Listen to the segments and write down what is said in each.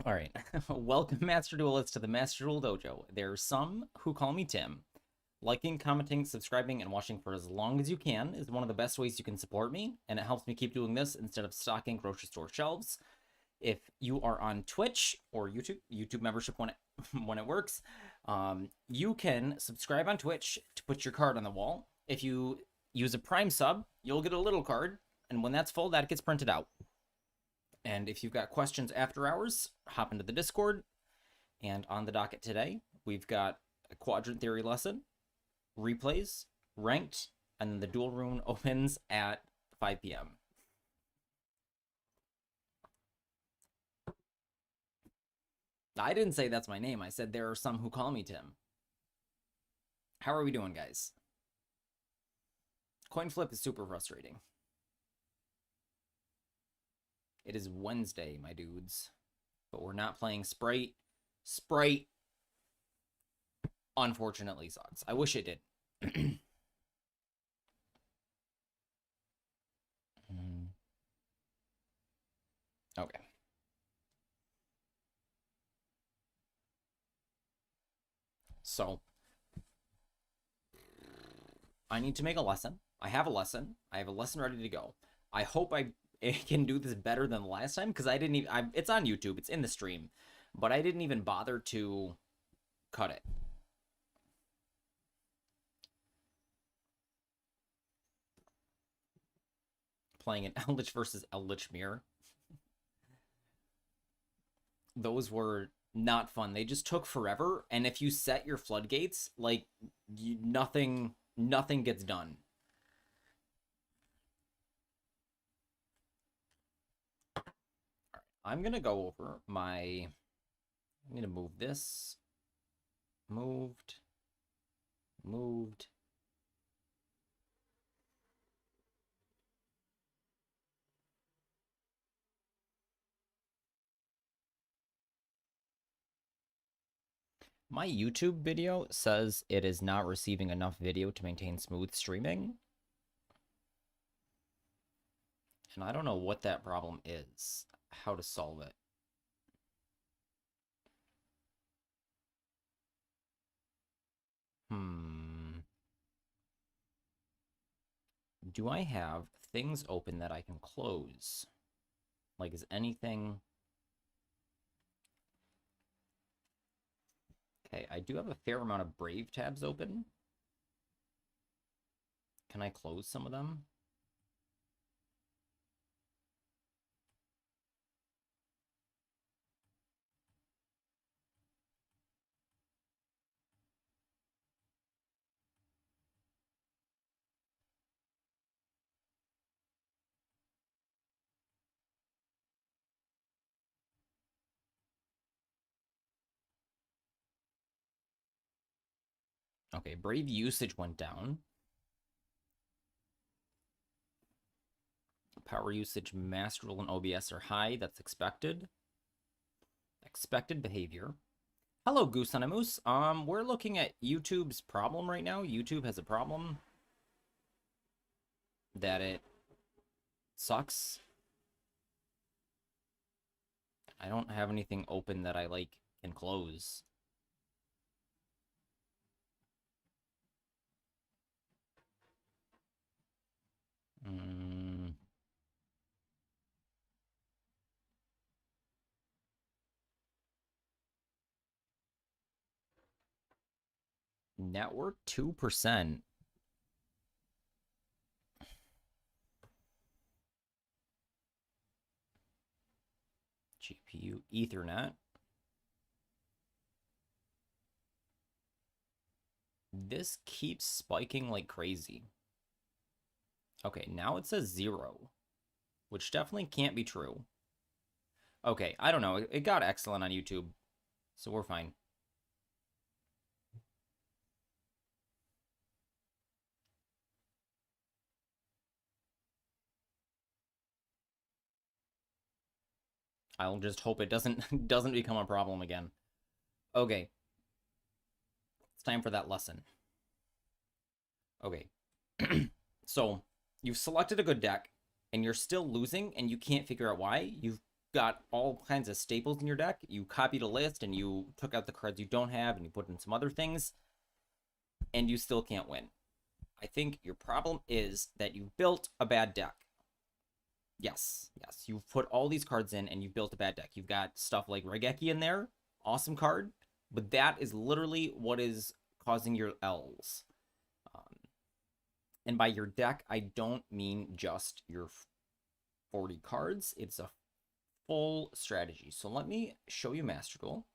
All right. Welcome, Master Duelists, to the Master Duel Dojo. There are some who call me Tim. Liking, commenting, subscribing, and watching for as long as you can is one of the best ways you can support me, and it helps me keep doing this instead of stocking grocery store shelves. If you are on Twitch or YouTube membership when it when it works, you can subscribe on Twitch to put your card on the wall. If you use a Prime sub, you'll get a little card, and when that's full, that gets printed out. And if you've got questions after hours, hop into the Discord. And on the docket today, we've got a quadrant theory lesson, replays, ranked, and then the duel room opens at 5 p.m. I didn't say that's my name. I said there are some who call me Tim. How are we doing, guys? Coin flip is super frustrating. It is Wednesday, my dudes. But we're not playing Sprite. Sprite, unfortunately, sucks. I wish it did. Okay. So, I need to make a lesson. I have a lesson. I have a lesson ready to go. I hope I can do this better than the last time, because I didn't even... it's on YouTube. It's in the stream. But I didn't even bother to cut it. Playing an Eldritch versus Eldritch Mirror. Those were not fun. They just took forever, and if you set your floodgates, like, nothing gets done. All right, I'm gonna go over my... I'm gonna move this. Moved. My YouTube video says it is not receiving enough video to maintain smooth streaming. And I don't know what that problem is, how to solve it. Do I have things open that I can close? Like, is anything... Okay, I do have a fair amount of Brave tabs open. Can I close some of them? Okay, Brave usage went down. Power usage, Master Rule, and OBS are high. That's expected. Expected behavior. Hello, Goose on a Moose. We're looking at YouTube's problem right now. YouTube has a problem that it sucks. I don't have anything open that I, like, can close. Network 2%. GPU Ethernet. This keeps spiking like crazy. Okay, now it says 0, which definitely can't be true. Okay, I don't know. It got excellent on YouTube, so we're fine. I'll just hope it doesn't become a problem again. Okay. It's time for that lesson. Okay. So, you've selected a good deck, and you're still losing, and you can't figure out why. You've got all kinds of staples in your deck. You copied a list and you took out the cards you don't have and you put in some other things, and you still can't win. I think your problem is that you built a bad deck. Yes, you've put all these cards in and you've built a bad deck. You've got stuff like Regeki in there, awesome card, but that is literally what is causing your L's. And by your deck, I don't mean just your 40 cards. It's a full strategy. So let me show you Master Duel.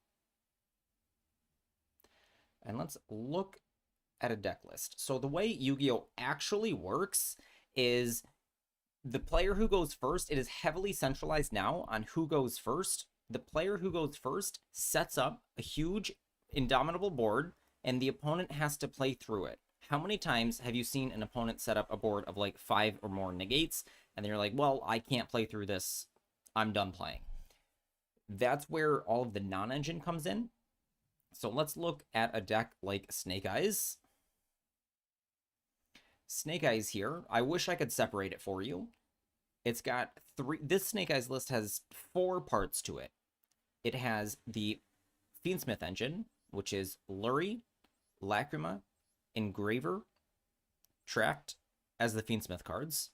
And let's look at a deck list. So the way Yu-Gi-Oh! Actually works is the player who goes first, it is heavily centralized now on who goes first. The player who goes first sets up a huge, indomitable board, and the opponent has to play through it. How many times have you seen an opponent set up a board of like 5 or more negates, and then you're like, well, I can't play through this. I'm done playing. That's where all of the non-engine comes in. So let's look at a deck like Snake Eyes. Snake Eyes here, I wish I could separate it for you. It's got 3, this Snake Eyes list has 4 parts to it. It has the Fiendsmith engine, which is Lurie, Lacrima, Engraver, tracked as the Fiendsmith cards.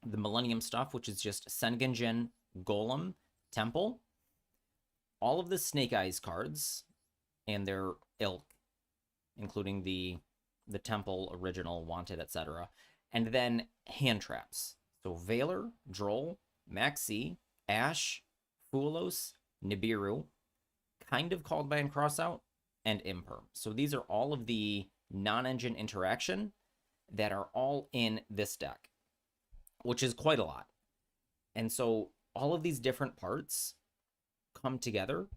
The Millennium stuff, which is just Sengenjin, Golem, Temple. All of the Snake Eyes cards and their ilk, including the Temple, Original, Wanted, etc. And then hand traps. So Valor, Droll, Maxi, Ash, Fulos, Nibiru, kind of Called by and Crossout, and Imperm. So these are all of the non-engine interaction that are all in this deck, which is quite a lot. And so all of these different parts come together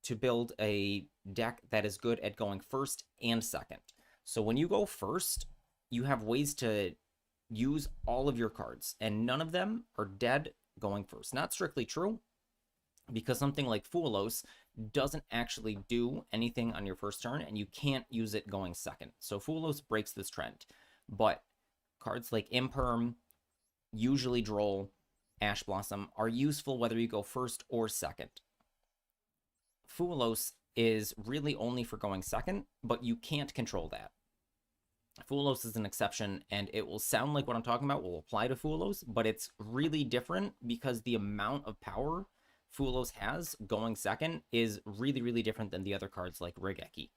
to build a deck that is good at going first and second. So when you go first, you have ways to use all of your cards, and none of them are dead going first. Not strictly true, because something like Fulos doesn't actually do anything on your first turn, and you can't use it going second. So Fulos breaks this trend. But cards like Imperm, usually Droll, Ash Blossom, are useful whether you go first or second. Fulos is really only for going second, but you can't control that. Fulos is an exception, and it will sound like what I'm talking about will apply to Fulos, but it's really different because the amount of power Fulos has going second is really, really different than the other cards like Regeki.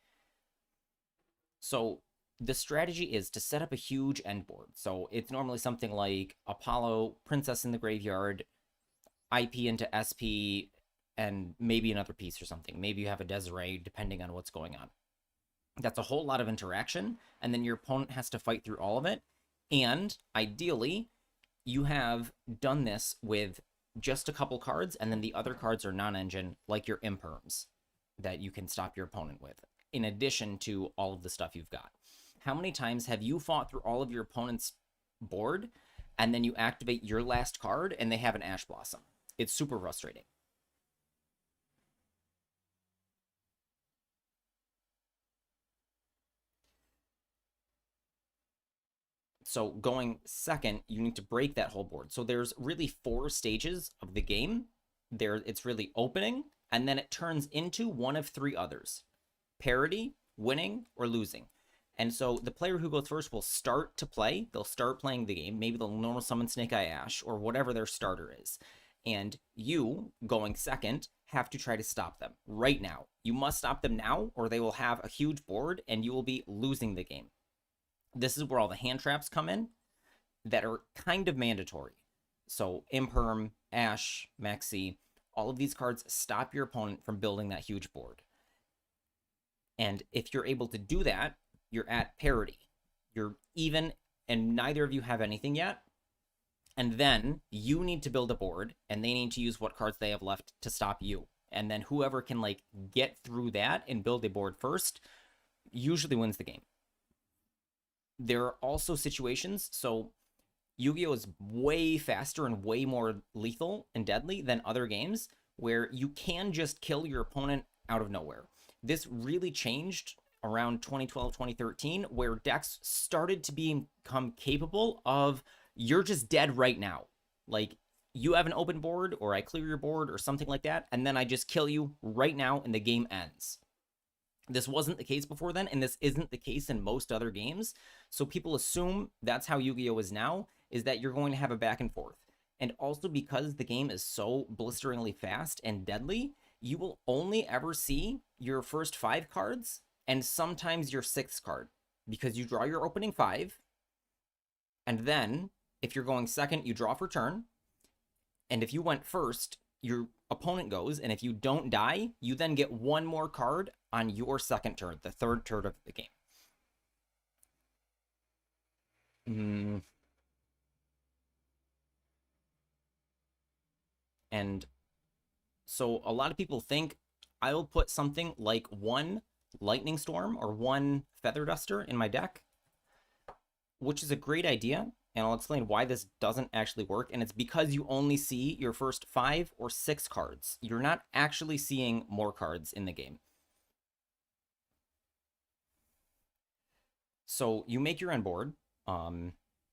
So the strategy is to set up a huge end board. So it's normally something like Apollo, Princess in the Graveyard, IP into SP, and maybe another piece or something. Maybe you have a Desiree, depending on what's going on. That's a whole lot of interaction, and then your opponent has to fight through all of it. And ideally, you have done this with just a couple cards, and then the other cards are non-engine, like your Imperms, that you can stop your opponent with, in addition to all of the stuff you've got. How many times have you fought through all of your opponent's board, and then you activate your last card, and they have an Ash Blossom? It's super frustrating. So going second, you need to break that whole board. So there's really 4 stages of the game. It's really opening, and then it turns into one of 3 others: parity, winning, or losing. And so the player who goes first will start to play. They'll start playing the game. Maybe they'll normal summon Snake Eye Ash or whatever their starter is. And you, going second, have to try to stop them right now. You must stop them now, or they will have a huge board and you will be losing the game. This is where all the hand traps come in that are kind of mandatory. So Imperm, Ash, Maxi, all of these cards stop your opponent from building that huge board. And if you're able to do that, you're at parity. You're even, and neither of you have anything yet. And then you need to build a board, and they need to use what cards they have left to stop you. And then whoever can like get through that and build a board first usually wins the game. There are also situations, so Yu-Gi-Oh! Is way faster and way more lethal and deadly than other games, where you can just kill your opponent out of nowhere. This really changed around 2012, 2013, where decks started to become capable of, you're just dead right now. Like, you have an open board or I clear your board or something like that, and then I just kill you right now and the game ends. This wasn't the case before then, and this isn't the case in most other games. So people assume that's how Yu-Gi-Oh! Is now, is that you're going to have a back and forth. And also because the game is so blisteringly fast and deadly, you will only ever see your first 5 cards and sometimes your 6th card. Because you draw your opening 5, and then if you're going second, you draw for turn. And if you went first, your opponent goes, and if you don't die, you then get 1 more card on your second turn, the 3rd turn of the game. And so a lot of people think I'll put something like 1 Lightning Storm or 1 Feather Duster in my deck, which is a great idea. And I'll explain why this doesn't actually work. And it's because you only see your first 5 or 6 cards. You're not actually seeing more cards in the game. So you make your end board, and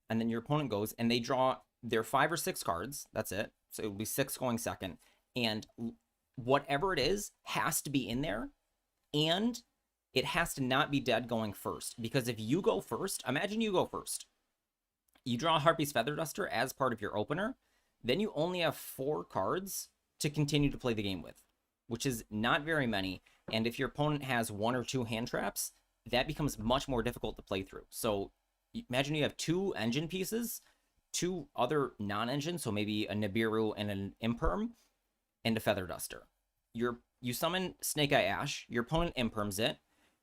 then your opponent goes, and they draw their 5 or 6 cards. That's it. So it will be 6 going second. And whatever it is has to be in there. And it has to not be dead going first. Because if you go first, imagine you go first. You draw Harpy's Feather Duster as part of your opener, then you only have 4 cards to continue to play the game with, which is not very many. And if your opponent has 1 or 2 hand traps, that becomes much more difficult to play through. So imagine you have 2 engine pieces, 2 other non-engines, so maybe a Nibiru and an Imperm, and a Feather Duster. You summon Snake Eye Ash, your opponent Imperms it,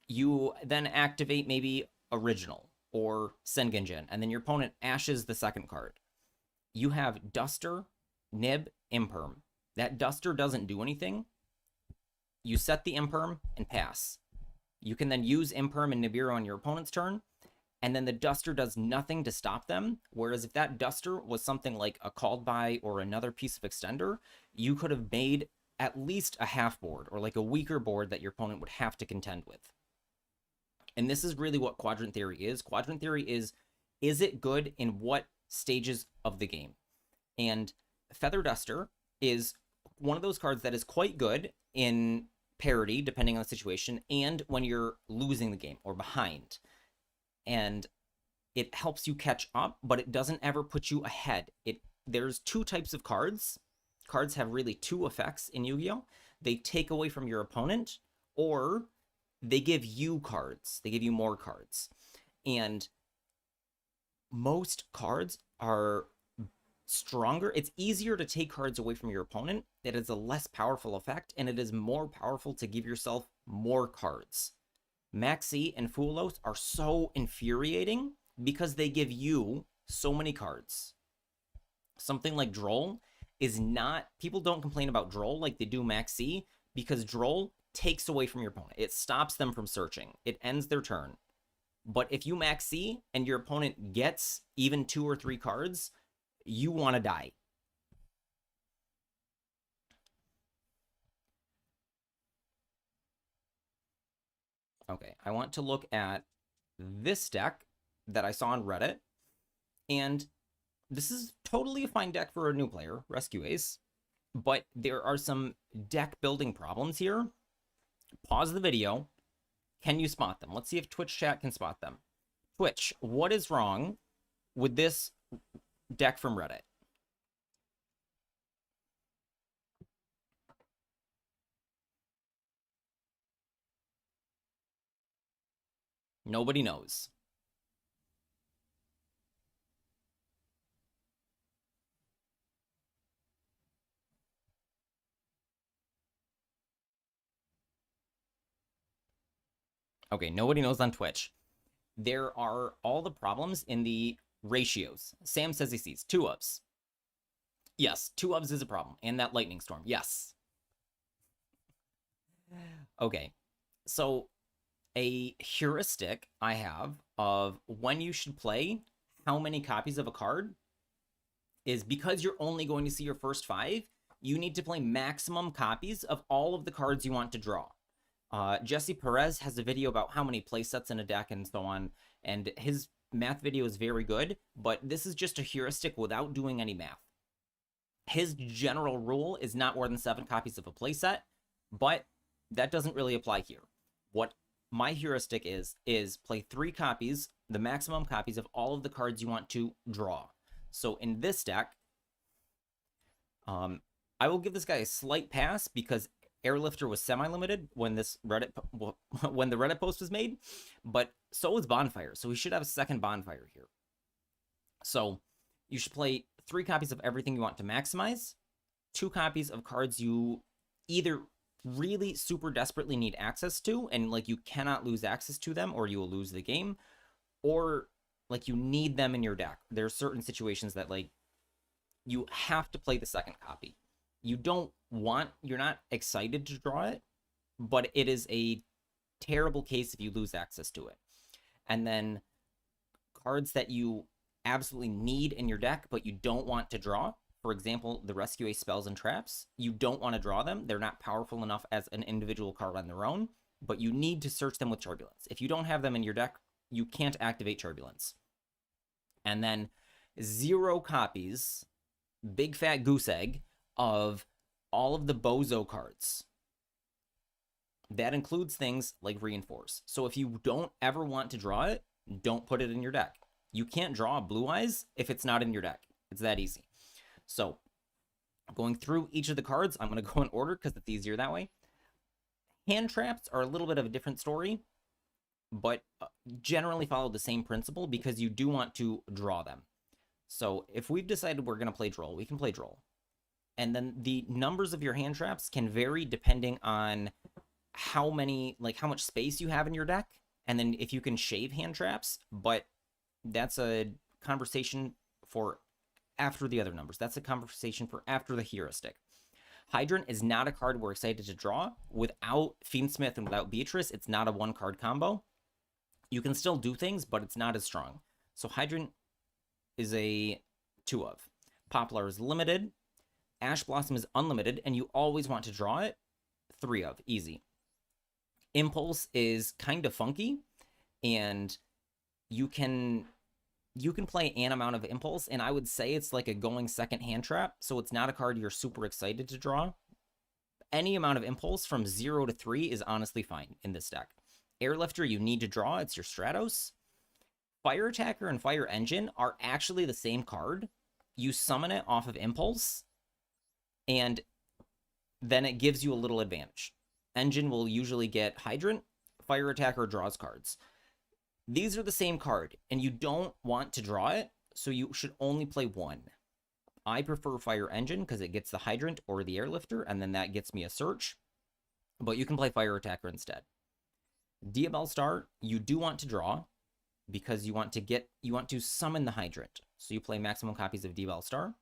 you then activate maybe Original or Sengenjin, and then your opponent ashes the second card. You have Duster, Nib, Imperm. That Duster doesn't do anything. You set the Imperm and pass. You can then use Imperm and Nibiru on your opponent's turn, and then the Duster does nothing to stop them, whereas if that Duster was something like a Called By or another piece of extender, you could have made at least a half board, or like a weaker board that your opponent would have to contend with. And this is really what Quadrant Theory is. Quadrant Theory is it good in what stages of the game? And Feather Duster is one of those cards that is quite good in parity, depending on the situation, and when you're losing the game or behind. And it helps you catch up, but it doesn't ever put you ahead. There's 2 types of cards. Cards have really 2 effects in Yu-Gi-Oh! They take away from your opponent, or they give you cards. They give you more cards. And most cards are stronger. It's easier to take cards away from your opponent. It is a less powerful effect, and it is more powerful to give yourself more cards. Maxi and Fulos are so infuriating because they give you so many cards. Something like Droll is not... People don't complain about Droll like they do Maxi, because Droll takes away from your opponent. It stops them from searching. It ends their turn. But if you Maxi and your opponent gets even 2 or 3 cards, you want to die. Okay, I want to look at this deck that I saw on Reddit, and this is totally a fine deck for a new player, Rescue Ace, but there are some deck building problems here. Pause the video. Can you spot them? Let's see if Twitch chat can spot them. Twitch, what is wrong with this deck from Reddit? Nobody knows. Okay, nobody knows on Twitch. There are all the problems in the ratios. Sam says he sees 2 ups. Yes, 2 ups is a problem. And that Lightning Storm. Yes. Okay, so a heuristic I have of when you should play how many copies of a card is, because you're only going to see your first 5, you need to play maximum copies of all of the cards you want to draw. Jesse Perez has a video about how many play sets in a deck and so on, and his math video is very good, but this is just a heuristic without doing any math. His general rule is not more than 7 copies of a playset, but that doesn't really apply here. What my heuristic is play 3 copies, the maximum copies of all of the cards you want to draw. So in this deck, I will give this guy a slight pass because Airlifter was semi-limited when this when the Reddit post was made, but so was Bonfire, so we should have a second Bonfire here. So you should play 3 copies of everything you want to maximize, 2 copies of cards you either really super desperately need access to, and like you cannot lose access to them or you will lose the game, or like you need them in your deck. There are certain situations that like you have to play the second copy. You're not excited to draw it, but it is a terrible case if you lose access to it. And then cards that you absolutely need in your deck, but you don't want to draw. For example, the Rescue Ace spells and traps. You don't want to draw them. They're not powerful enough as an individual card on their own, but you need to search them with Turbulence. If you don't have them in your deck, you can't activate Turbulence. And then 0 copies, big fat goose egg, of all of the Bozo cards. That includes things like Reinforce. So if you don't ever want to draw it, don't put it in your deck. You can't draw Blue Eyes if it's not in your deck. It's that easy. So going through each of the cards, I'm going to go in order because it's easier that way. Hand traps are a little bit of a different story, but generally follow the same principle because you do want to draw them. So if we've decided we're going to play Droll, we can play Droll. And then the numbers of your hand traps can vary depending on how much space you have in your deck, and then if you can shave hand traps, but that's a conversation for after the other numbers. That's a conversation for after the heuristic. Hydrant is not a card we're excited to draw. Without Fiendsmith and without Beatrice, it's not a 1-card combo. You can still do things, but it's not as strong. So Hydrant is a 2 of. Poplar is limited. Ash Blossom is unlimited, and you always want to draw it. 3 of, easy. Impulse is kind of funky, and you can play an amount of Impulse, and I would say it's like a going second hand trap, so it's not a card you're super excited to draw. Any amount of Impulse from 0 to 3 is honestly fine in this deck. Airlifter you need to draw, it's your Stratos. Fire Attacker and Fire Engine are actually the same card. You summon it off of Impulse, and then it gives you a little advantage. Engine will usually get Hydrant. Fire Attacker draws cards. These are the same card, and you don't want to draw it, so you should only play 1. I prefer Fire Engine because it gets the Hydrant or the Airlifter, and then that gets me a search. But you can play Fire Attacker instead. Diabell Star, you do want to draw because you want to summon the Hydrant. So you play maximum copies of Diabell Star.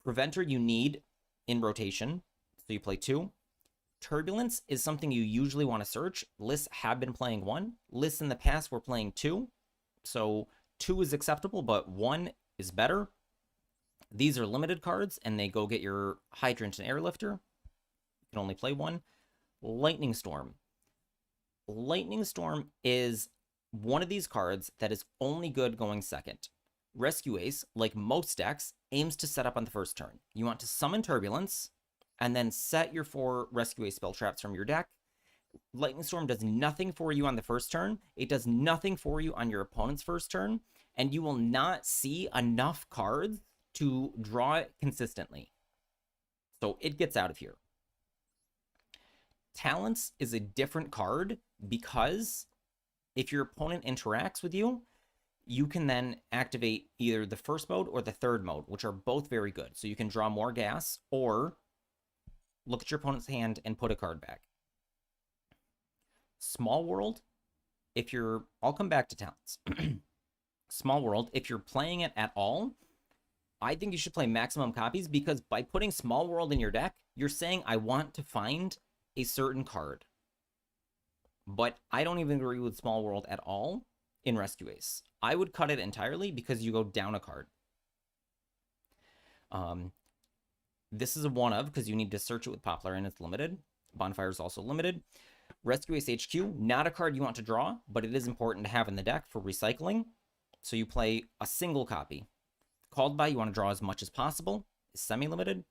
Preventer you need in rotation, so you play 2. Turbulence is something you usually want to search. Lists have been playing 1. Lists in the past were playing 2. So 2 is acceptable, but 1 is better. These are limited cards, and they go get your Hydrant and Airlifter. You can only play 1. Lightning Storm. Lightning Storm is one of these cards that is only good going second. Rescue Ace, like most decks, aims to set up on the first turn. You want to summon Turbulence, and then set your 4 Rescue Ace spell traps from your deck. Lightning Storm does nothing for you on the first turn. It does nothing for you on your opponent's first turn, and you will not see enough cards to draw it consistently. So it gets out of here. Talents is a different card because if your opponent interacts with you, you can then activate either the first mode or the third mode, which are both very good. So you can draw more gas or look at your opponent's hand and put a card back. Small World, I'll come back to talents. Small World, if you're playing it at all, I think you should play maximum copies because by putting Small World in your deck, you're saying I want to find a certain card. But I don't even agree with Small World at all in Rescue Ace. I would cut it entirely because you go down a card. This is a 1 of because you need to search it with Poplar and it's limited. Bonfire is also limited. Rescue Ace HQ, not a card you want to draw, but it is important to have in the deck for recycling. So you play a single copy. Called by, you want to draw as much as possible. semi-limited.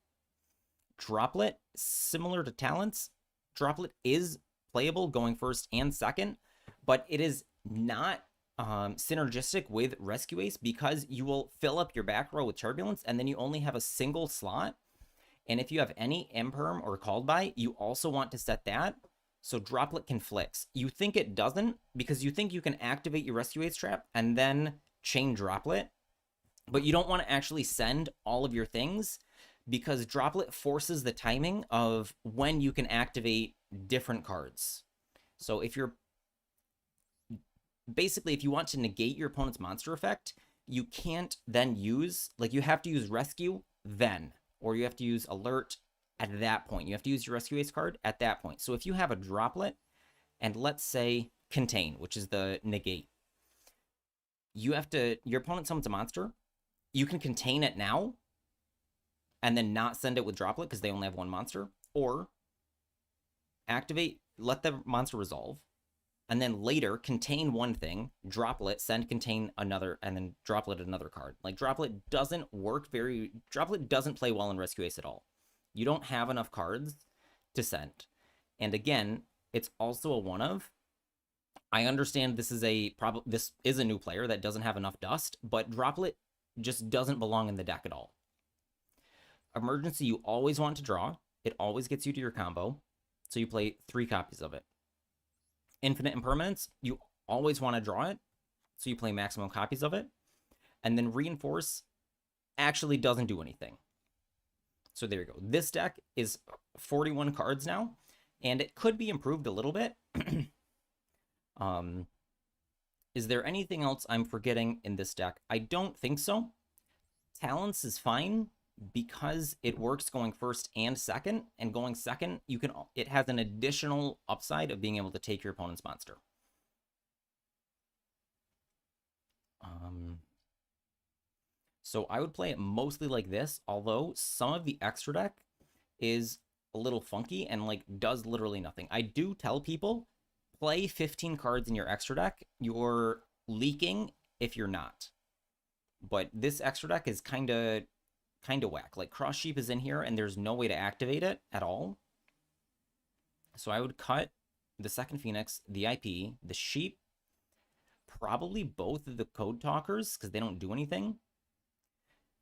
Droplet, similar to Talents, Droplet is playable going first and second, but it is not synergistic with Rescue Ace because you will fill up your back row with Turbulence and then you only have a single slot. And if you have any Imperm or Called By, you also want to set that so Droplet conflicts. You think it doesn't because you think you can activate your Rescue Ace trap and then chain Droplet, but you don't want to actually send all of your things because Droplet forces the timing of when you can activate different cards. So if you're basically, if you want to negate your opponent's monster effect, you can't then use, like, you have to use Rescue then, or you have to use Alert at that point. You have to use your Rescue Ace card at that point. So if you have a Droplet, and let's say Contain, which is the negate, you have to, your opponent summons a monster, you can contain it now, and then not send it with Droplet because they only have one monster, or activate, let the monster resolve, and then later contain one thing, Droplet, send contain another, and then Droplet another card. Like, Droplet doesn't work Droplet doesn't play well in Rescue Ace at all. You don't have enough cards to send. And again, it's also a one of. I understand this is a new player that doesn't have enough dust, but Droplet just doesn't belong in the deck at all. Emergency, you always want to draw. It always gets you to your combo, so you play 3 copies of it. Infinite Impermanence, you always want to draw it, so you play maximum copies of it. And then Reinforce actually doesn't do anything. So there you go. This deck is 41 cards now, and it could be improved a little bit. Is there anything else I'm forgetting in this deck? I don't think so. Talents is fine because it works going first and second, and going second, it has an additional upside of being able to take your opponent's monster. So I would play it mostly like this, although some of the extra deck is a little funky and like does literally nothing. I do tell people, play 15 cards in your extra deck. You're leaking if you're not. But this extra deck is kind of whack. Like, Cross Sheep is in here and there's no way to activate it at all. So I would cut the second Phoenix, the IP, the Sheep, probably both of the Code Talkers because they don't do anything.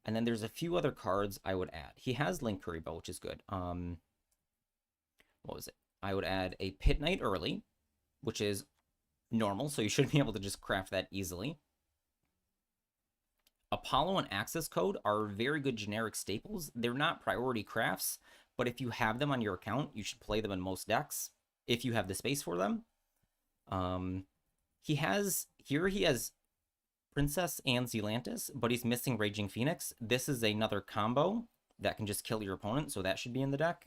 And then there's a few other cards I would add. He has Link Kuriboh, which is good. What was it? I would add a Pit Knight early, which is normal, so you should be able to just craft that easily. Apollo and Access Code are very good generic staples. They're not priority crafts, but if you have them on your account, you should play them in most decks if you have the space for them. He has Princess and Zealantis, but he's missing Raging Phoenix. This is another combo that can just kill your opponent, so that should be in the deck.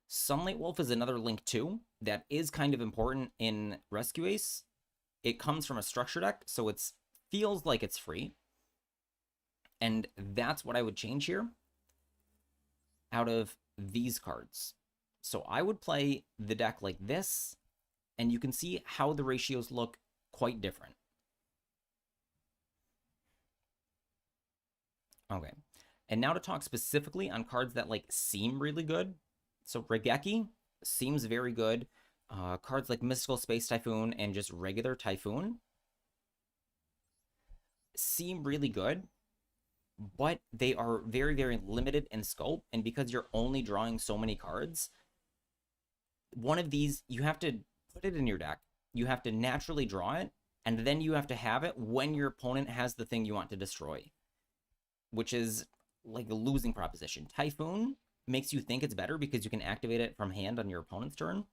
Sunlight Wolf is another Link 2 that is kind of important in Rescue Ace. It comes from a structure deck, so it feels like it's free. And that's what I would change here out of these cards. So I would play the deck like this, and you can see how the ratios look quite different. Okay, and now to talk specifically on cards that like seem really good. So Regeki seems very good. Cards like Mystical Space Typhoon and just regular Typhoon seem really good, but they are very, very limited in scope. And because you're only drawing so many cards, one of these, you have to put it in your deck. You have to naturally draw it, and then you have to have it when your opponent has the thing you want to destroy, which is like a losing proposition. Typhoon makes you think it's better because you can activate it from hand on your opponent's turn,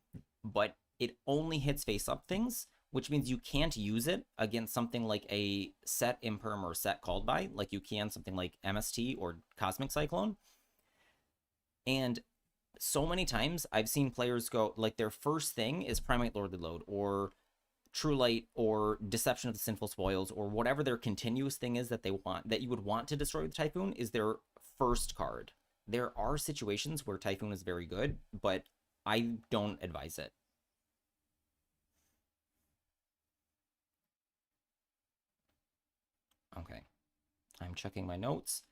but it only hits face-up things, which means you can't use it against something like a set Imperm or set Called By, like you can something like MST or Cosmic Cyclone. And so many times I've seen players go, like, their first thing is Primate Lordly Load, or True Light, or Deception of the Sinful Spoils, or whatever their continuous thing is that they want, that you would want to destroy with Typhoon, is their first card. There are situations where Typhoon is very good, but I don't advise it. Okay. I'm checking my notes.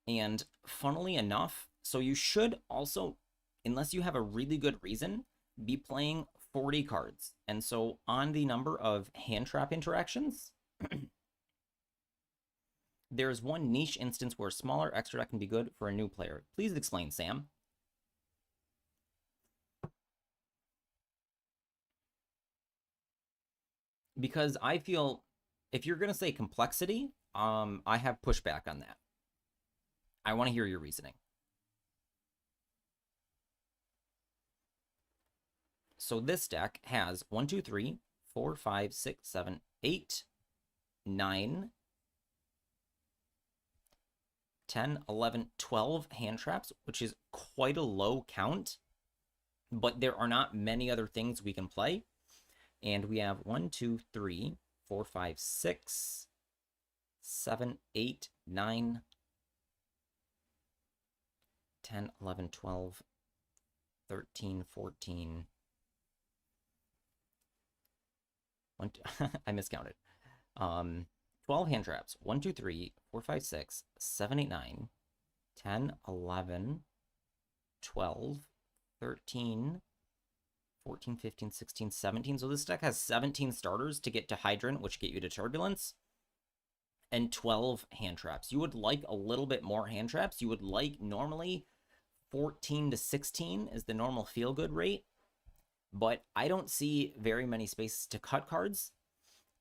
And funnily enough, so you should also, unless you have a really good reason, be playing 40 cards. And so on the number of hand trap interactions, there's one niche instance where a smaller extra deck can be good for a new player. Please explain, Sam. Because I feel if you're going to say complexity, I have pushback on that. I want to hear your reasoning. So this deck has 1, 2, 3, 4, 5, 6, 7, 8, 9, 10, 11, 12 hand traps, which is quite a low count, but there are not many other things we can play. And we have 1, 2, 3, 4, 5, 6, 7, 8, 9, 10, 11, 12, 13, 14. I miscounted. 12 hand traps. 1, 2, 3, 4, 5, 6, 7, 8, 9, 10, 11, 12, 13, 14, 15, 16, 17. So this deck has 17 starters to get to Hydrant, which get you to Turbulence, and 12 hand traps. You would like a little bit more hand traps. You would like normally 14 to 16 is the normal feel-good rate, but I don't see very many spaces to cut cards.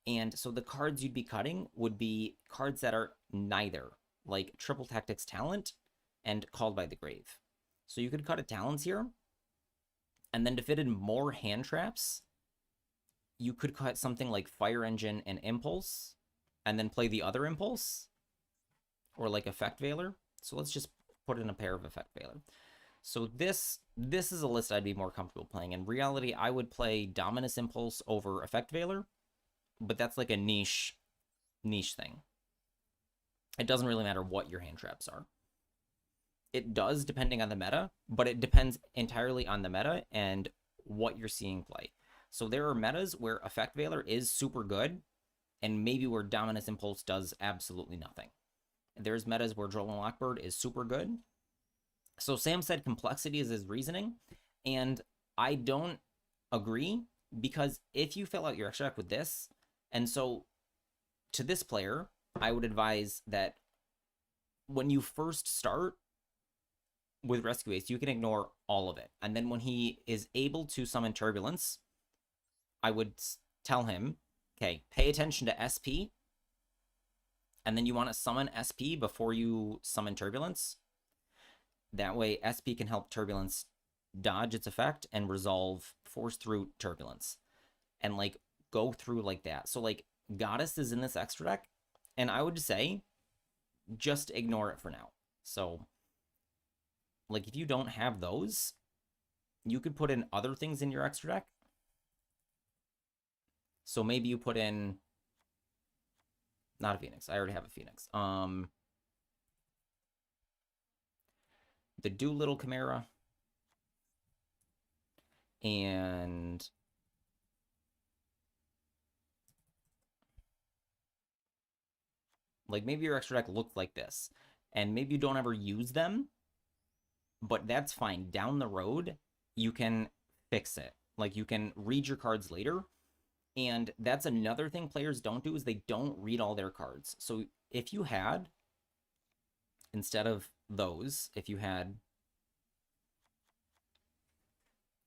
And so the cards you'd be cutting would be cards that are neither, like Triple Tactics Talent and Called by the Grave. So you could cut a Talents here, and then to fit in more hand traps, you could cut something like Fire Engine and Impulse, and then play the other Impulse, or like Effect Veiler. So let's just put in a pair of Effect Veiler. So this is a list I'd be more comfortable playing. In reality, I would play Dominus Impulse over Effect Veiler, but that's like a niche thing. It doesn't really matter what your hand traps are. It does depending on the meta, but it depends entirely on the meta and what you're seeing play. So there are metas where Effect Veiler is super good, and maybe where Dominus Impulse does absolutely nothing. There's metas where Droll and Lockbird is super good. So Sam said complexity is his reasoning, and I don't agree, because if you fill out your extra deck with this, and so to this player, I would advise that when you first start with Rescue Ace, you can ignore all of it. And then when he is able to summon Turbulence, I would tell him, okay, pay attention to SP, and then you want to summon SP before you summon Turbulence. That way, SP can help Turbulence dodge its effect and force through Turbulence. And, like, go through like that. So, like, Goddess is in this extra deck, and I would say just ignore it for now. So, like, if you don't have those, you could put in other things in your extra deck. So maybe you put in... Not a Phoenix. I already have a Phoenix. The Doolittle Chimera. And... like, maybe your extra deck looked like this. And maybe you don't ever use them, but that's fine. Down the road, you can fix it. Like, you can read your cards later. And that's another thing players don't do, is they don't read all their cards. So if you had, instead of those, if you had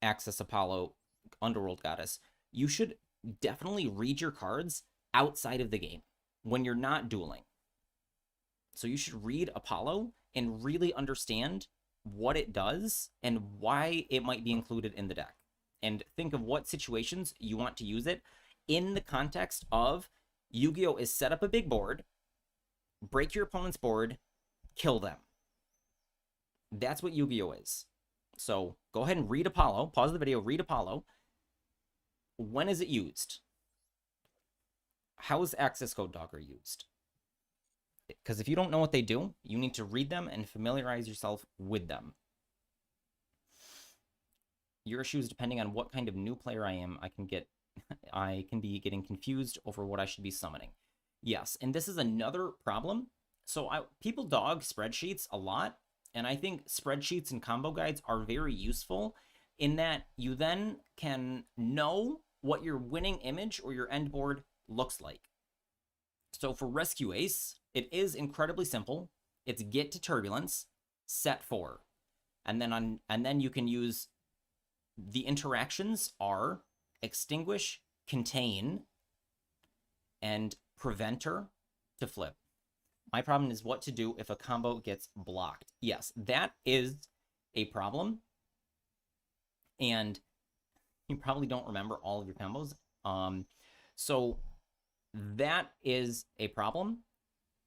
Access Apollo, Underworld Goddess, you should definitely read your cards outside of the game when you're not dueling. So you should read Apollo and really understand what it does and why it might be included in the deck. And think of what situations you want to use it in the context of Yu-Gi-Oh! Is set up a big board, break your opponent's board, kill them. That's what Yu-Gi-Oh! Is. So go ahead and read Apollo. Pause the video, read Apollo. When is it used? How is Access Code Dogger used? Because if you don't know what they do, you need to read them and familiarize yourself with them. Your issues, depending on what kind of new player I am, I can get I can be getting confused over what I should be summoning. Yes, and this is another problem. So people dog spreadsheets a lot, and I think spreadsheets and combo guides are very useful in that you then can know what your winning image or your end board looks like. So for Rescue Ace, it is incredibly simple. It's get to turbulence, set 4. And then you can use the interactions are extinguish, contain, and preventer to flip. My problem is what to do if a combo gets blocked. Yes, that is a problem. And you probably don't remember all of your combos. So that is a problem.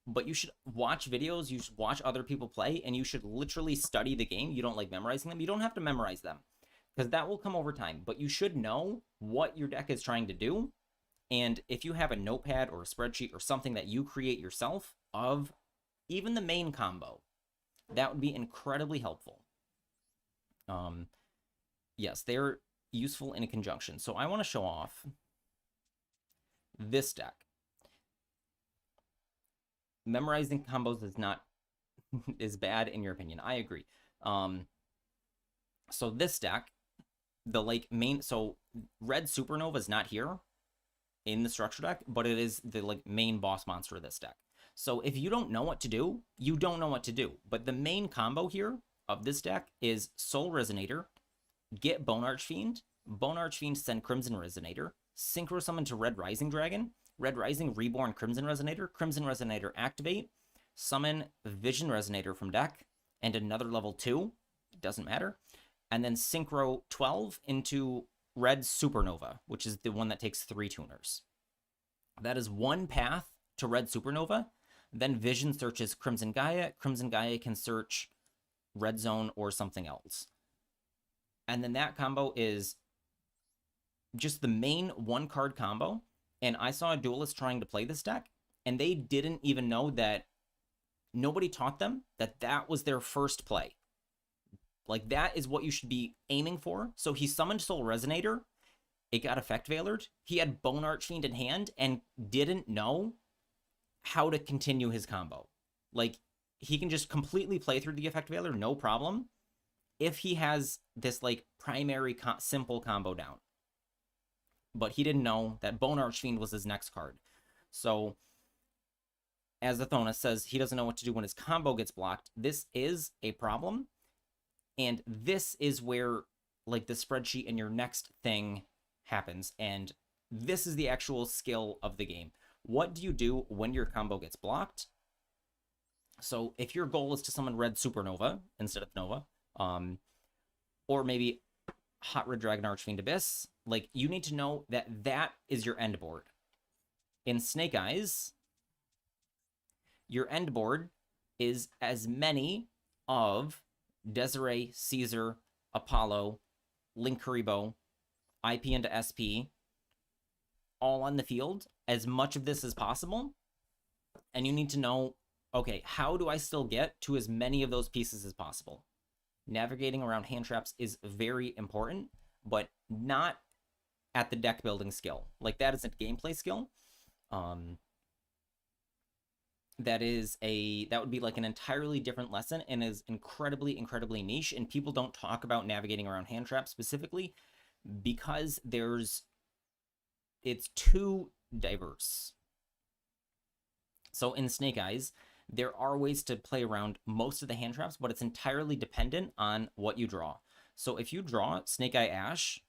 But you should watch videos, you should watch other people play, and you should literally study the game. You don't like memorizing them. You don't have to memorize them because that will come over time. But you should know what your deck is trying to do. And if you have a notepad or a spreadsheet or something that you create yourself of even the main combo, that would be incredibly helpful. Yes, they're useful in a conjunction. So I want to show off this deck. Memorizing combos is not is bad in your opinion. I agree. So this deck, the like main, so red supernova is not here in the structure deck, but it is the like main boss monster of this deck. So if you don't know what to do, you don't know what to do. But the main combo here of this deck is Soul Resonator, get Bone Archfiend, Bone Archfiend send Crimson Resonator, Synchro Summon to Red Rising Dragon, Red Rising Reborn Crimson Resonator, Crimson Resonator activate, summon Vision Resonator from deck, and another level 2, doesn't matter, and then Synchro 12 into Red Supernova, which is the one that takes 3 tuners. That is one path to Red Supernova. Then Vision searches Crimson Gaia. Crimson Gaia can search Red Zone or something else. And then that combo is just the main 1-card combo. And I saw a duelist trying to play this deck, and they didn't even know that nobody taught them that that was their first play. Like, that is what you should be aiming for. So he summoned Soul Resonator. It got Effect Veilered. He had Bone Archfiend in hand and didn't know how to continue his combo. Like, he can just completely play through the Effect Veiler, no problem, if he has this, like, primary simple combo down. But he didn't know that Bone Archfiend was his next card. So, as Athona says, he doesn't know what to do when his combo gets blocked. This is a problem. And this is where, like, the spreadsheet and your next thing happens. And this is the actual skill of the game. What do you do when your combo gets blocked? So if your goal is to summon Red Supernova instead of Nova, or maybe Hot Red Dragon Archfiend Abyss, like, you need to know that that is your end board. In Snake Eyes, your end board is as many of Desiree, Caesar, Apollo, Linkuriboh, IP into SP, all on the field, as much of this as possible. And you need to know, okay, how do I still get to as many of those pieces as possible? Navigating around hand traps is very important, but not at the deck building skill. Like, that is a gameplay skill. That would be like an entirely different lesson and is incredibly, incredibly niche. And people don't talk about navigating around hand traps specifically because it's too diverse. So in Snake Eyes, there are ways to play around most of the hand traps, but it's entirely dependent on what you draw. So if you draw Snake Eye Ash,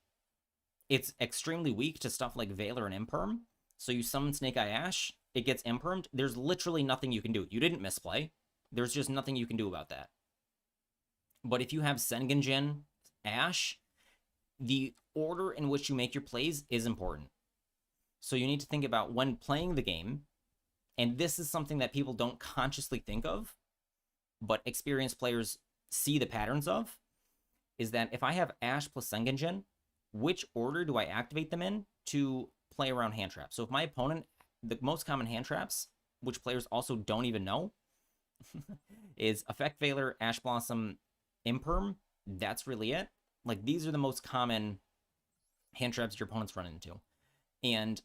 it's extremely weak to stuff like Veiler and Imperm. So you summon Snake Eye Ash, it gets Impermed. There's literally nothing you can do. You didn't misplay. There's just nothing you can do about that. But if you have Sengenjin Ash, the order in which you make your plays is important. So you need to think about when playing the game, and this is something that people don't consciously think of, but experienced players see the patterns of, is that if I have Ash plus Sengenjin, which order do I activate them in to play around hand traps? So if my opponent, the most common hand traps, which players also don't even know, is Effect Veiler, Ash Blossom, Imperm. That's really it. Like, these are the most common hand traps your opponents run into. And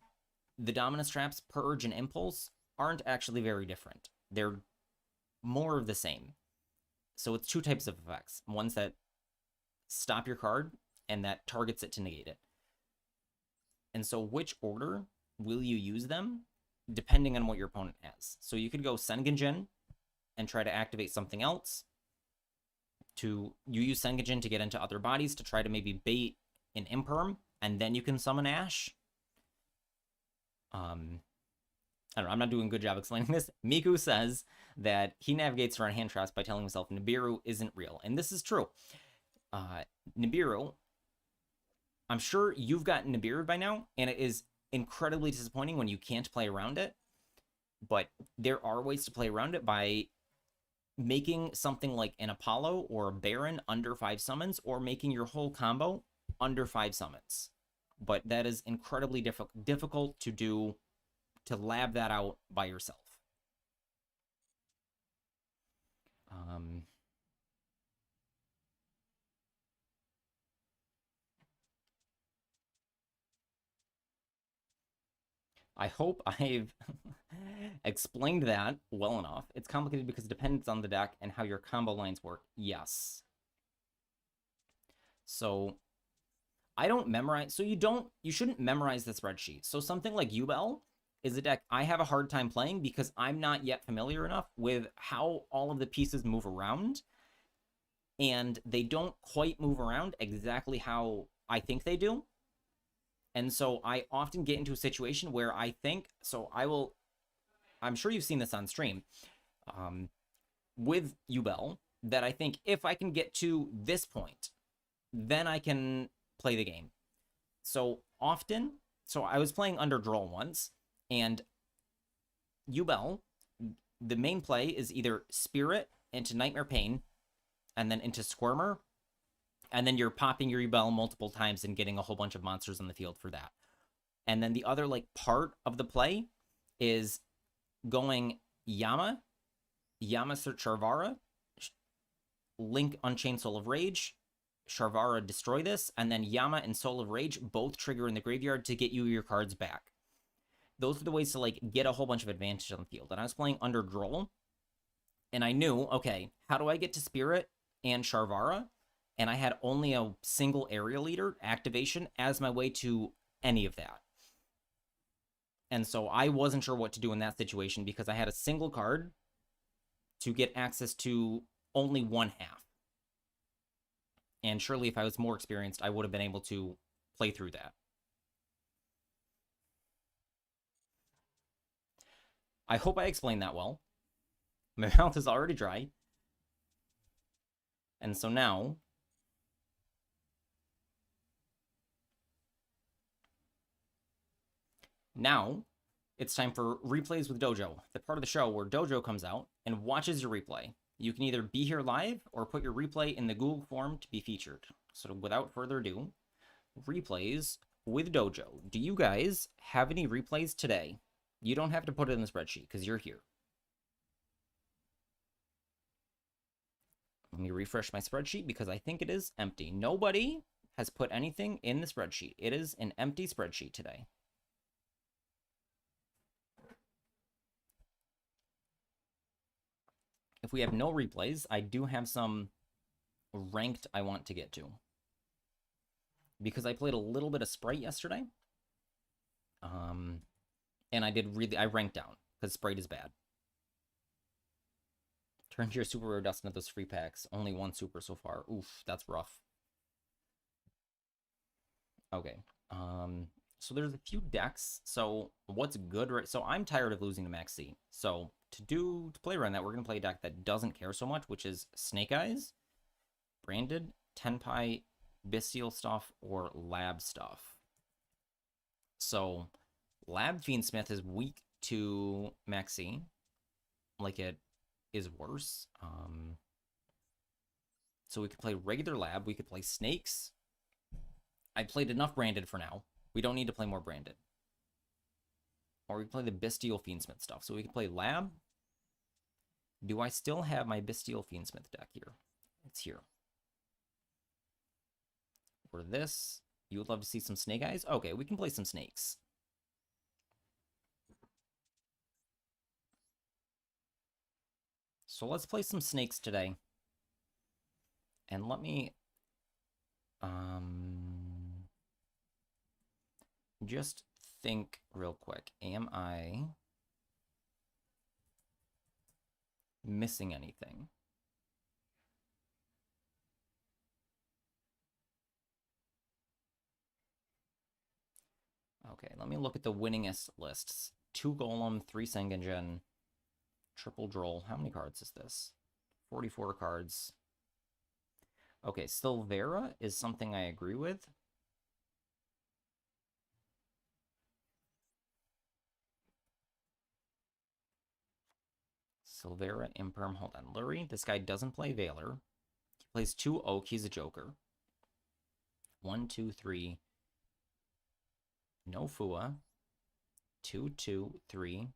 the Dominus Traps, Purge, and Impulse aren't actually very different. They're more of the same. So it's two types of effects. Ones that stop your card and that targets it to negate it. And so which order will you use them depending on what your opponent has? So you could go Sengenjin and try to activate something else. You use Sengenjin to get into other bodies to try to maybe bait an Imperm, and then you can summon Ash. I don't know, I'm not doing a good job explaining this. Miku says that he navigates around hand traps by telling himself Nibiru isn't real. And this is true. Nibiru, I'm sure you've gotten Nibiru by now, and it is incredibly disappointing when you can't play around it. But there are ways to play around it by making something like an Apollo or a Baron under 5 summons, or making your whole combo under 5 summons. But that is incredibly difficult to do, to lab that out by yourself. I hope I've explained that well enough. It's complicated because it depends on the deck and how your combo lines work. Yes. So I don't memorize. So you shouldn't memorize the spreadsheet. So something like Duel is a deck I have a hard time playing because I'm not yet familiar enough with how all of the pieces move around. And they don't quite move around exactly how I think they do. And so I often get into a situation where I think, I'm sure you've seen this on stream, with Duel, that I think if I can get to this point, then I can play the game. So I was playing under Droll once, and Duel, the main play is either Spirit into Nightmare Pain, and then into Squirmer, and then you're popping your Duel multiple times and getting a whole bunch of monsters on the field for that. And then the other part of the play is going Yama search Sharvara, Link Unchained Soul of Rage, Sharvara destroy this, and then Yama and Soul of Rage both trigger in the graveyard to get you your cards back. Those are the ways to get a whole bunch of advantage on the field. And I was playing under Droll, and I knew, okay, how do I get to Spirit and Sharvara? And I had only a single Area Leader activation as my way to any of that. And so I wasn't sure what to do in that situation because I had a single card to get access to only one half. And surely if I was more experienced, I would have been able to play through that. I hope I explained that well. My mouth is already dry. And so now it's time for Replays with Dojo, the part of the show where Dojo comes out and watches your replay. You can either be here live or put your replay in the Google form to be featured. So without further ado, Replays with Dojo. Do you guys have any replays today? You don't have to put it in the spreadsheet because you're here. Let me refresh my spreadsheet because I think it is empty. Nobody has put anything in the spreadsheet. It is an empty spreadsheet today. If we have no replays, I do have some ranked I want to get to. Because I played a little bit of Sprite yesterday. And I ranked down because Sprite is bad. Turn your super rare dust into those free packs. Only one super so far. Oof, that's rough. Okay. So there's a few decks. So what's good, right? So I'm tired of losing to Max C. So to play around that, we're gonna play a deck that doesn't care so much, which is Snake Eyes, Branded, Tenpai, Bestial stuff, or Lab stuff. So Lab Fiendsmith is weak to Max C. Like it is worse. So we could play regular Lab. We could play Snakes. I played enough Branded for now. We don't need to play more Branded. Or we can play the Bestial Fiendsmith stuff. So we can play Lab. Do I still have my Bestial Fiendsmith deck here? It's here. For this, you would love to see some Snake Eyes? Okay, we can play some Snakes. So let's play some snakes today. And let me just think real quick. Am I missing anything? Okay, let me look at the winningest lists. 2 Golem, 3 Sengenjin, triple Droll. How many cards is this? 44 cards. Okay, Silvera is something I agree with. Silvera, Imperm, hold on. Lurie, this guy doesn't play Valor. He plays 2 Oak, he's a Joker. 1, 2, 3. No Fua. 2, 2, 3.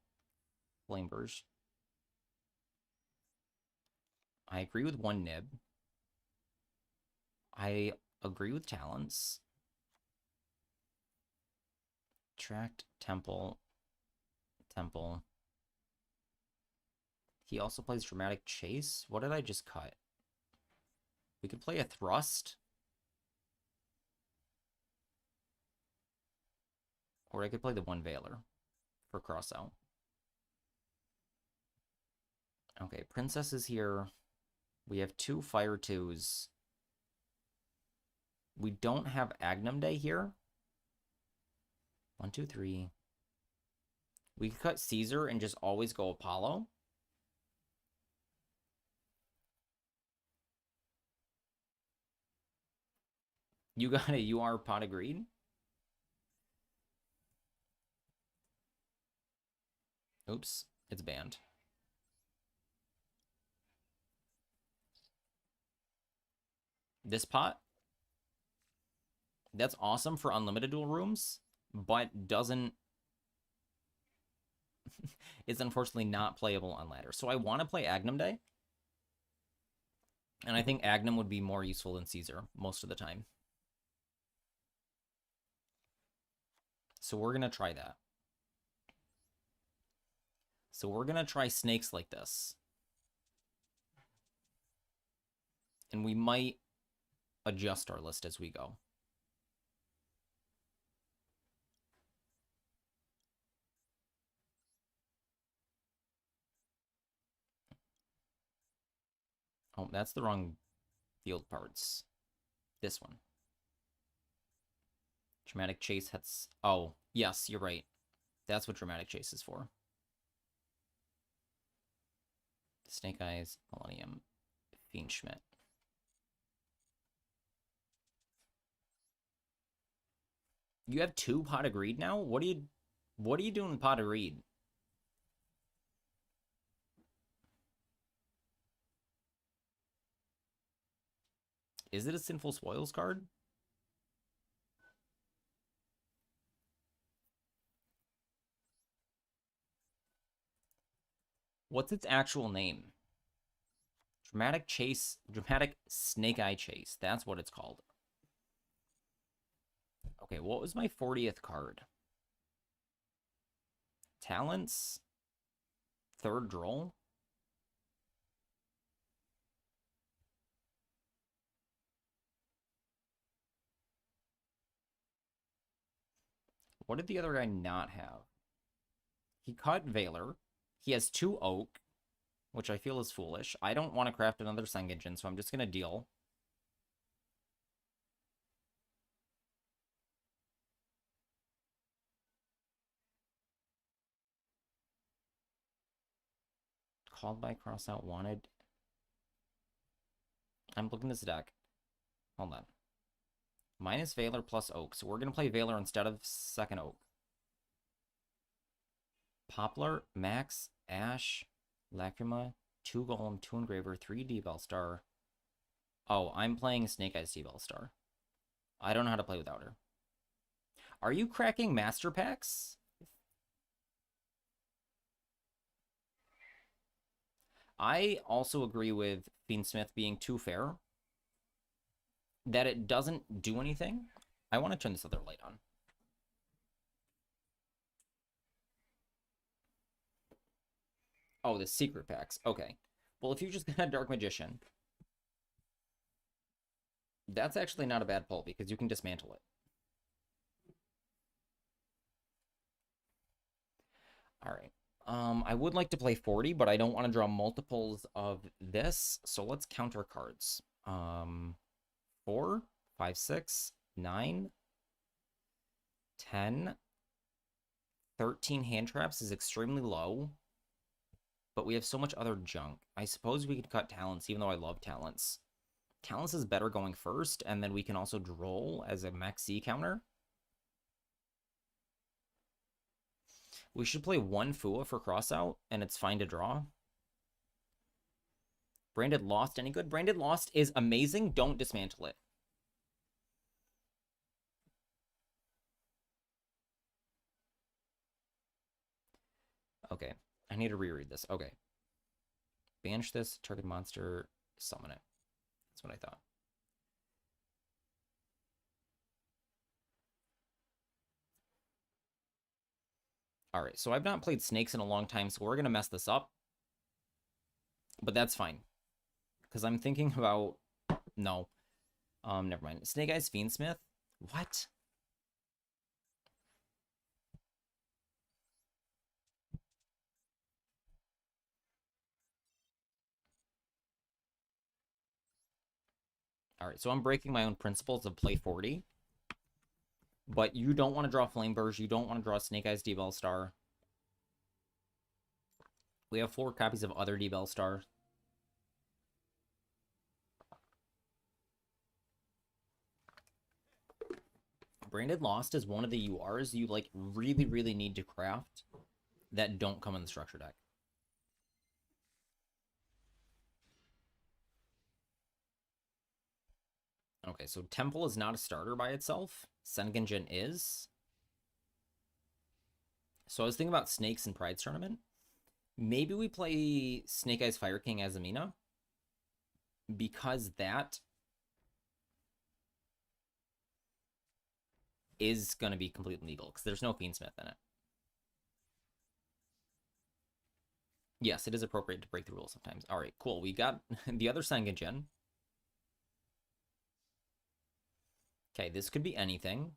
Flamebirds. I agree with 1 Nib. I agree with Talents. Tract, Temple. Temple. He also plays Dramatic Chase. What did I just cut? We could play a Thrust. Or I could play the 1 Valor for crossout. Okay, Princess is here. We have 2 Fire 2s. We don't have Agnum Day here. 1, 2, 3. We could cut Caesar and just always go Apollo. You got a UR pot agreed? Oops, it's banned. This pot? That's awesome for unlimited duel rooms, but doesn't... it's unfortunately not playable on ladder. So I want to play Agnum Day. And I think Agnum would be more useful than Caesar most of the time. So we're going to try that. So we're going to try snakes like this. And we might adjust our list as we go. Oh, that's the wrong field parts. This one. Dramatic Chase hits... Oh, yes, you're right. That's what Dramatic Chase is for. Snake Eyes, Millennium, Fiend Schmidt. You have 2 Pot of Greed now? What are you doing with Pot of Greed? Is it a Sinful Spoils card? What's its actual name? Dramatic Chase, Dramatic Snake Eye Chase. That's what it's called. Okay, what was my 40th card? Talents? 3rd Droll? What did the other guy not have? He cut Valor. He has 2 Oak, which I feel is foolish. I don't want to craft another Sengenjin, so I'm just going to deal. Called by Crossout wanted. I'm looking at this deck. Hold on. Minus Valor plus Oak. So we're going to play Valor instead of 2nd Oak. Poplar, Max, Ash, Lacrima, 2 Golem, 2 Engraver, 3 D-Bell Star. Oh, I'm playing Snake Eyes D-Bell Star. I don't know how to play without her. Are you cracking Master Packs? I also agree with Fiendsmith being too fair. That it doesn't do anything. I want to turn this other light on. Oh, the secret packs. Okay. Well, if you just got a Dark Magician, that's actually not a bad pull because you can dismantle it. All right. I would like to play 40, but I don't want to draw multiples of this. So let's counter cards. 4, 5, 6, 9, 10, 13 hand traps is extremely low. But we have so much other junk. I suppose we could cut talents, even though I love talents. Talents is better going first, and then we can also droll as a max C counter. We should play one Fua for crossout, and it's fine to draw. Branded Lost, any good? Branded Lost is amazing. Don't dismantle it. Okay, I need to reread this. Okay. Banish this, target monster, summon it. That's what I thought. All right, so I've not played Snakes in a long time, so we're going to mess this up. But that's fine. Because I'm thinking about... No. Never mind. Snake Eyes Fiendsmith? What? All right, so I'm breaking my own principles of play 40. But you don't want to draw Flame Burst. You don't want to draw Snake Eyes D-Bell Star. We have 4 copies of other D-Bell Star. Branded Lost is one of the URs you like really, really need to craft that don't come in the structure deck. Okay, so Temple is not a starter by itself. Sengenjin is. So I was thinking about Snakes in Pride's Tournament. Maybe we play Snake Eyes Fire King as Amina. Because that is going to be completely legal. Because there's no Fiendsmith in it. Yes, it is appropriate to break the rules sometimes. All right, cool. We got the other Sengenjin. Okay, this could be anything.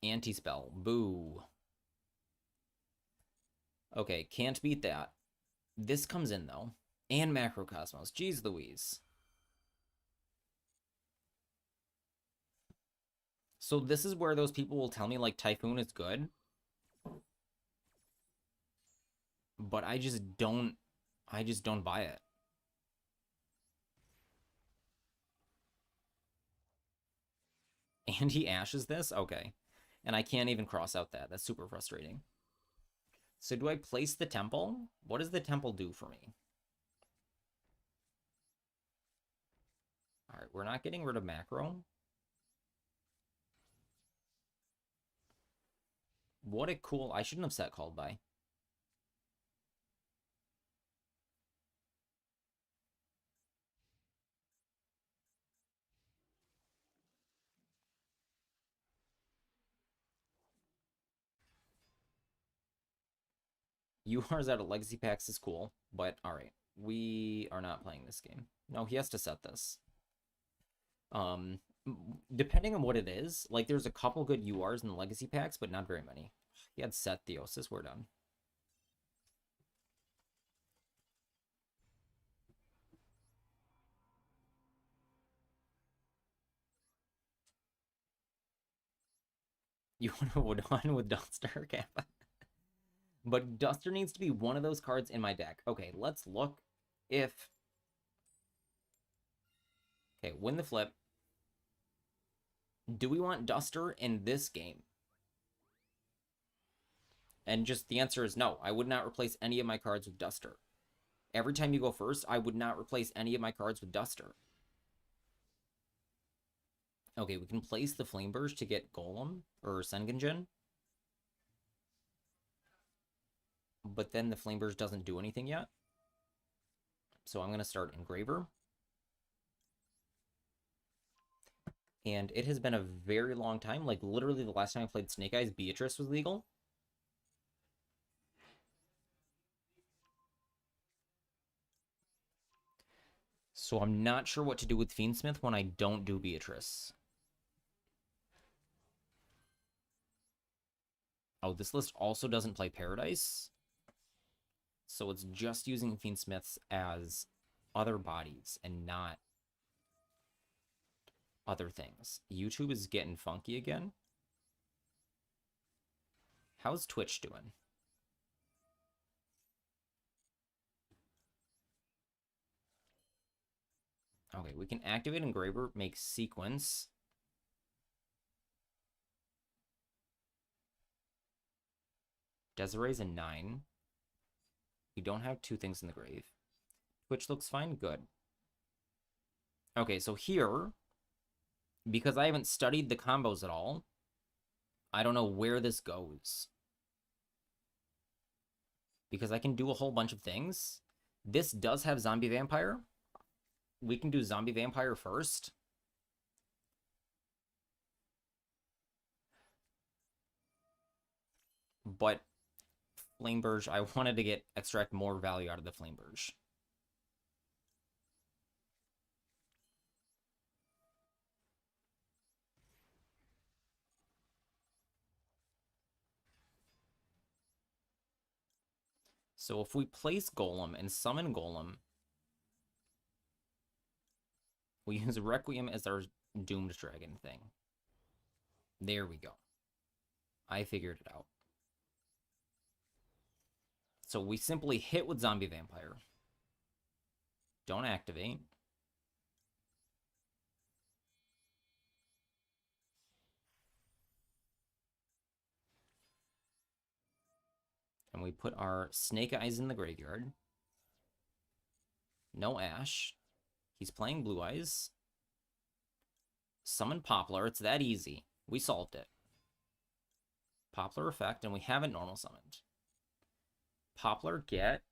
Anti-spell. Boo. Okay, can't beat that. This comes in, though. And Macrocosmos. Jeez Louise. So this is where those people will tell me, like, Typhoon is good. But I just don't buy it. And he ashes this? Okay. And I can't even cross out that. That's super frustrating. So do I place the temple? What does the temple do for me? All right, we're not getting rid of macro. What a cool... I shouldn't have set called by. UR's out of Legacy Packs is cool, but all right. We are not playing this game. No, he has to set this. Depending on what it is, like there's a couple good URs in the Legacy Packs, but not very many. He had set Theosis, we're done. You want to Woodon with Duster Kappa? But Duster needs to be one of those cards in my deck. Okay, let's look if... Okay, win the flip. Do we want Duster in this game? And just the answer is no. I would not replace any of my cards with Duster. Every time you go first, I would not replace any of my cards with Duster. Okay, we can place the Flame Burst to get Golem or Sengenjin. But then the Flame Burst doesn't do anything yet. So I'm going to start Engraver. And it has been a very long time. Like, literally, the last time I played Snake Eyes, Beatrice was legal. So I'm not sure what to do with Fiendsmith when I don't do Beatrice. Oh, this list also doesn't play Paradise. So it's just using Fiendsmiths as other bodies and not other things. YouTube is getting funky again. How's Twitch doing? Okay, we can activate Engraver, make sequence. Desiree's a 9. We don't have 2 things in the grave. Twitch looks fine. Good. Okay, so here, because I haven't studied the combos at all, I don't know where this goes. Because I can do a whole bunch of things. This does have Zombie Vampire. We can do Zombie Vampire first. But Flameburge, I wanted to extract more value out of the Flameburge. So if we place Golem and summon Golem, we use Requiem as our Doomed Dragon thing. There we go. I figured it out. So we simply hit with Zombie Vampire. Don't activate. And we put our Snake Eyes in the graveyard. No Ash. He's playing Blue Eyes. Summon Poplar. It's that easy. We solved it. Poplar effect, and we haven't normal summoned. Poplar get.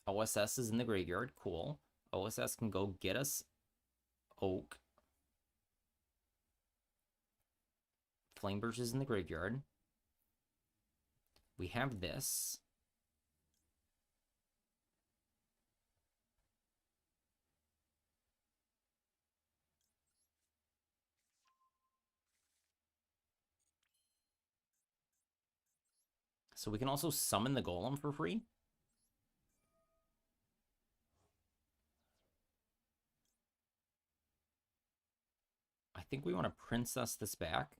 OSS is in the graveyard. Cool. OSS can go get us Oak. Flameburst is in the graveyard. We have this. So we can also summon the Golem for free. I think we want to princess this back.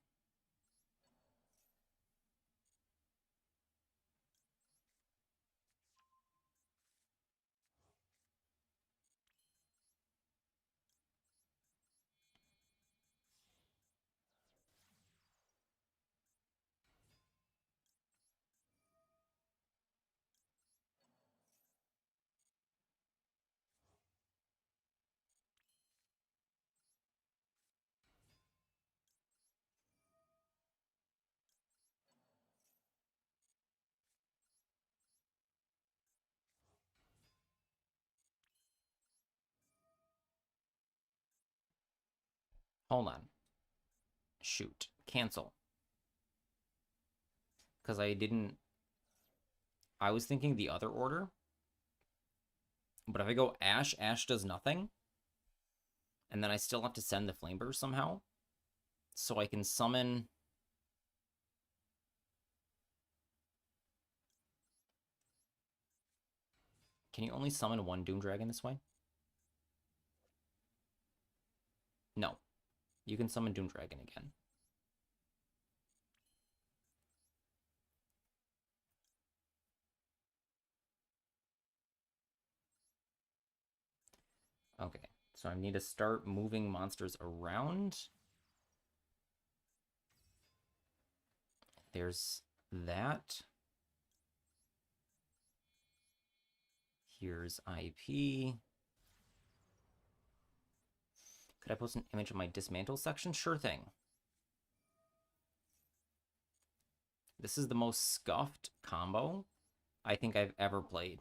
Hold on. Shoot. Cancel. Because I didn't... I was thinking the other order. But if I go Ash, Ash does nothing. And then I still have to send the Flameburst somehow. So I can summon... Can you only summon one Doom Dragon this way? No. You can summon Doom Dragon again. Okay. So I need to start moving monsters around. There's that. Here's IP. Could I post an image of my dismantle section? Sure thing. This is the most scuffed combo I think I've ever played.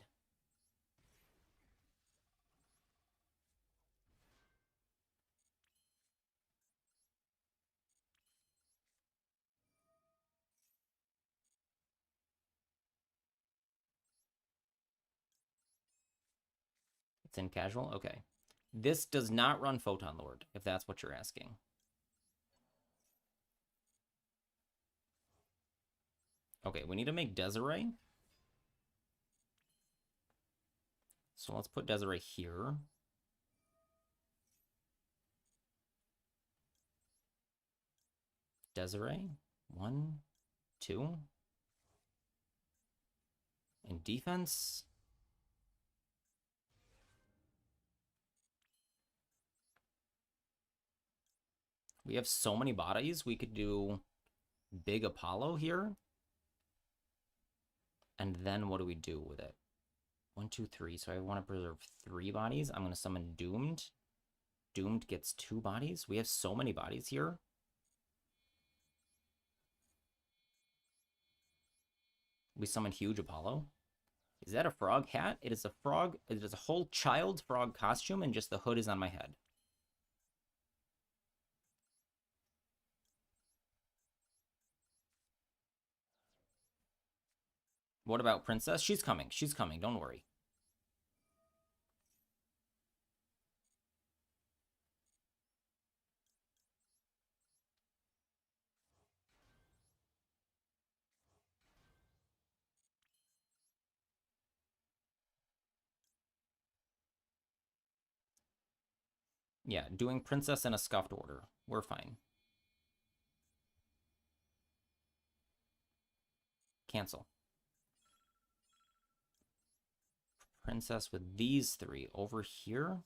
It's in casual? Okay. This does not run Photon Lord, if that's what you're asking. Okay, we need to make Desiree. So let's put Desiree here. Desiree. 1, 2. In defense. We have so many bodies. We could do Big Apollo here. And then what do we do with it? 1, 2, 3. So I want to preserve 3 bodies. I'm going to summon Doomed. Doomed gets 2 bodies. We have so many bodies here. We summon Huge Apollo. Is that a frog hat? It is a frog. It is a whole child frog costume, and just the hood is on my head. What about Princess? She's coming. She's coming. Don't worry. Yeah, doing Princess in a scuffed order. We're fine. Cancel. Princess with these 3 over here.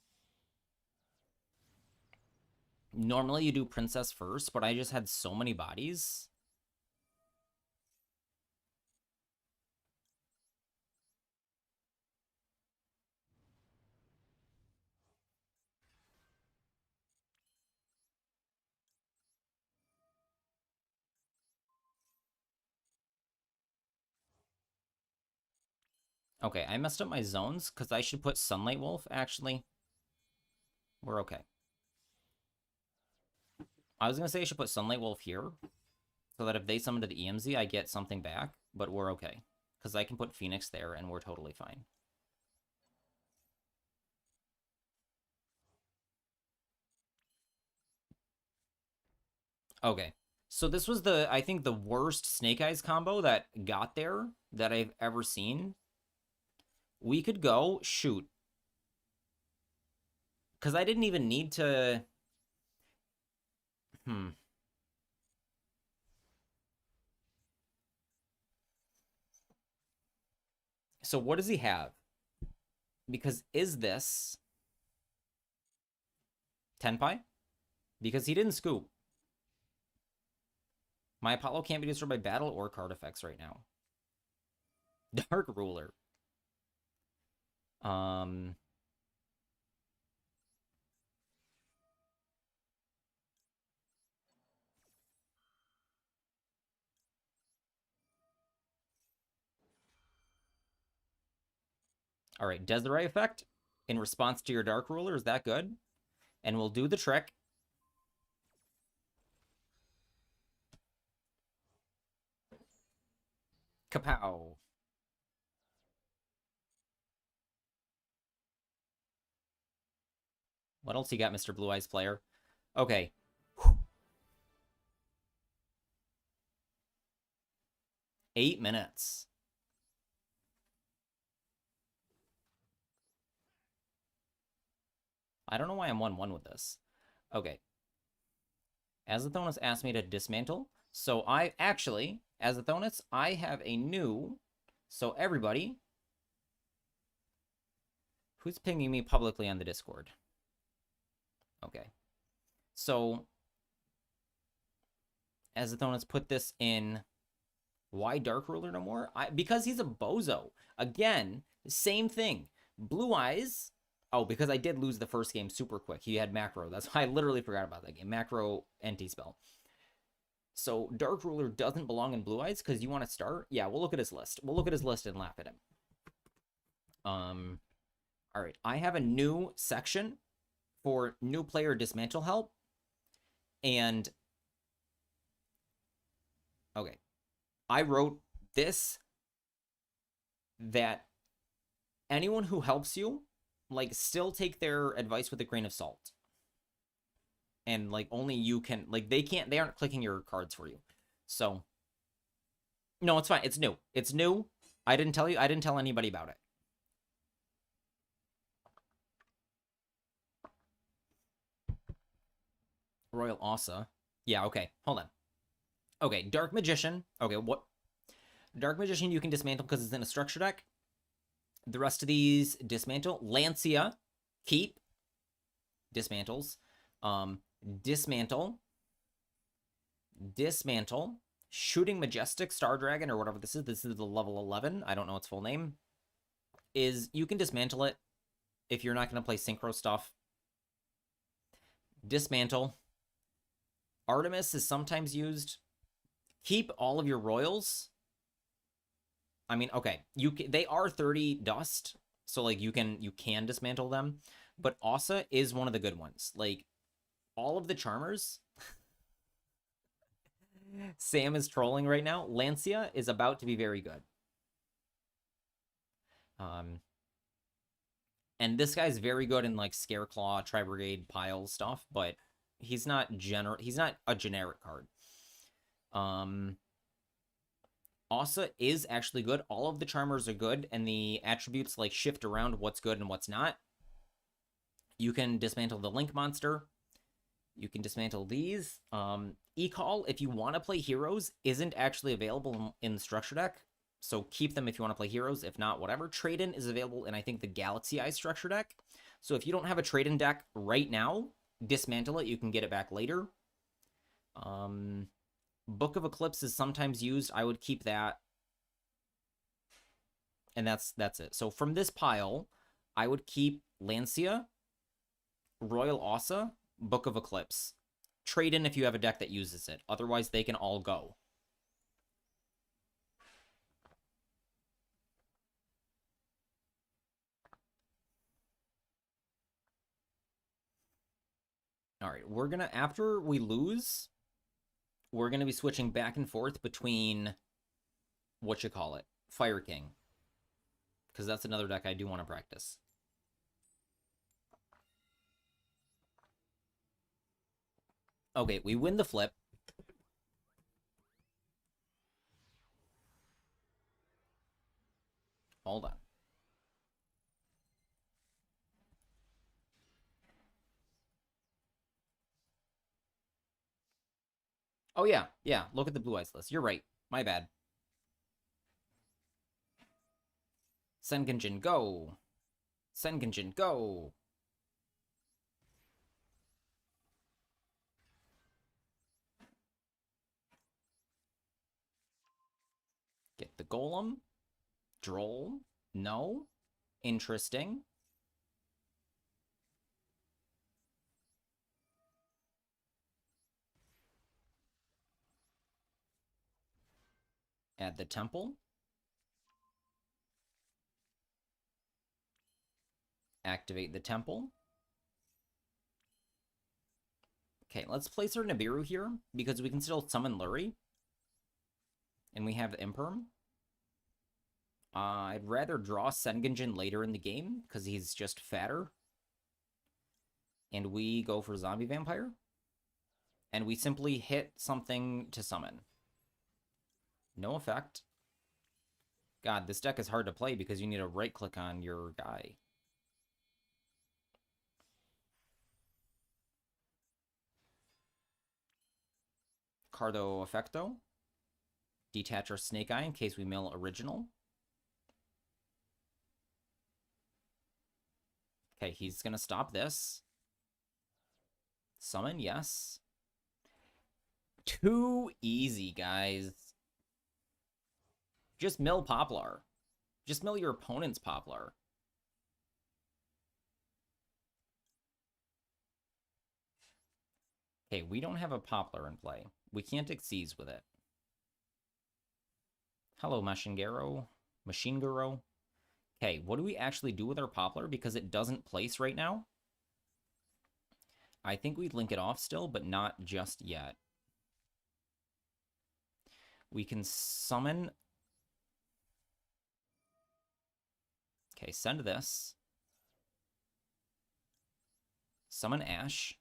Normally you do Princess first, but I just had so many bodies. Okay, I messed up my zones because I should put Sunlight Wolf, actually. We're okay. I was going to say I should put Sunlight Wolf here so that if they summon to the EMZ, I get something back, but we're okay. Because I can put Phoenix there and we're totally fine. Okay. So this was I think the worst Snake Eyes combo that got there that I've ever seen. We could go shoot. Because I didn't even need to... So what does he have? Because is this... Tenpai? Because he didn't scoop. My Apollo can't be destroyed by battle or card effects right now. Dark Ruler. All right, Desiree effect in response to your Dark Ruler. Is that good? And we'll do the trick. Kapow. What else you got, Mr. Blue Eyes player? Okay. 8 minutes. I don't know why I'm 1-1 with this. Okay. Azathonis asked me to dismantle. So I actually, Azathonis, I have a new... So everybody... Who's pinging me publicly on the Discord? Okay. So... Azathonis put this in... Why Dark Ruler no more? Because he's a bozo. Again, same thing. Blue Eyes... Oh, because I did lose the first game super quick. He had macro. That's why I literally forgot about that game. Macro anti-spell. So Dark Ruler doesn't belong in Blue Eyes because you want to start? Yeah, we'll look at his list. We'll look at his list and laugh at him. All right. I have a new section for new player dismantle help. And okay. I wrote this that anyone who helps you, like, still take their advice with a grain of salt. And, like, only you can, like, they aren't clicking your cards for you. So, no, it's fine. It's new. It's new. I didn't tell anybody about it. Royal Asa. Yeah, okay. Hold on. Okay, Dark Magician. Okay, what? Dark Magician you can dismantle because it's in a structure deck. The rest of these dismantle. Lancia, keep. Dismantles. Dismantle. Dismantle. Shooting Majestic, Star Dragon, or whatever this is. This is the level 11. I don't know its full name. Is you can dismantle it if you're not going to play synchro stuff. Dismantle. Artemis is sometimes used. Keep all of your royals. I mean, okay, they are 30 dust, so like you can dismantle them, but Asa is one of the good ones. Like all of the charmers. Sam is trolling right now. Lancia is about to be very good. And this guy's very good in like Scareclaw, Tri-Brigade, Pile stuff, but he's not a generic card. Asa is actually good. All of the charmers are good, and the attributes like shift around what's good and what's not. You can dismantle the Link monster. You can dismantle these. E-Call, if you want to play heroes, isn't actually available in the structure deck. So keep them if you want to play heroes. If not, whatever. Trade-in is available in, I think, the Galaxy Eye structure deck. So if you don't have a trade-in deck right now, dismantle it. You can get it back later. Book of Eclipse is sometimes used. I would keep that. And that's it. So from this pile, I would keep Lancia, Royal Asa, Book of Eclipse. Trade in if you have a deck that uses it. Otherwise, they can all go. All right, we're gonna, after we lose, we're gonna be switching back and forth between, Fire King. Because that's another deck I do want to practice. Okay, we win the flip. Hold on. Oh, yeah. Yeah, look at the Blue Eyes list. You're right. My bad. Sengenjin, go! Sengenjin, go! Get the Golem. Droll. No. Interesting. Add the Temple. Activate the Temple. Okay, let's place our Nibiru here, because we can still summon Lurie. And we have Imperm. I'd rather draw Sengenjin later in the game, because he's just fatter. And we go for Zombie Vampire. And we simply hit something to summon. No effect. God, this deck is hard to play because you need to right-click on your guy. Cardo Effecto. Detach our Snake Eye in case we mill original. Okay, he's going to stop this. Summon, yes. Too easy, guys. Just mill Poplar. Just mill your opponent's Poplar. Okay, we don't have a Poplar in play. We can't Xyz with it. Hello, Machine Garo. Okay, what do we actually do with our Poplar? Because it doesn't place right now. I think we'd link it off still, but not just yet. We can summon. Okay, send this. Summon Ash.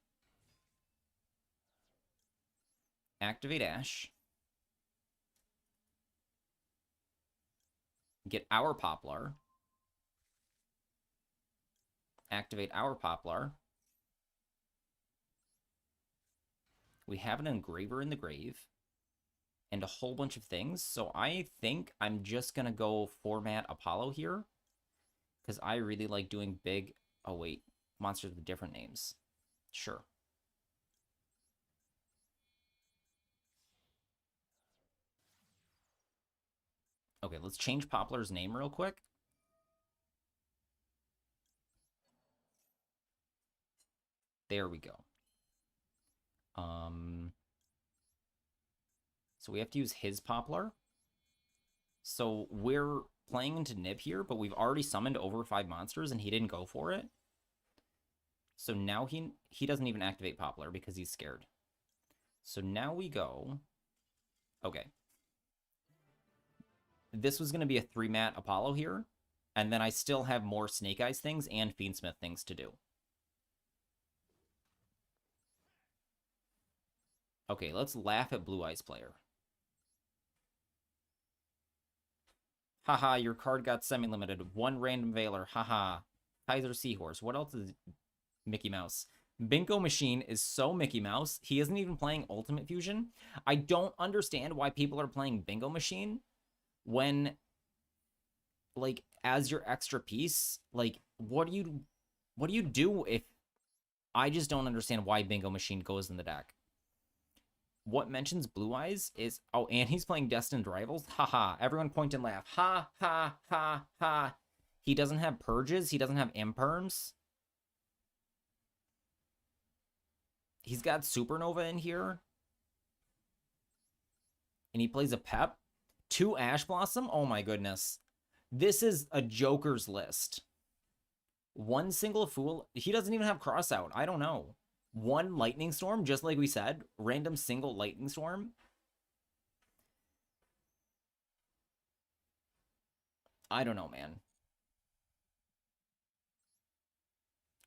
Activate Ash. Get our Poplar. Activate our Poplar. We have an Engraver in the grave. And a whole bunch of things. So I think I'm just going to go format Apollo here. Because I really like doing big... Oh, wait. Monsters with different names. Sure. Okay, let's change Poplar's name real quick. There we go. So we have to use his Poplar. So we're playing into Nib here, but we've already summoned over 5 monsters and he didn't go for it. So now he doesn't even activate Poplar because he's scared. So now we go... Okay. This was going to be a 3-mat Apollo here. And then I still have more Snake Eyes things and Fiendsmith things to do. Okay, let's laugh at Blue Eyes player. Haha, your card got semi-limited. 1 random Veiler. Haha. Kaiser Seahorse. What else is Mickey Mouse? Bingo Machine is so Mickey Mouse. He isn't even playing Ultimate Fusion. I don't understand why people are playing Bingo Machine when, like, as your extra piece. Like, what do you do if... I just don't understand why Bingo Machine goes in the deck. What mentions Blue Eyes is... Oh, and he's playing Destined Rivals? Haha. Everyone point and laugh. Ha, ha, ha, ha. He doesn't have Purges. He doesn't have Imperms. He's got Supernova in here. And he plays a Pep. 2 Ash Blossom? Oh my goodness. This is a Joker's list. 1 single Fool. He doesn't even have Crossout. I don't know. 1 Lightning Storm, just like we said. Random single Lightning Storm. I don't know, man.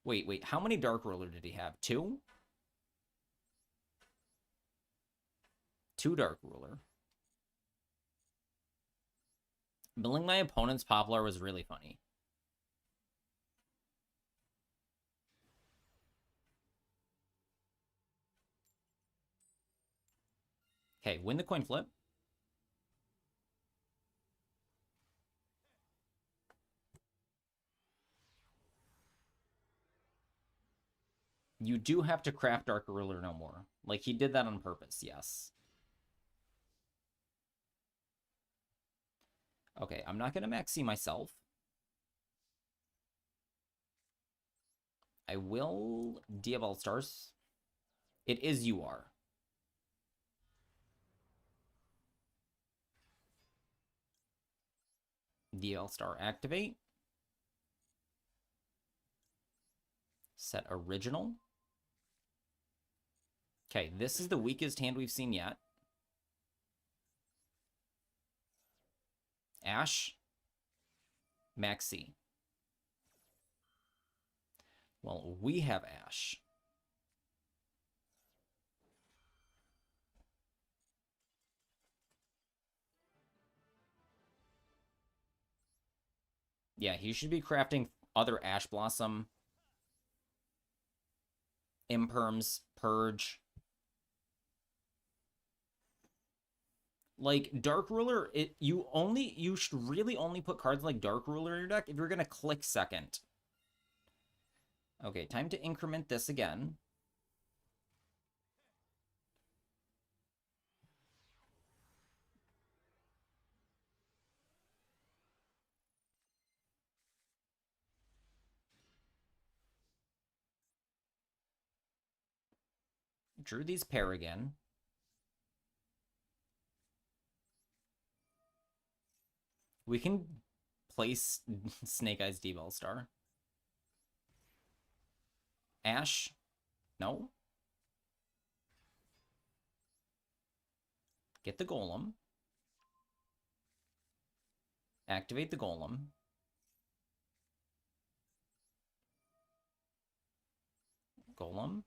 Wait. How many Dark Ruler did he have? 2? 2 Dark Ruler. Milling my opponent's Poplar was really funny. Okay, win the coin flip. You do have to craft Dark Ruler no more. Like, he did that on purpose, yes. Okay, I'm not going to maxi myself. I will Diabol Stars. It is UR. DL Star activate. Set original. Okay, this is the weakest hand we've seen yet. Ash. Maxi. Well, we have Ash. Yeah, he should be crafting other Ash Blossom, Imperms, Purge. Like, Dark Ruler, you should really only put cards like Dark Ruler in your deck if you're gonna click second. Okay, time to increment this again. Drew these pair again. We can place Snake Eyes D-Ball Star. Ash? No. Get the Golem. Activate the Golem. Golem?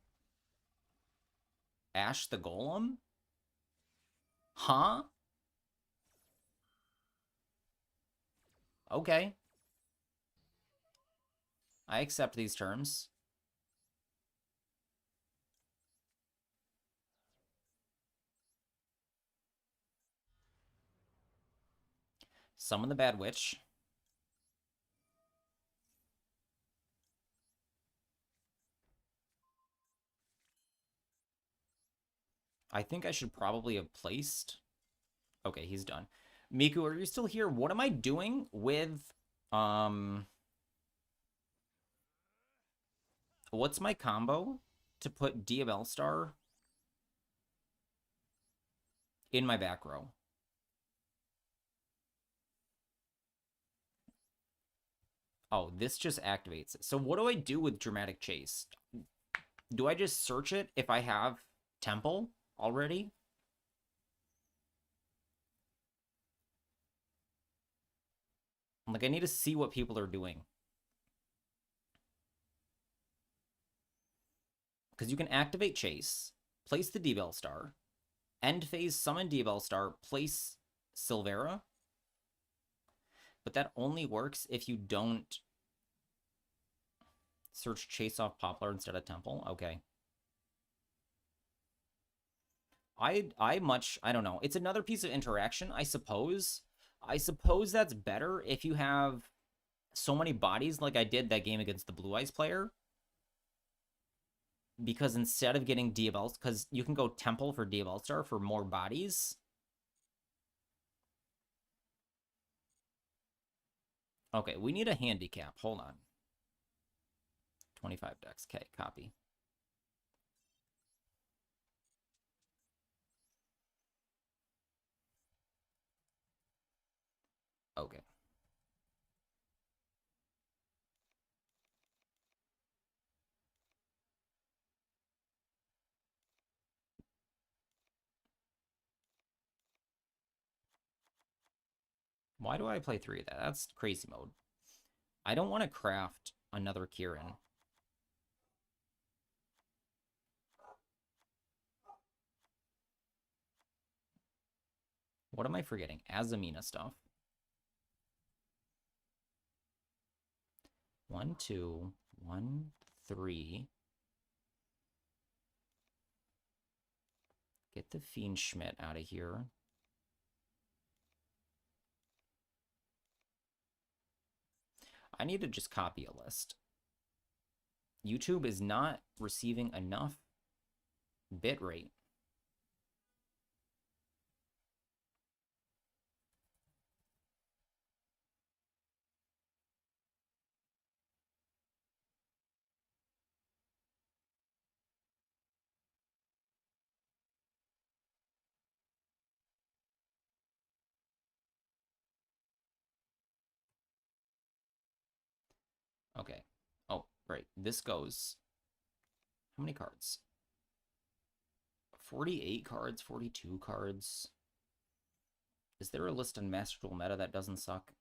Ash the Golem? Huh? Okay. I accept these terms. Summon the Bad Witch. I think I should probably have placed... Okay, he's done. Miku, are you still here? What am I doing with... Um... What's my combo to put Diabell Star in my back row? Oh, this just activates it. So what do I do with Dramatic Chase? Do I just search it if I have Temple already? Like, I need to see what people are doing. Because you can activate Chase, place the D-Bell Star, end phase summon D-Bell Star, place Silvera. But that only works if you don't search Chase off Poplar instead of Temple. Okay. I don't know. It's another piece of interaction, I suppose. I suppose that's better if you have so many bodies like I did that game against the Blue Eyes player. Because instead of getting Diabell, because you can go Temple for Diabell Star for more bodies. Okay, we need a handicap. Hold on. 25 decks. Okay, copy. Okay. Why do I play 3 of that? That's crazy mode. I don't want to craft another Kieran. What am I forgetting? Azamina stuff. 1, 2, 1, 3. Get the Fiend Schmidt out of here. I need to just copy a list. YouTube is not receiving enough bitrate. Okay. Oh, right. This goes... How many cards? 48 cards, 42 cards. Is there a list in Master Duel meta that doesn't suck?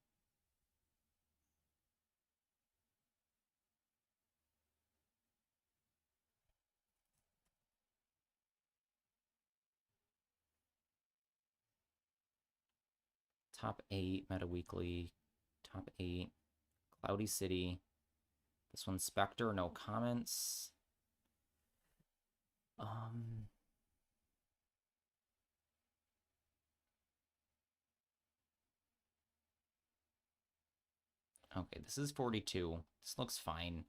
Top 8, Meta Weekly. Top 8. Cloudy City. This one's Spectre, no comments. Okay, this is 42. This looks fine.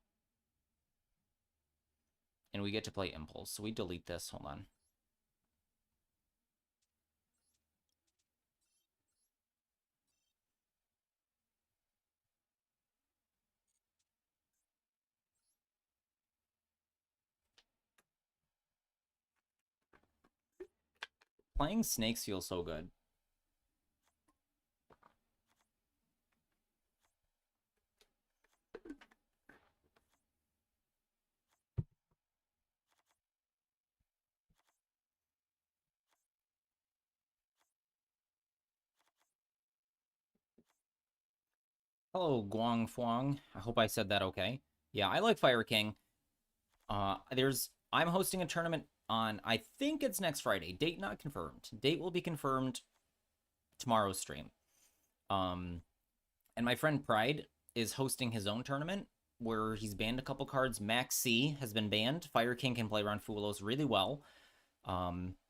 And we get to play Impulse, so we delete this. Hold on. Playing Snakes feels so good. Hello, Guang Fuang. I hope I said that okay. Yeah, I like Fire King. I'm hosting a tournament on, I think it's next Friday. Date not confirmed. Date will be confirmed tomorrow's stream. And my friend Pride is hosting his own tournament where he's banned a couple cards. Max C has been banned. Fire King can play around Fulos really well.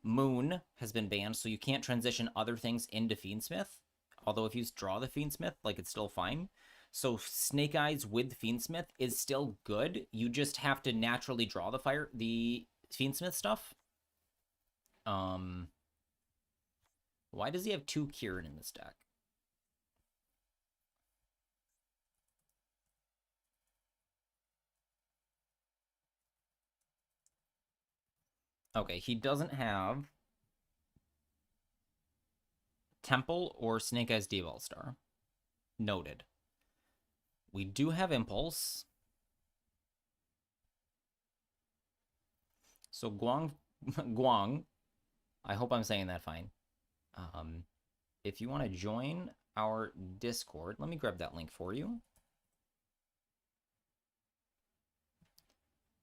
Moon has been banned, so you can't transition other things into Fiendsmith. Although if you draw the Fiendsmith, like, it's still fine. So Snake Eyes with Fiendsmith is still good. You just have to naturally draw the Fiendsmith stuff. Why does he have 2 Kieran in this deck? Okay, he doesn't have Temple or Snake Eyes Deval Star. Noted. We do have Impulse. So Guang, I hope I'm saying that fine. If you want to join our Discord, let me grab that link for you.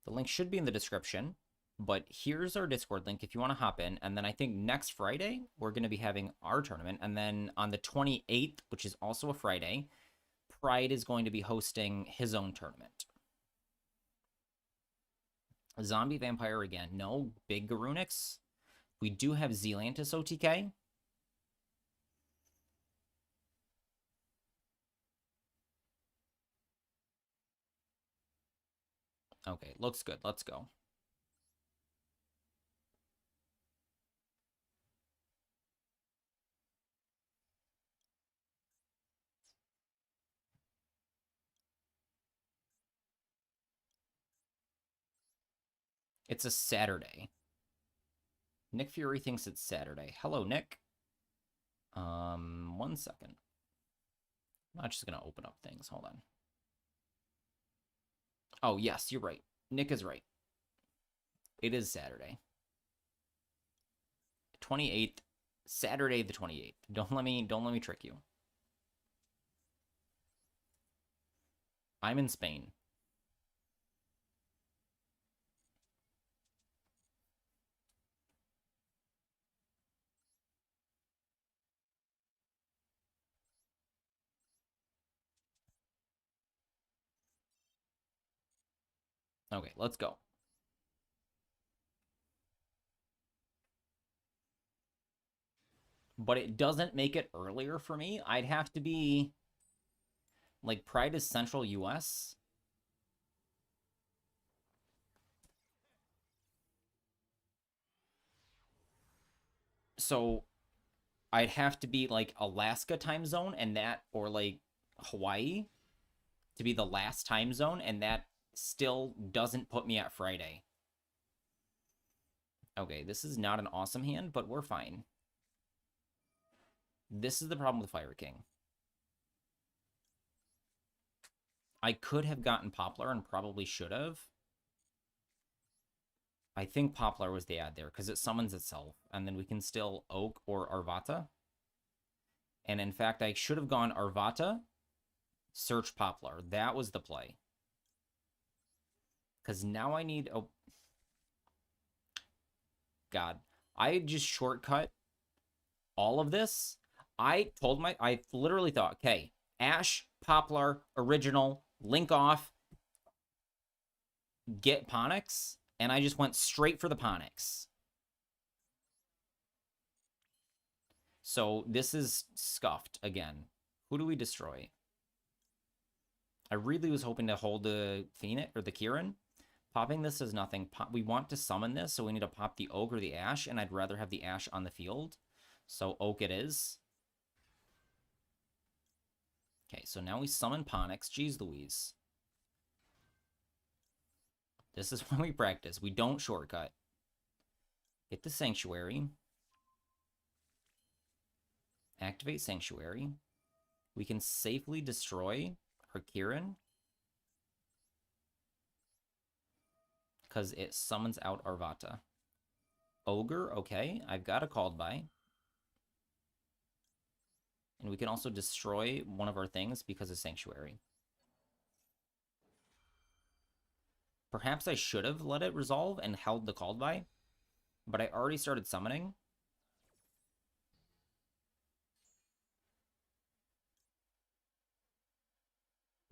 The link should be in the description, but here's our Discord link if you want to hop in. And then I think next Friday, we're going to be having our tournament. And then on the 28th, which is also a Friday, Pride is going to be hosting his own tournament. Zombie Vampire again. No. Big Garunix. We do have Zealantis OTK. Okay, looks good. Let's go. It's a Saturday. Nick Fury thinks it's Saturday. Hello, Nick. 1 second. I'm not just going to open up things. Hold on. Oh, yes, you're right. Nick is right. It is Saturday. 28th. Saturday the 28th. Don't let me trick you. I'm in Spain. Okay, let's go. But it doesn't make it earlier for me. I'd have to be... Like, Pride is Central US. So I'd have to be, like, Alaska time zone and that, or, like, Hawaii to be the last time zone, and that still doesn't put me at Friday. Okay, this is not an awesome hand, but we're fine. This is the problem with Fire King. I could have gotten Poplar and probably should have. I think Poplar was the ad there because it summons itself, and then we can still Oak or Arvata. And in fact, I should have gone Arvata, search Poplar. That was the play. Because now I need... Oh, God. I just shortcut all of this. I literally thought, okay, Ash, Poplar, Original, Link off, get Ponix, and I just went straight for the Ponix. So this is scuffed again. Who do we destroy? I really was hoping to hold the Phoenix or the Kieran. Popping this is nothing. We want to summon this, so we need to pop the Oak or the Ash, and I'd rather have the Ash on the field. So Oak it is. Okay, so now we summon Ponix. Jeez Louise. This is when we practice. We don't shortcut. Get the Sanctuary. Activate Sanctuary. We can safely destroy her Kieran. Because it summons out Arvata. Ogre, okay. I've got a called by. And we can also destroy one of our things because of Sanctuary. Perhaps I should have let it resolve and held the called by, but I already started summoning.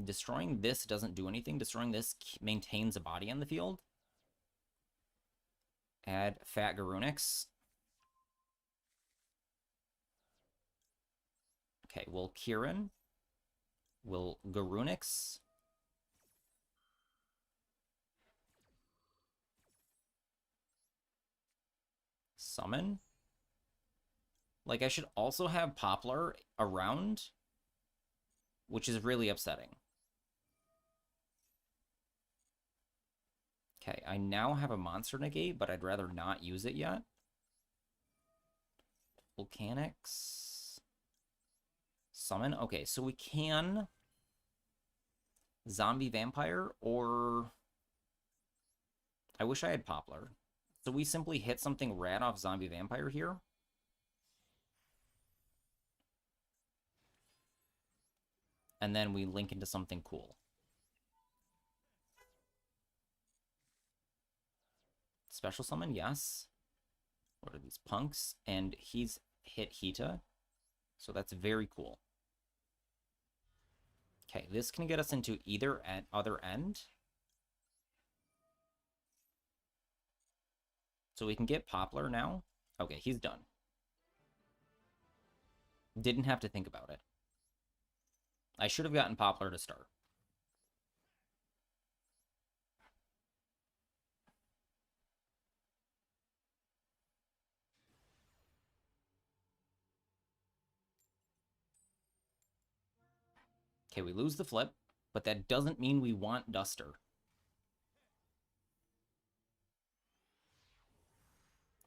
Destroying this doesn't do anything. Destroying this maintains a body on the field. Add Fat Garunix. Okay, will Kieran. Will Garunix. Summon. Like, I should also have Poplar around, which is really upsetting. Okay, I now have a monster negate, but I'd rather not use it yet. Volcanics. Summon. Okay, so we can Zombie Vampire, or I wish I had Poplar. So we simply hit something rad off Zombie Vampire here. And then we link into something cool. Special summon, yes. What are these punks? And he's hit Hita. So that's very cool. Okay, this can get us into either other end. So we can get Poplar now. Okay, he's done. Didn't have to think about it. I should have gotten Poplar to start. Okay, we lose the flip, but that doesn't mean we want Duster.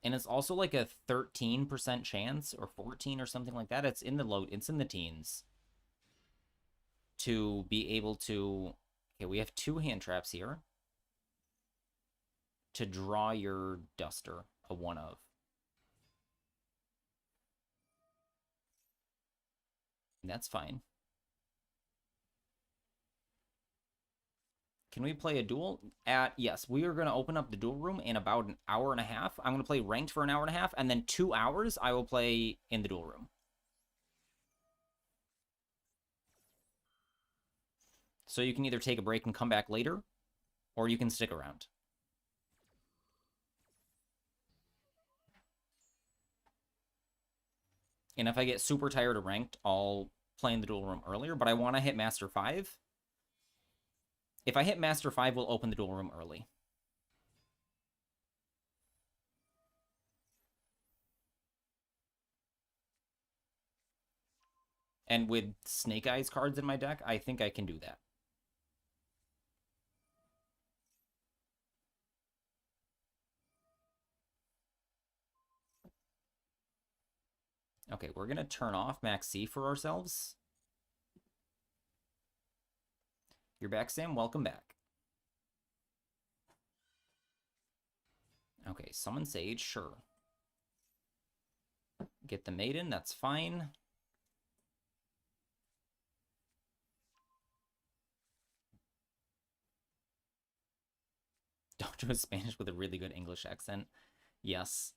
And it's also like a 13% chance, or 14 or something like that. It's in the teens. To be able to... Okay, we have 2 hand traps here. To draw your Duster, a 1 of. And that's fine. Can we play a duel? Yes, we are going to open up the duel room in about an hour and a half. I'm going to play ranked for an hour and a half, and then 2 hours I will play in the duel room. So you can either take a break and come back later, or you can stick around. And if I get super tired of ranked, I'll play in the duel room earlier, but I want to hit Master 5. If I hit Master 5, we'll open the duel room early. And with Snake Eyes cards in my deck, I think I can do that. Okay, we're going to turn off Max C for ourselves. You're back, Sam. Welcome back. Okay, summon Sage, sure. Get the Maiden, that's fine. Dojo is Spanish with a really good English accent. Yes.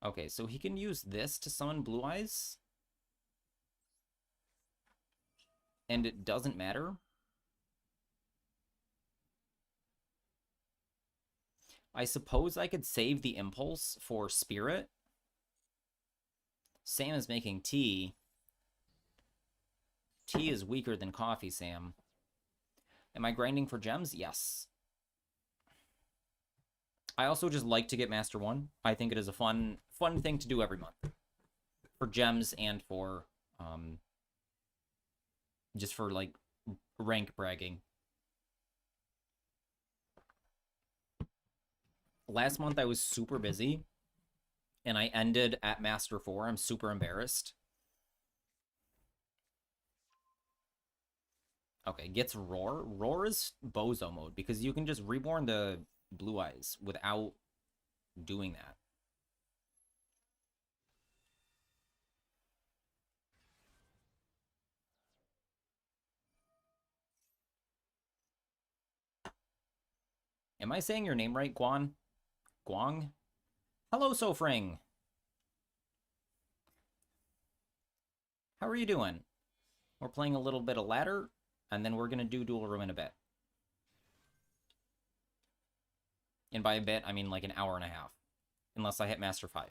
Okay, so he can use this to summon Blue Eyes. And it doesn't matter. I suppose I could save the Impulse for Spirit. Sam is making tea. Tea is weaker than coffee, Sam. Am I grinding for gems? Yes. I also just like to get Master 1. I think it is a fun thing to do every month. For gems and for, just for, like, rank bragging. Last month I was super busy, and I ended at Master 4. I'm super embarrassed. Okay, gets Roar. Roar is Bozo mode, because you can just reborn the Blue Eyes without doing that. Am I saying your name right, Guan? Guang? Hello, Sofring. How are you doing? We're playing a little bit of ladder, and then we're going to do dual room in a bit. And by a bit, I mean like an hour and a half. Unless I hit Master 5.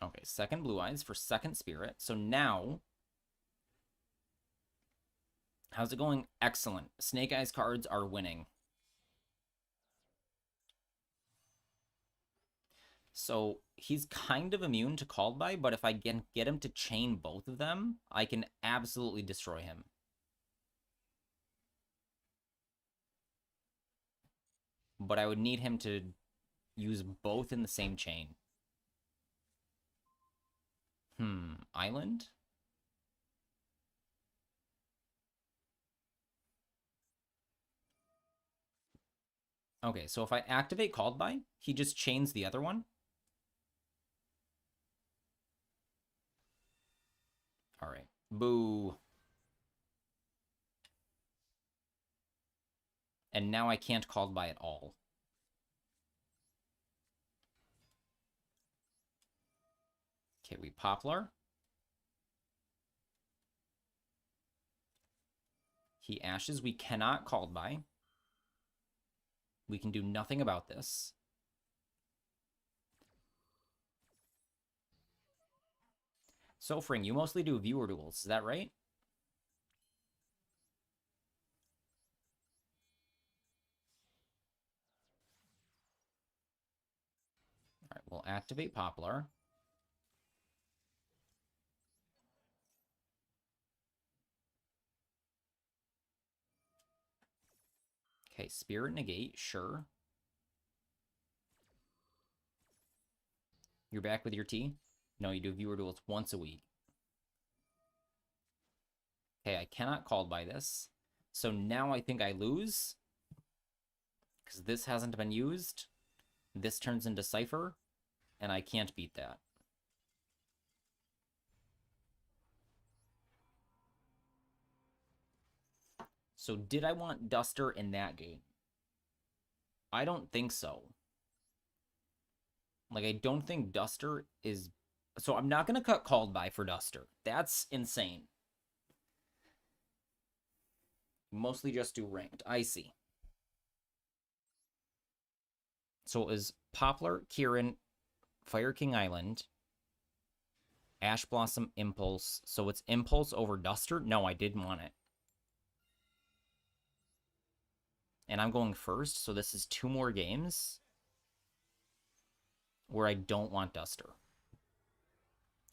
Okay, second Blue Eyes for second Spirit. So now, how's it going? Excellent. Snake Eyes cards are winning. So he's kind of immune to Called By, but if I can get him to chain both of them, I can absolutely destroy him. But I would need him to use both in the same chain. Island? Okay, so if I activate Called By, he just chains the other one. All right. Boo. And now I can't Called By at all. Okay, we Poplar. He Ashes. We cannot Called By. We can do nothing about this. So, Fring, you mostly do viewer duels, is that right? All right, we'll activate Poplar. Okay, Spirit Negate, sure. You're back with your T? No, you do viewer duels once a week. Okay, I cannot Called By this. So now I think I lose. Because this hasn't been used. This turns into Cypher. And I can't beat that. So did I want Duster in that game? I don't think so. Like, I don't think Duster is... So I'm not going to cut Called By for Duster. That's insane. Mostly just do ranked. I see. So it was Poplar, Kieran, Fire King Island, Ash Blossom, Impulse. So it's Impulse over Duster? No, I didn't want it. And I'm going first, so this is 2 more games where I don't want Duster.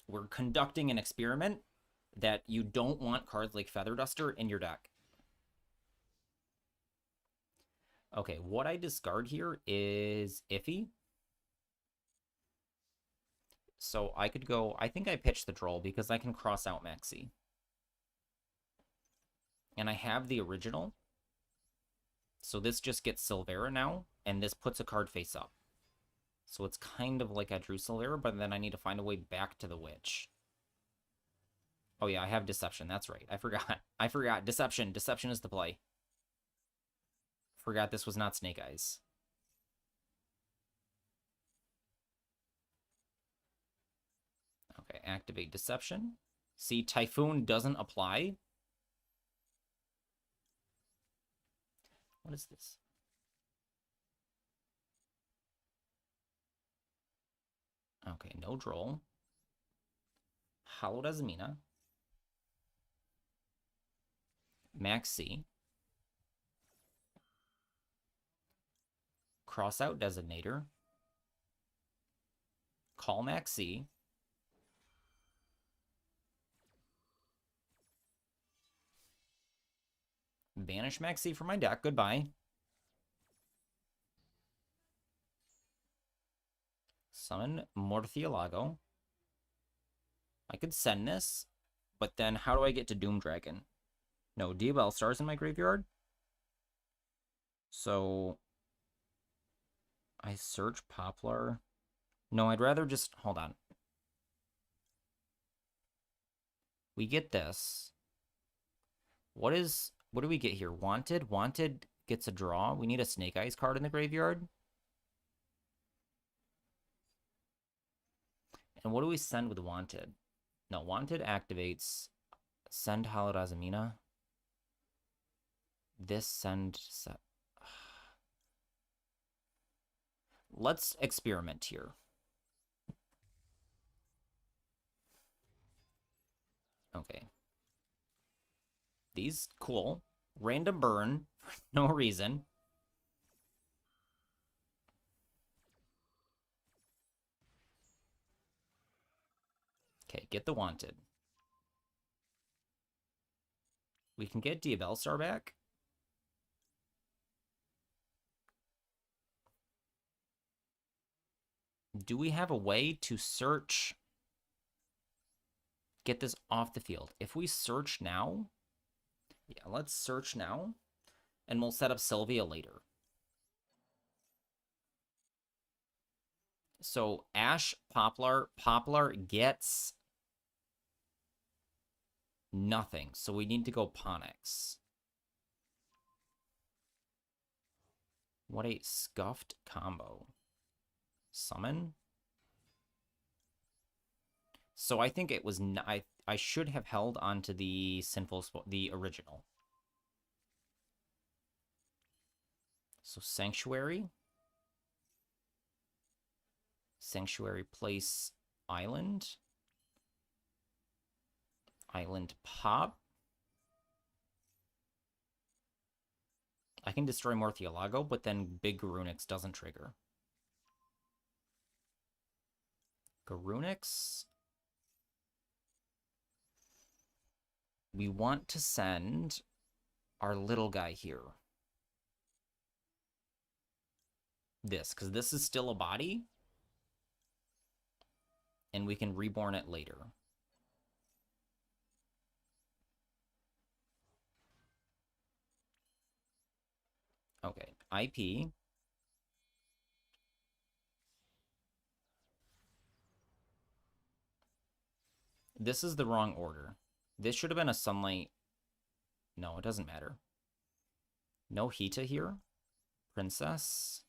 We're conducting an experiment that you don't want cards like Feather Duster in your deck. Okay, what I discard here is Iffy. So I could go... I think I pitched the Droll because I can cross out Maxi. And I have the original. So this just gets Silvera now, and this puts a card face up. So it's kind of like I drew Silvera, but then I need to find a way back to the Witch. Oh yeah, I have Deception. That's right. I forgot. I forgot. Deception. Deception is the play. Forgot this was not Snake Eyes. Okay, activate Deception. See, Typhoon doesn't apply. What is this? Okay, no Droll. Hallowed Azamina. Maxi. Cross out Designator. Call Maxi. Banish Maxi from my deck. Goodbye. Summon Morthialago. I could send this, but then how do I get to Doom Dragon? No, Diabell Stars in my graveyard. So I search Poplar. No, I'd rather just... Hold on. We get this. What do we get here? Wanted? Wanted gets a draw. We need a Snake Eyes card in the graveyard. And what do we send with Wanted? No, Wanted activates. Send Hallowed Azamina. This send... Let's experiment here. Okay. These, cool. Random burn for no reason. Okay, get the Wanted. We can get Diabellstar back. Do we have a way to search? Get this off the field. If we search now, yeah, let's search now, and we'll set up Sylvia later. So Ash, Poplar gets nothing. So we need to go Ponix. What a scuffed combo. Summon. So I think it was I should have held onto the the original. So Sanctuary. Sanctuary Place Island. Island Pop. I can destroy Morthialago, but then Big Garunix doesn't trigger. Garunix. We want to send our little guy here. This, because this is still a body. And we can reborn it later. Okay, IP. This is the wrong order. This should have been a Sunlight. No, it doesn't matter. No Hita here. Princess.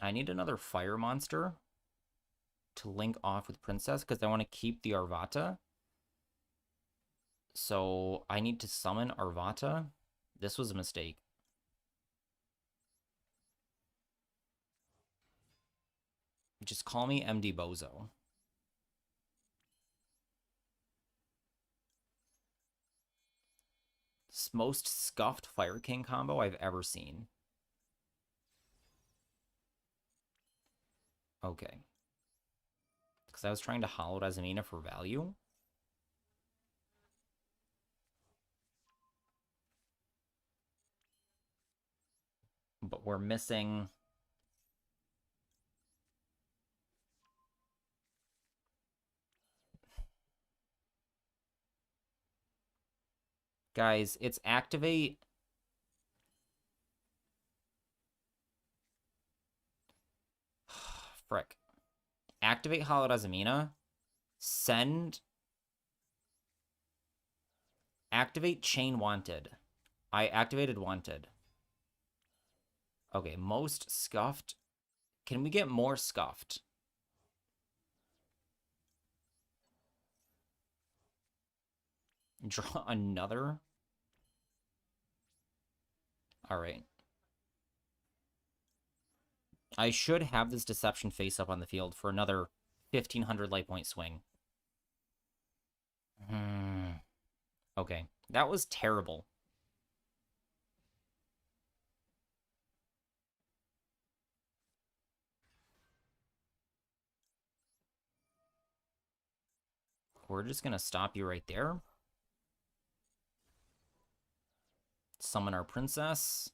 I need another fire monster to link off with Princess because I want to keep the Arvata. So I need to summon Arvata. This was a mistake. Just call me MD Bozo. Most scuffed Fire King combo I've ever seen. Okay. Because I was trying to Hallowed Azamina for value. But we're missing... Guys, it's activate... Frick. Activate Hallowed Azamina. Send... Activate Chain Wanted. I activated Wanted. Okay, most scuffed. Can we get more scuffed? Draw another? Alright. I should have this Deception face up on the field for another 1,500 light point swing. Okay, that was terrible. We're just gonna stop you right there. Summon our Princess.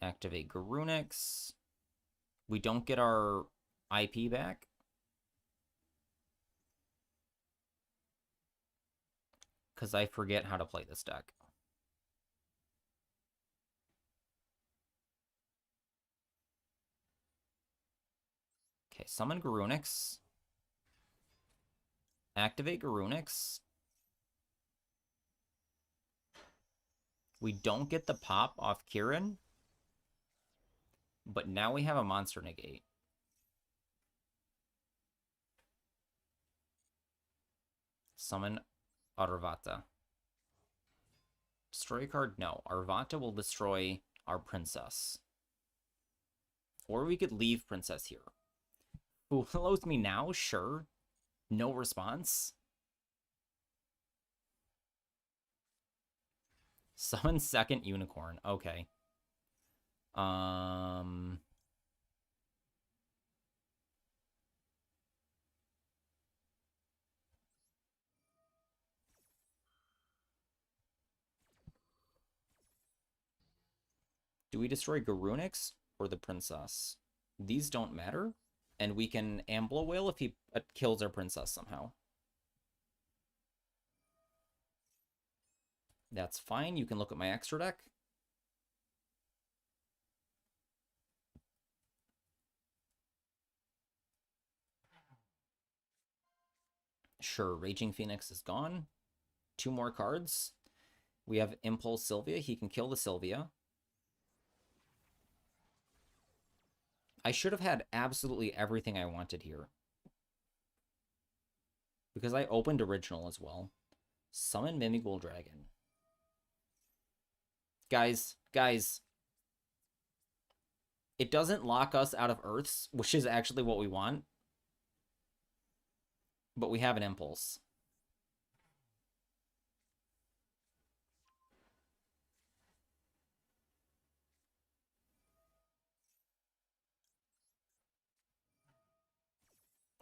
Activate Garunix. We don't get our IP back. because I forget how to play this deck. Okay, summon Garunix. Activate Garunix. We don't get the pop off Kieran, but now we have a monster negate. Summon Arvata. Destroy a card? No. Arvata will destroy our princess. Or we could leave princess here. Who follows me now? Sure. No response. Summon second unicorn. Okay. Do we destroy Garunix or the princess? These don't matter. And we can Ambler Whale if he kills our princess somehow. That's fine. You can look at my extra deck. Sure, Raging Phoenix is gone. 2 more cards. We have Impulse Sylvia. He can kill the Sylvia. I should have had absolutely everything I wanted here. Because I opened original as well. Summon Mimigul Dragon. Guys. It doesn't lock us out of Earths, which is actually what we want. But we have an Impulse.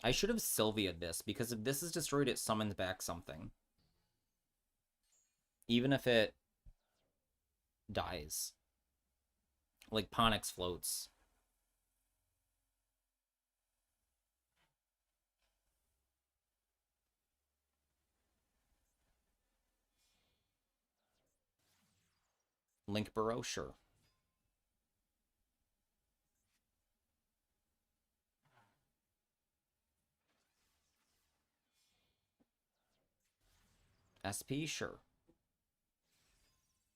I should have Sylvia'd this, because if this is destroyed, it summons back something. Even if it dies. Like Ponix floats. Link Burrow, sure. SP, sure.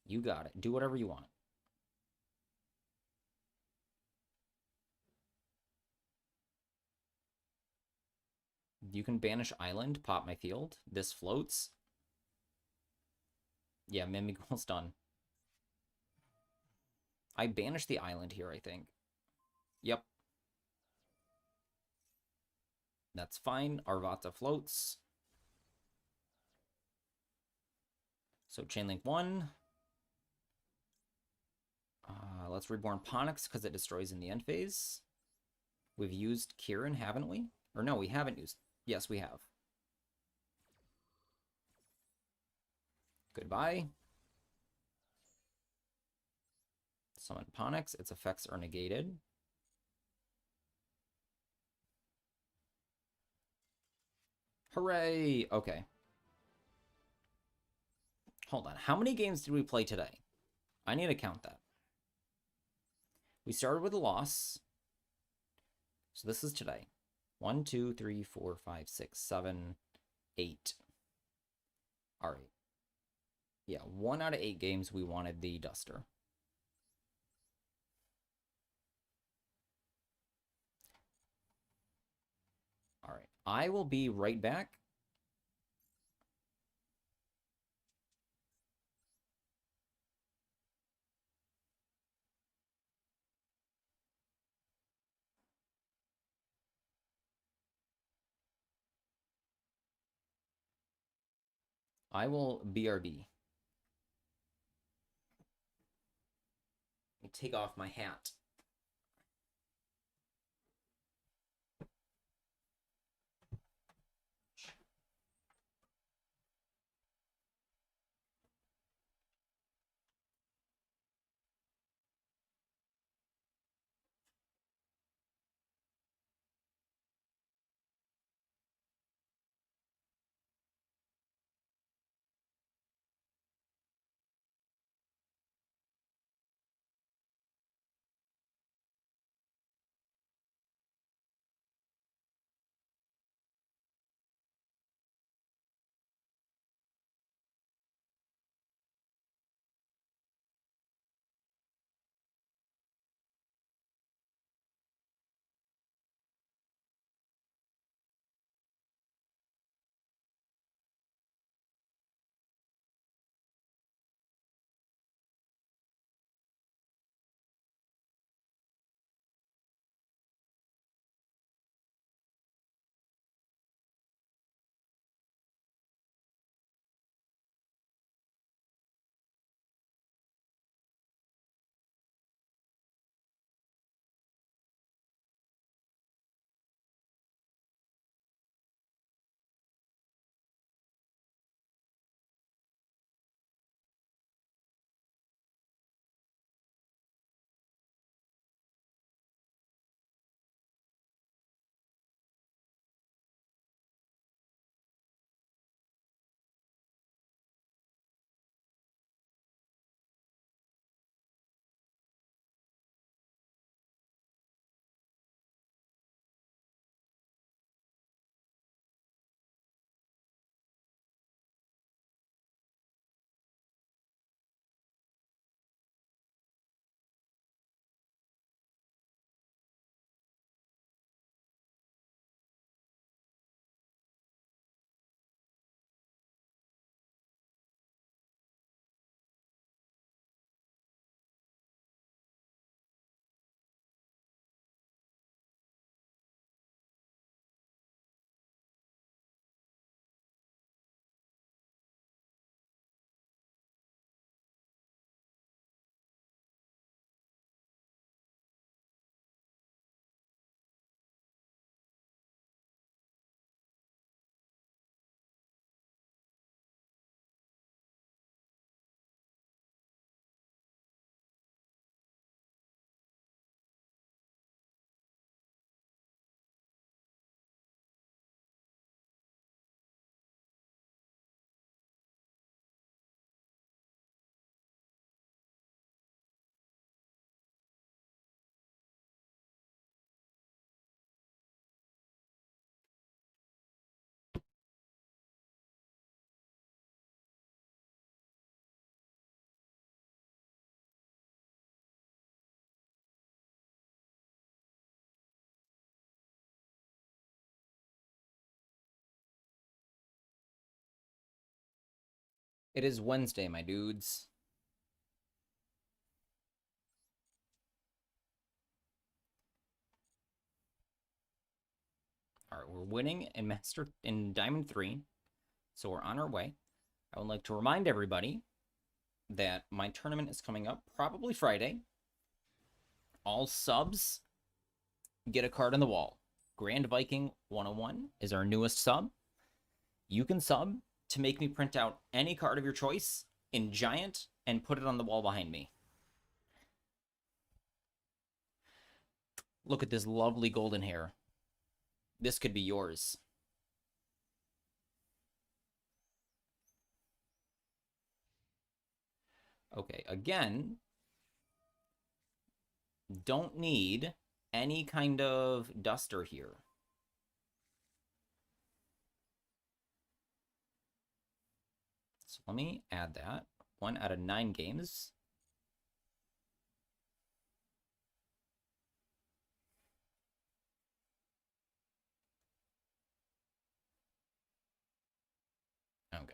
You got it. Do whatever you want. You can banish island, pop my field. This floats. Yeah, Mimigul's done. I banished the island here, I think. Yep. That's fine. Arvata floats. So Chainlink 1. Let's Reborn Ponix because it destroys in the end phase. We've used Kieran, haven't we? Or no, we haven't used... Yes, we have. Goodbye. Summon Ponix. Its effects are negated. Hooray! Okay. Hold on. How many games did we play today? I need to count that. We started with a loss. So this is today. 1, 2, 3, 4, 5, 6, 7, 8. All right. Yeah, 1 out of 8 games we wanted the Duster. All right. I will be right back. I will BRB. Let me take off my hat. It is Wednesday, my dudes. All right, we're winning in Diamond 3, so we're on our way. I would like to remind everybody that my tournament is coming up probably Friday. All subs get a card on the wall. Grand Viking 101 is our newest sub. You can sub to make me print out any card of your choice in giant and put it on the wall behind me. Look at this lovely golden hair. This could be yours. Okay, again, don't need any kind of duster here. So let me add that. 1 out of 9 games. Okay.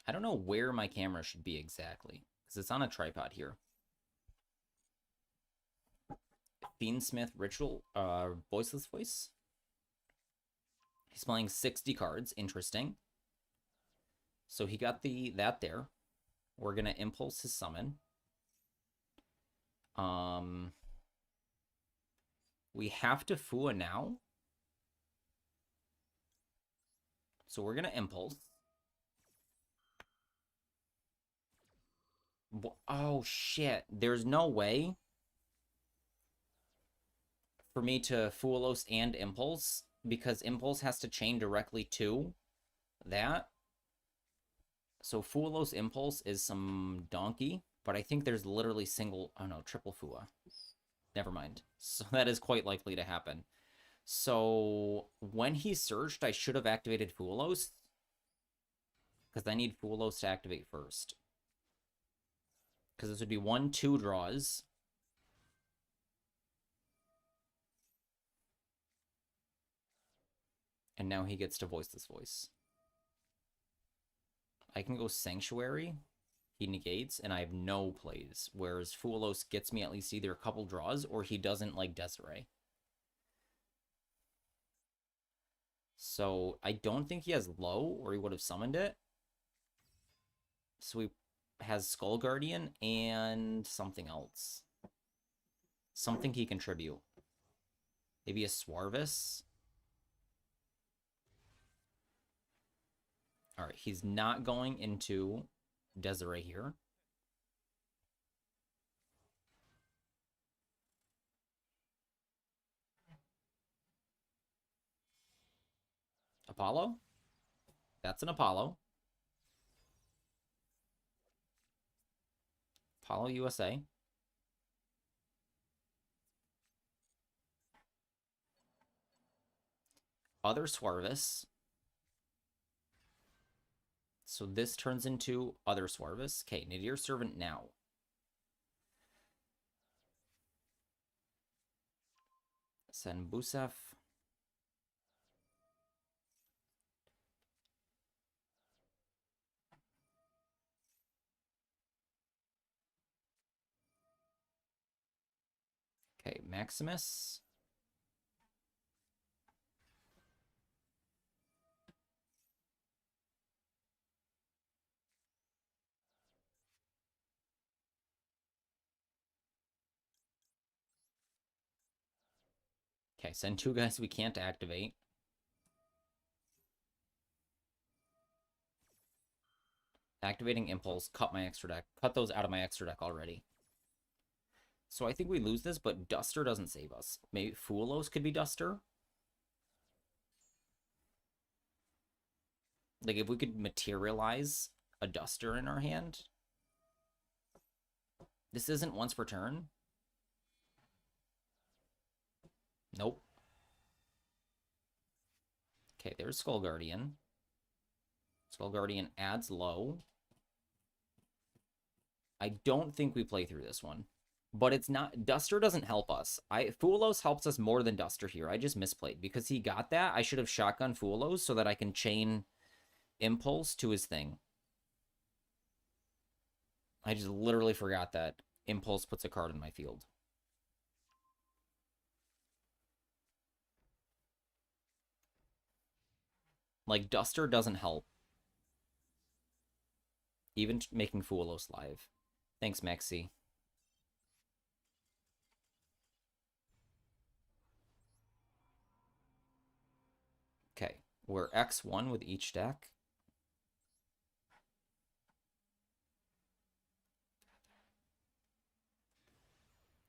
I don't know where my camera should be exactly, because it's on a tripod here. Fiendsmith Ritual, Voiceless Voice. He's playing 60 cards. Interesting. So he got that there. We're going to impulse his summon. We have to Fua now. So we're going to impulse. Oh, shit. There's no way for me to Fuelos and impulse, because impulse has to chain directly to that. So Fuelos impulse is some donkey, but I think there's literally triple Fua. Never mind. So that is quite likely to happen. So when he searched, I should have activated Fuelos, because I need Fuelos to activate first. Because this would be 1-2 draws. And now he gets to voice this voice. I can go Sanctuary. He negates, and I have no plays. Whereas Fuelos gets me at least either a couple draws, or he doesn't like Desiree. So I don't think he has low, or he would have summoned it. So he has Skull Guardian and something else. Something he can tribute. Maybe a Swarvis. All right, he's not going into Desiree here. Apollo? That's an Apollo. Apollo USA. Other Swarvis. So this turns into other Swarvis. Okay, Nadir Servant now. Send Busef. Okay, Maximus. Okay, send 2 guys we can't activate. Activating Impulse, cut my extra deck. Cut those out of my extra deck already. So I think we lose this, but Duster doesn't save us. Maybe Fuelos could be Duster. Like, if we could materialize a Duster in our hand. This isn't once per turn. Nope. Okay, there's Skull Guardian. Skull Guardian adds low. I don't think we play through this one. But it's not... Duster doesn't help us. Fuelos helps us more than Duster here. I just misplayed. Because he got that, I should have shotgun Fuelos so that I can chain Impulse to his thing. I just literally forgot that Impulse puts a card in my field. Like, Duster doesn't help. Even making Foolos live. Thanks, Maxi. Okay, we're X1 with each deck.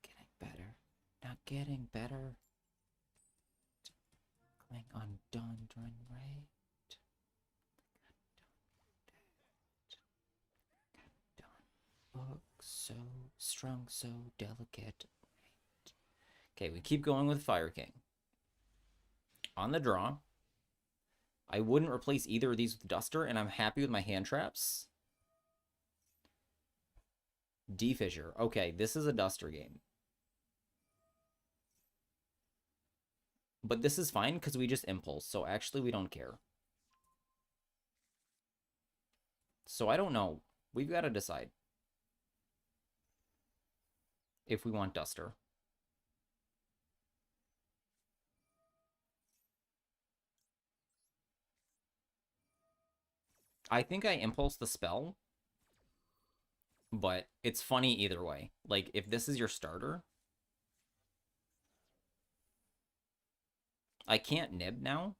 Getting better. Not getting better. Going undone, run right. Book so strong, so delicate. Okay, we keep going with Fire King. On the draw, I wouldn't replace either of these with Duster, and I'm happy with my hand traps. D-Fissure. Okay, this is a Duster game. But this is fine because we just Impulse, so actually we don't care. So I don't know. We've got to decide if we want Duster. I think I Impulse the spell, but it's funny either way. Like, if this is your starter, I can't Nib now.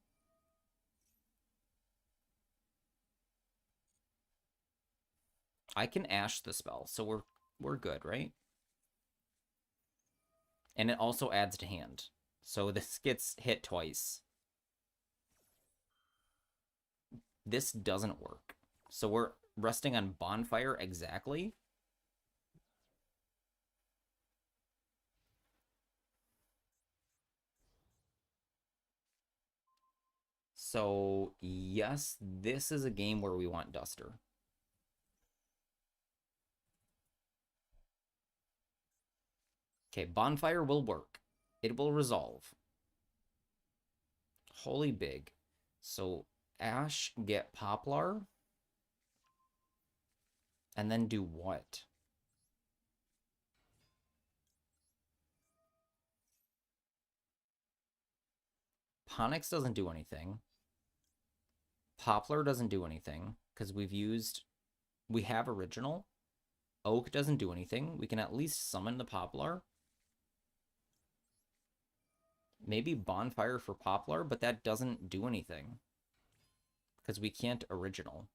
I can Ash the spell, so we're good, right? And it also adds to hand. So this gets hit twice. This doesn't work. So we're resting on Bonfire exactly. So yes, this is a game where we want Duster. Okay, Bonfire will work. It will resolve. Holy big. So Ash, get Poplar. And then do what? Ponix doesn't do anything. Poplar doesn't do anything because we have original. Oak doesn't do anything. We can at least summon the Poplar. Maybe Bonfire for Poplar, but that doesn't do anything because we can't original.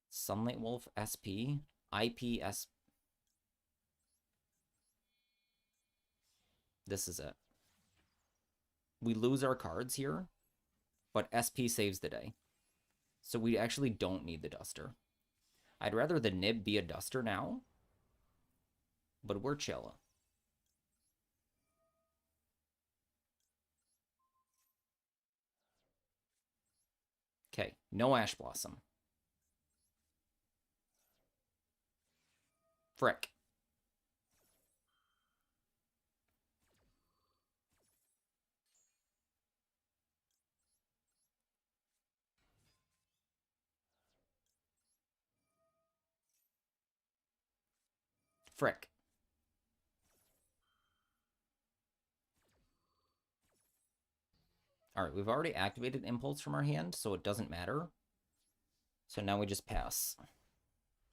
Sunlight Wolf SP, IPS. This is it. We lose our cards here, but SP saves the day. So we actually don't need the Duster. I'd rather the Nib be a Duster now, but we're chill. Okay, no Ash Blossom. Frick. Frick. All right, we've already activated Impulse from our hand, so it doesn't matter. So now we just pass.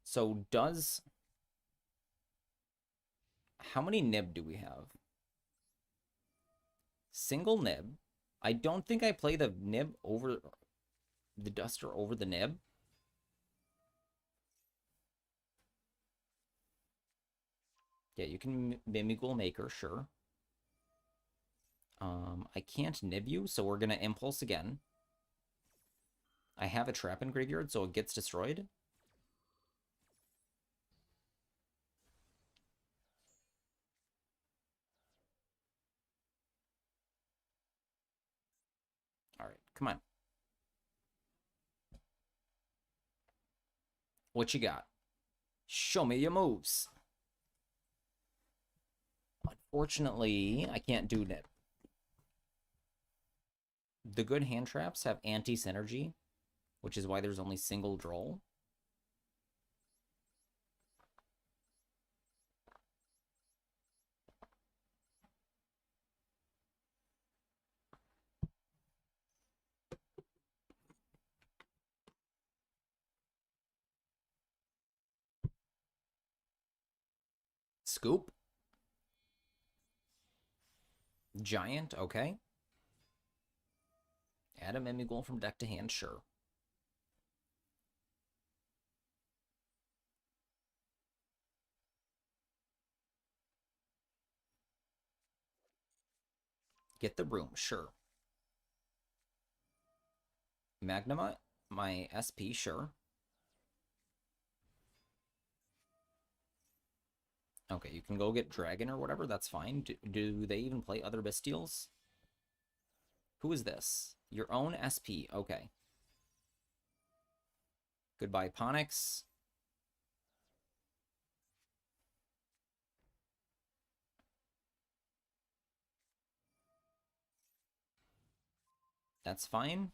So does... How many Nib do we have? Single Nib. I don't think I play the Nib over... The Duster over the Nib. Yeah, you can Mimigul Maker, sure. I can't Nib you, so we're going to Impulse again. I have a trap in graveyard, so it gets destroyed. All right, come on. What you got? Show me your moves. Unfortunately, I can't do Nib. The good hand traps have anti-synergy, which is why there's only single droll. Scoop. Giant, okay. Add a Mimighoul from deck to hand, sure. Get the room, sure. Magnemite, my SP, sure. Okay, you can go get Dragon or whatever, that's fine. Do they even play other Bestials? Who is this? Your own SP, okay. Goodbye, Ponix. That's fine.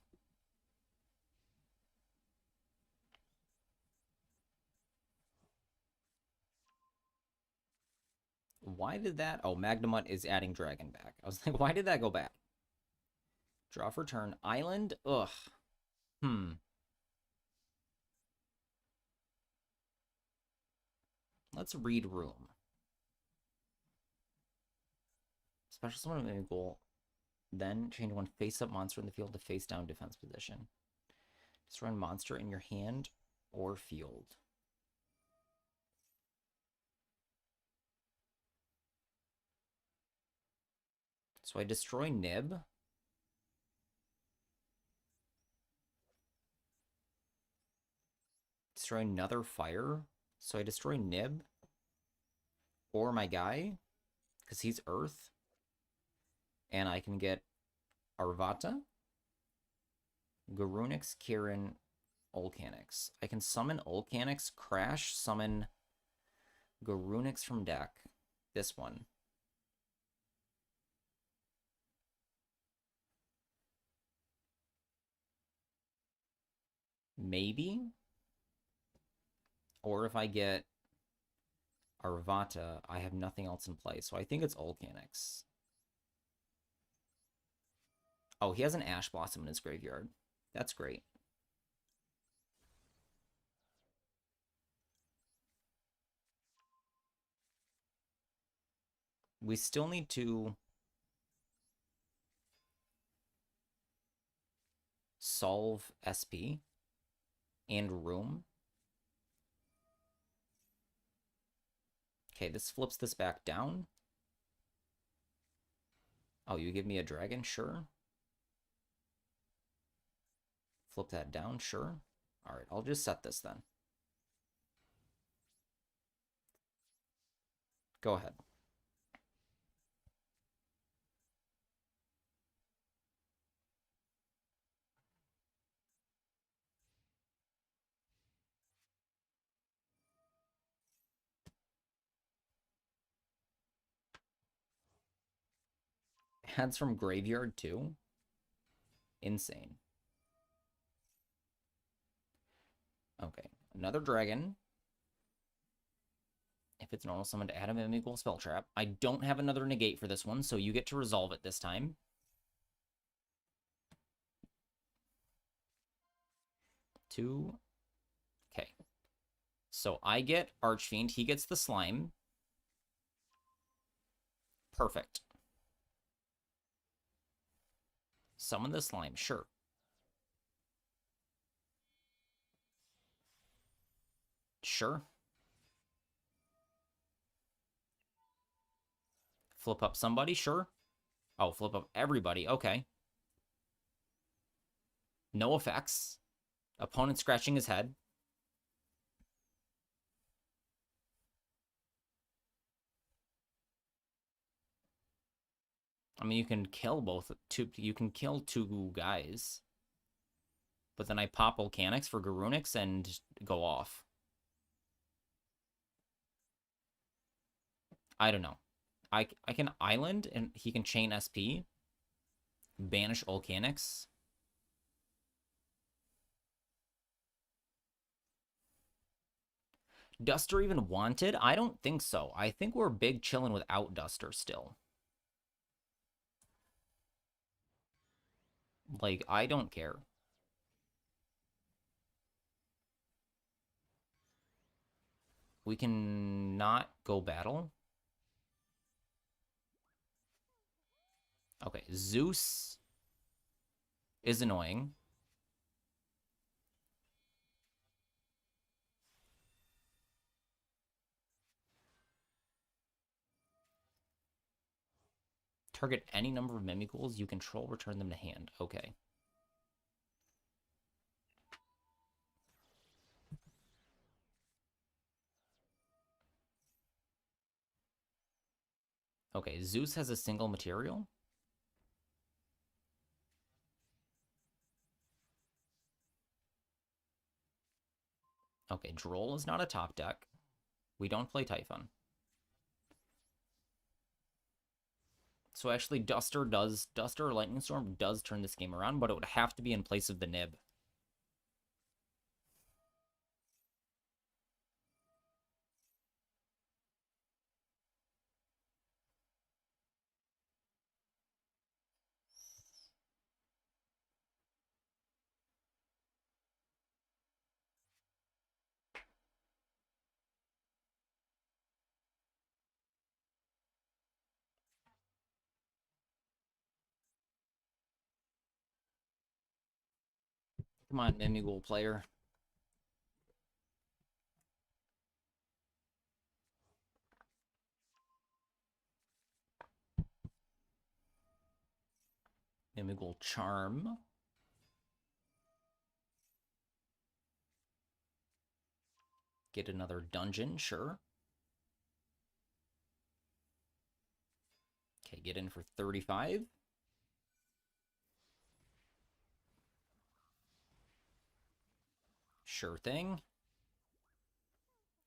Why did that? Oh, Magnemite is adding Dragon back. I was like, why did that go back? Draw for turn. Island? Ugh. Let's read room. Special summon a goal. Then change one face-up monster in the field to face-down defense position. Destroy a monster in your hand or field. So I destroy Nib. Destroy another fire. So I destroy Nib. Or my guy. Because he's Earth. And I can get Arvata, Garunix, Kirin, Ulcanix. I can summon Ulcanix, crash, summon Garunix from deck. This one. Maybe. Or if I get Arvata, I have nothing else in play. So I think it's Ulcanix. Oh, he has an Ash Blossom in his graveyard. That's great. We still need to solve SP and room. Okay, this flips this back down. Oh, you give me a dragon? Sure. Flip that down? Sure. All right, I'll just set this then. Go ahead. Adds from graveyard too. Insane. Okay, another dragon. If it's normal summon to add a Mimighoul spell trap. I don't have another negate for this one, so you get to resolve it this time. Two. Okay. So I get Archfiend. He gets the slime. Perfect. Summon the slime. Sure. Sure. Flip up somebody. Sure. Oh, flip up everybody. Okay. No effects. Opponent scratching his head. I mean, you can kill both. You can kill two guys. But then I pop Volcanics for Garunix and go off. I don't know. I can Island, and he can chain SP. Banish Volcanics. Duster even wanted? I don't think so. I think we're big chilling without Duster still. Like, I don't care. We can not go battle. Okay, Zeus is annoying. Target any number of Mimighouls you control, return them to hand. Okay. Okay, Zeus has a single material. Okay, Droll is not a top deck. We don't play Typhon. So actually, Duster or Lightning Storm does turn this game around, but it would have to be in place of the Nib. Come on, Mimighoul player. Mimighoul Charm. Get another dungeon, sure. Okay, get in for 35. Sure thing.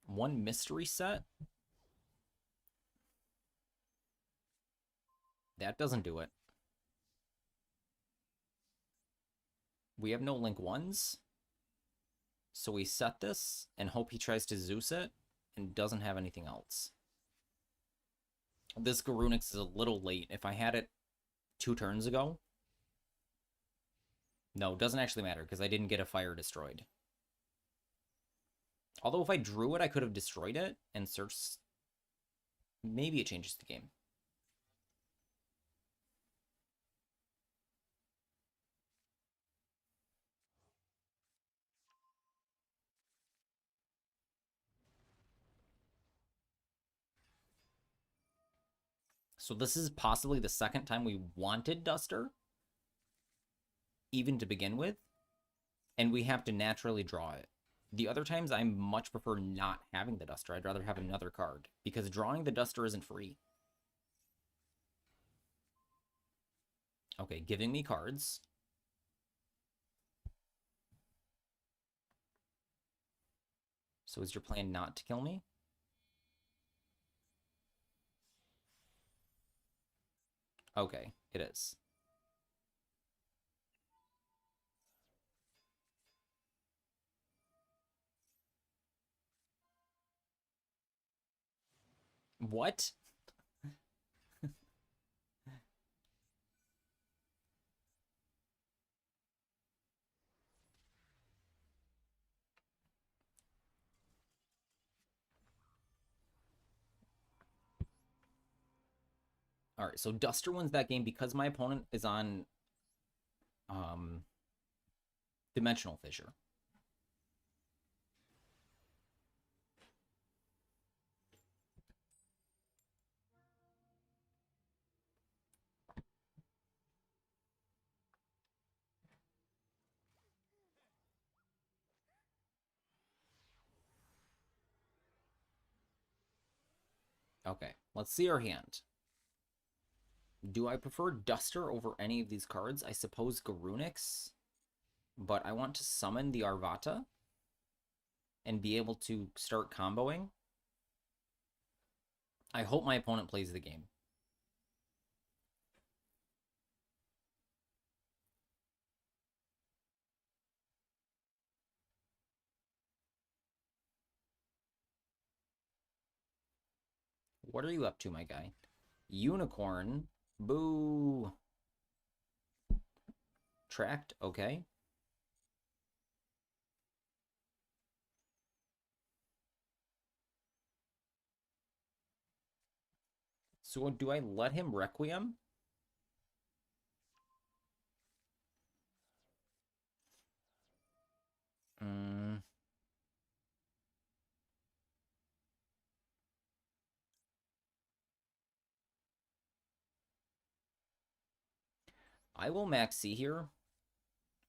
One mystery set. That doesn't do it. We have no link ones. So we set this and hope he tries to Zeus it and doesn't have anything else. This Garunix is a little late. If I had it 2 turns ago... No, it doesn't actually matter because I didn't get a fire destroyed. Although if I drew it, I could have destroyed it and searched... Maybe it changes the game. So this is possibly the second time we wanted Duster, even to begin with, and we have to naturally draw it. The other times, I much prefer not having the Duster. I'd rather have another card, because drawing the Duster isn't free. Okay, giving me cards. So is your plan not to kill me? Okay, it is. What? All right, so Duster wins that game because my opponent is on um, Dimensional Fissure. Okay, let's see our hand. Do I prefer Duster over any of these cards? I suppose Garunix, but I want to summon the Arvata and be able to start comboing. I hope my opponent plays the game. What are you up to, my guy? Unicorn. Boo. Tracked. Okay. So do I let him Requiem? Mm, I will max C here.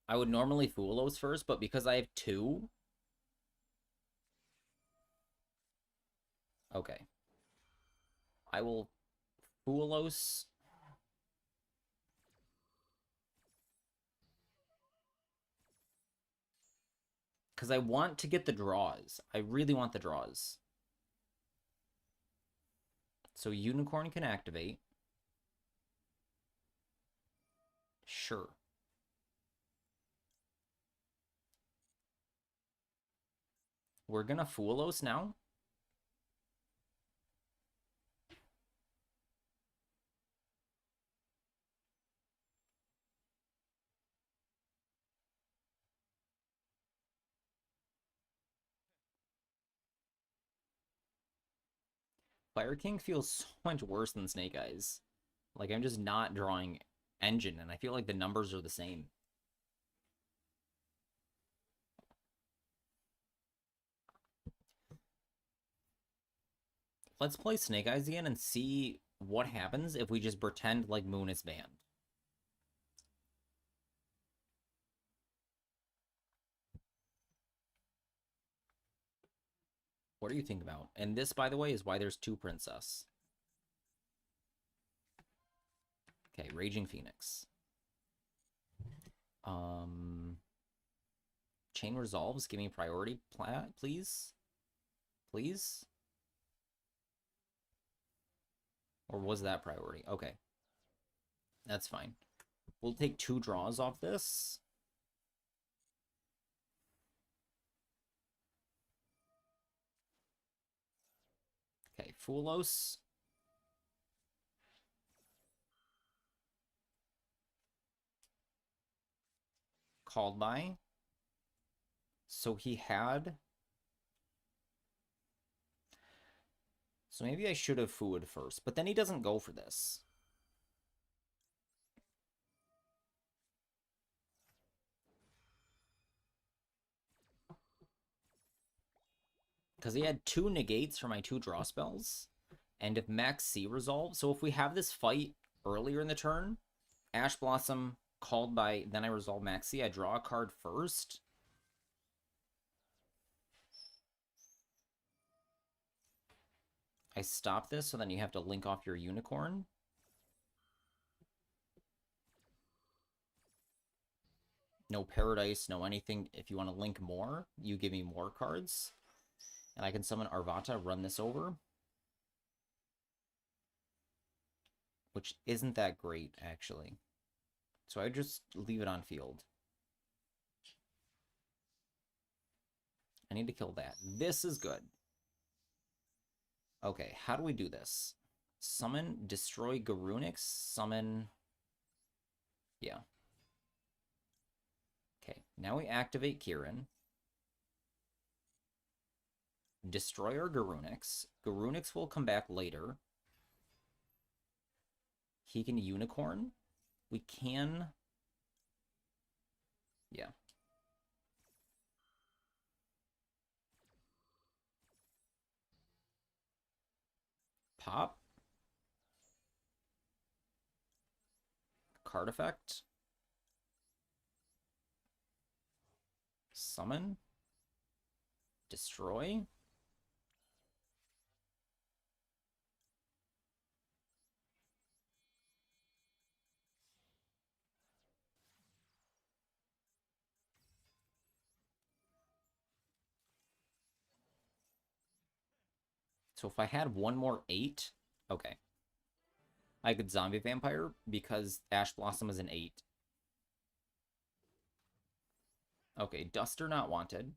I would normally Foolos first, but because I have two... Okay. I will Foolos... Because I want to get the draws. I really want the draws. So Unicorn can activate. Sure. We're gonna Foolos now. Fire King feels so much worse than Snake Eyes. Like, I'm just not drawing Engine, and I feel like the numbers are the same. Let's play Snake Eyes again and see what happens if we just pretend like Moon is banned. What do you think about? And this, by the way, is why there's two Princess. Okay, Raging Phoenix. Chain Resolves, give me priority, please. Please? Or was that priority? Okay. That's fine. We'll take two draws off this. Okay, Foolos. Called by. So he had... So maybe I should have Fooed first, but then he doesn't go for this. Because he had two negates for my two draw spells. And if Max C resolves, so if we have this fight earlier in the turn, Ash Blossom called by, then I resolve Max C, I draw a card first. I stop this, so then you have to link off your Unicorn. No Paradise, no anything. If you want to link more, you give me more cards. And I can summon Arvata, run this over. Which isn't that great, actually. So I just leave it on field. I need to kill that. This is good. Okay, how do we do this? Summon, destroy Garunix, summon... Yeah. Okay, now we activate Kieran. Destroy our Garunix. Garunix will come back later. He can Unicorn. We can... Yeah. Pop. Card effect. Summon. Destroy. So if I had one more 8... Okay. I could Zombie Vampire because Ash Blossom is an 8. Okay, Duster not wanted.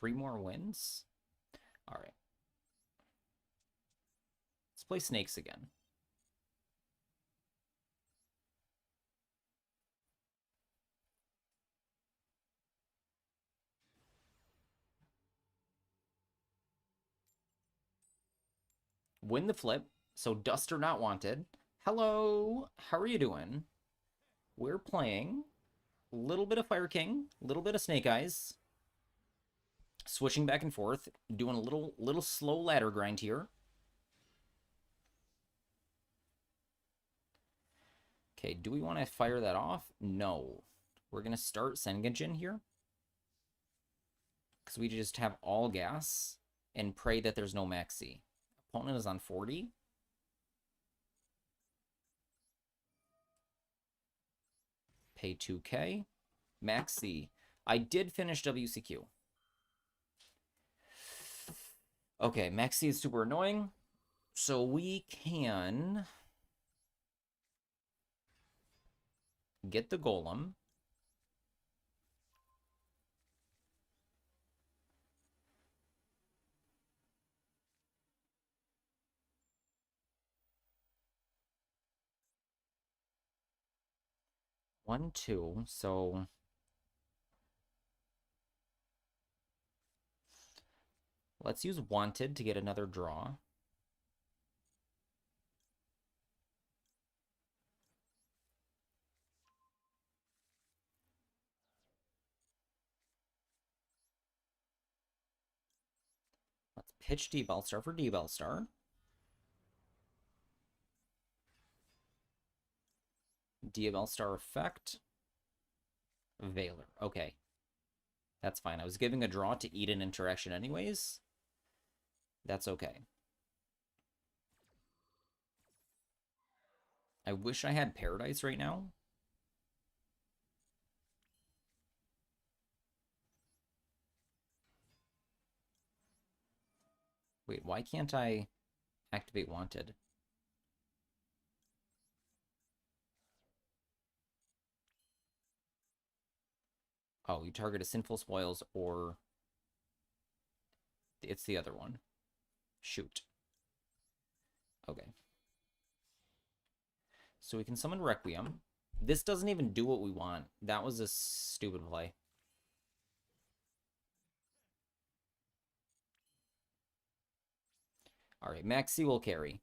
3 more wins? All right. Let's play snakes again. Win the flip. So Duster not wanted. Hello. How are you doing? We're playing a little bit of Fire King, a little bit of Snake Eyes. Switching back and forth, doing a little slow ladder grind here. Okay, do we want to fire that off? No. We're going to start Sengenjin here. Because we just have all gas and pray that there's no maxi. Opponent is on 40. Pay 2k. Maxi. I did finish WCQ. Okay, maxi is super annoying. So we can get the golem. One, two. So let's use wanted to get another draw. Let's pitch D-Bell-Star for D-Bell-Star. D-Bell-Star effect. Veiler. Okay. That's fine. I was giving a draw to eat an interaction anyways. That's okay. I wish I had Paradise right now. Wait, why can't I activate Wanted? Oh, you target a Sinful Spoils or... It's the other one. Shoot. Okay. So we can summon Requiem. This doesn't even do what we want. That was a stupid play. Alright, Maxi will carry.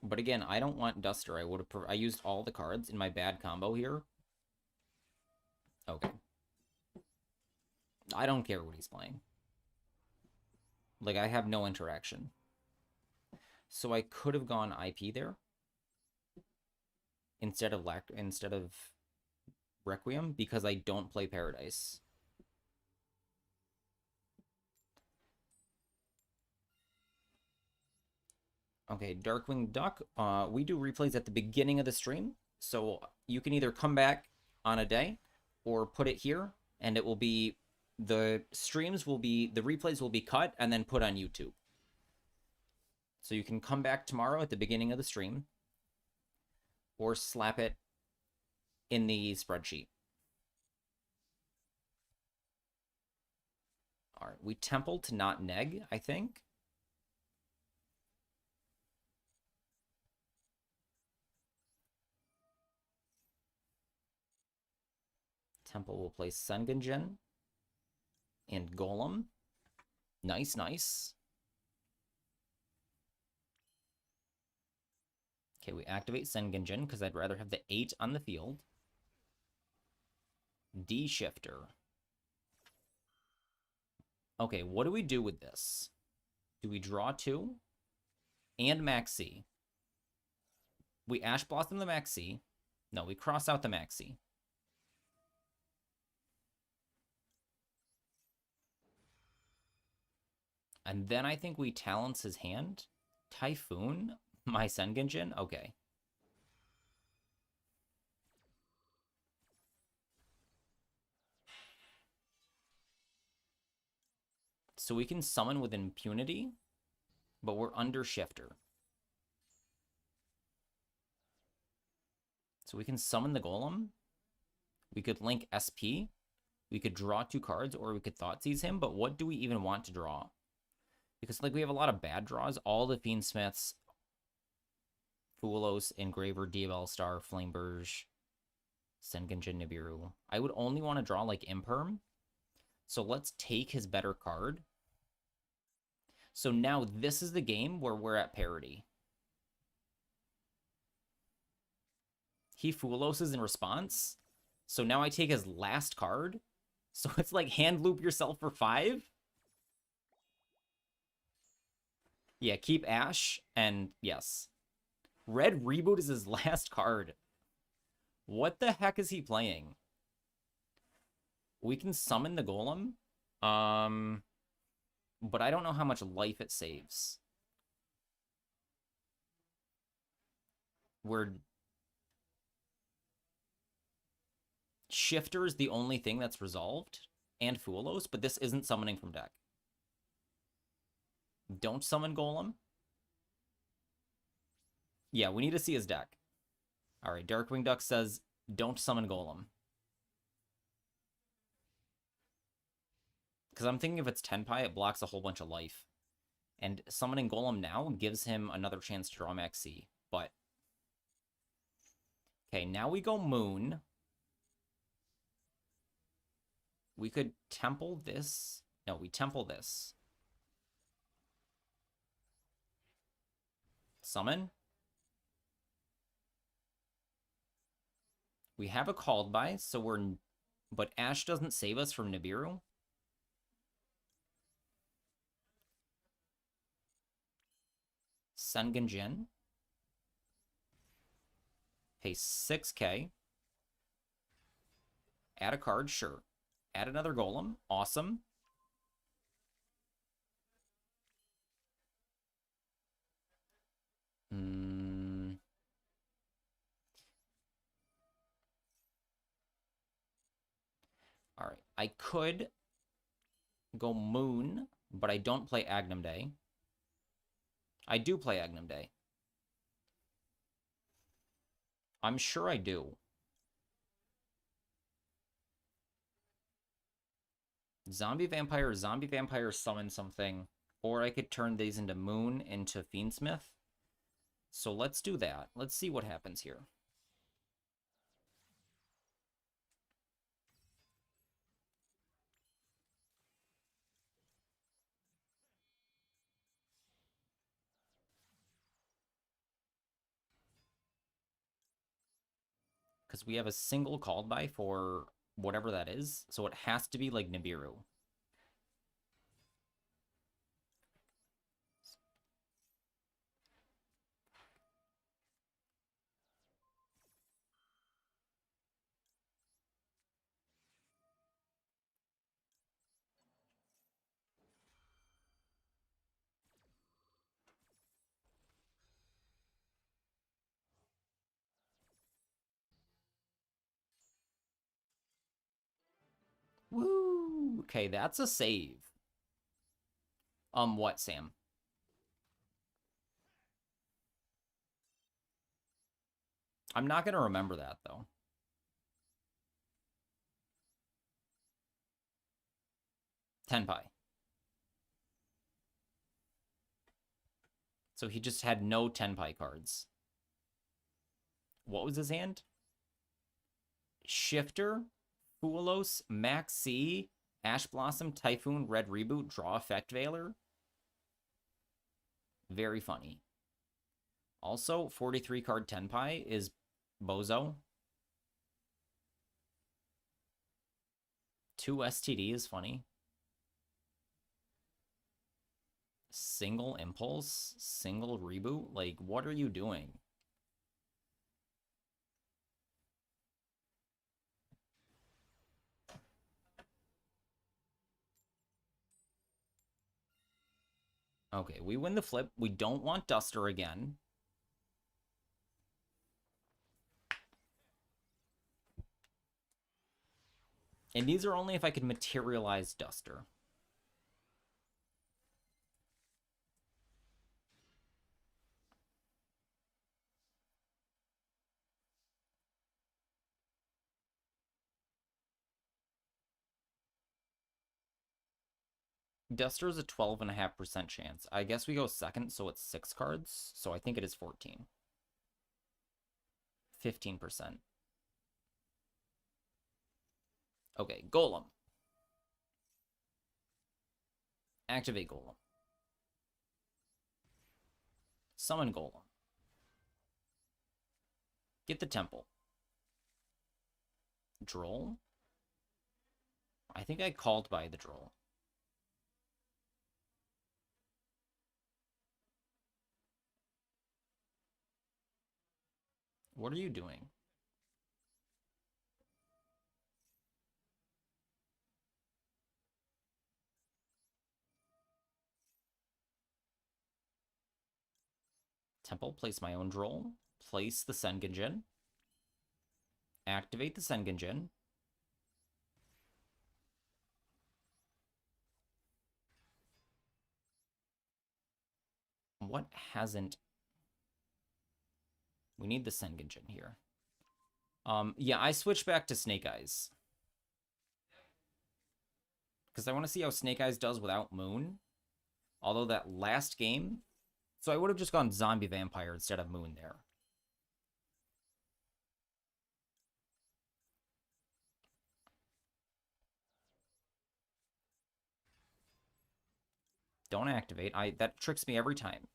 But again, I don't want Duster. I used all the cards in my bad combo here. Okay. I don't care what he's playing. Like, I have no interaction. So I could have gone IP there instead of Requiem because I don't play Paradise. Okay, Darkwing Duck. We do replays at the beginning of the stream, so you can either come back on a day or put it here, and it will be the replays will be cut and then put on YouTube. So you can come back tomorrow at the beginning of the stream or slap it in the spreadsheet. All right, we temple to not neg, I think. Temple will play Sengenjin and Golem. Nice, nice. Okay, we activate Sengenjin because I'd rather have the 8 on the field. D-Shifter. Okay, what do we do with this? Do we draw 2? And Maxi. We Ash Blossom the Maxi. No, we cross out the Maxi. And then I think we Talents his hand. Typhoon? My Sengenjin? Okay. So we can summon with impunity, but we're under Shifter. So we can summon the Golem. We could link SP. We could draw 2 cards, or we could Thoughtseize him, but what do we even want to draw? Because, like, we have a lot of bad draws. All the Fiendsmiths, Fulos, Engraver, Diabell Star, Flameburge, Sengenjin, Nibiru. I would only want to draw, like, Imperm. So let's take his better card. So now this is the game where we're at parity. He Fuloses in response. So now I take his last card. So it's like hand loop yourself for 5. Yeah, keep Ash, and yes. Red Reboot is his last card. What the heck is he playing? We can summon the Golem. But I don't know how much life it saves. Shifter is the only thing that's resolved, and Fulos, but this isn't summoning from deck. Don't summon Golem. Yeah, we need to see his deck. All right, Darkwing Duck says, don't summon Golem. Because I'm thinking if it's Tenpai, it blocks a whole bunch of life. And summoning Golem now gives him another chance to draw Max C. But, okay, now we go Moon. We could temple this. No, we temple this. Summon. We have a called by, so we're... But Ash doesn't save us from Nibiru. Sengenjin. Pay 6k. Add a card, sure. Add another Golem. Awesome. All right. I could go Moon, but I don't play Agnum Day. I do play Agnum Day. I'm sure I do. Zombie Vampire summon something, or I could turn these into Moon into Fiendsmith. So let's do that. Let's see what happens here. Because we have a single called by for whatever that is, so it has to be like Nibiru. Woo! Okay, that's a save. What, Sam? I'm not gonna remember that, though. Tenpai. So he just had no Tenpai cards. What was his hand? Shifter, Fulos, Max C, Ash Blossom, Typhoon, Red Reboot, Draw Effect Veiler. Very funny. Also, 43 card Tenpai is Bozo. 2 STD is funny. Single Impulse, single Reboot. Like, what are you doing? Okay, we win the flip. We don't want Duster again. And these are only if I could materialize Duster. Duster's a 12.5% chance. I guess we go second, so it's 6 cards. So I think it is 14. 15%. Okay, Golem. Activate Golem. Summon Golem. Get the Temple. Droll? I think I called by the Droll. What are you doing? Temple, place my own Droll. Place the Sengenjin. Activate the Sengenjin. What hasn't... We need the Sengenjin here. Yeah, I switched back to Snake Eyes. Because I want to see how Snake Eyes does without Moon. Although that last game... So I would have just gone Zombie Vampire instead of Moon there. Don't activate. That tricks me every time.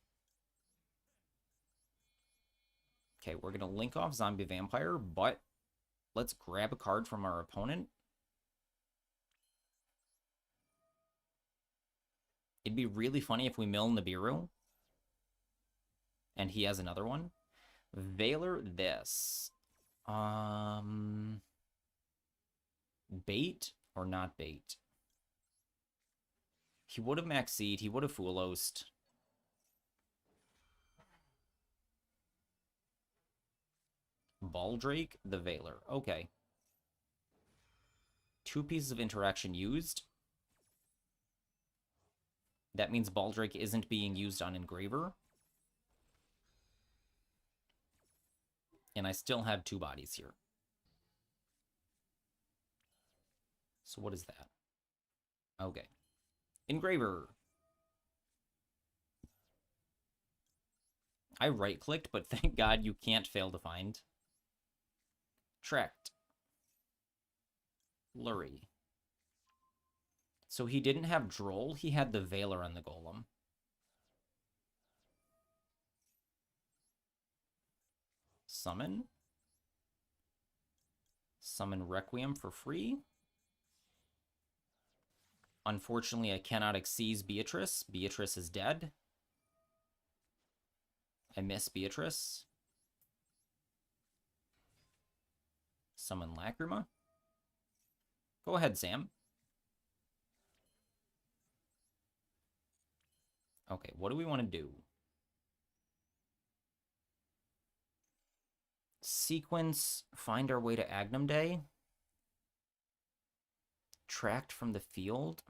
Okay, we're going to link off Zombie Vampire, but let's grab a card from our opponent. It'd be really funny if we mill Nibiru. And he has another one. Valor this. Bait or not bait? He would have Maxed. He would have Full-Oast. Baldrake, the Valor. Okay. 2 pieces of interaction used. That means Baldrake isn't being used on Engraver. And I still have 2 bodies here. So what is that? Okay. Engraver. I right-clicked, but thank God you can't fail to find. Tracked. Lurie. So he didn't have Droll, he had the Valor on the Golem. Summon. Summon Requiem for free. Unfortunately, I cannot exceed Beatrice. Beatrice is dead. I miss Beatrice. Summon Lacrima. Go ahead, Sam. Okay, what do we want to do? Sequence, find our way to Agnum Day. Tracked from the field?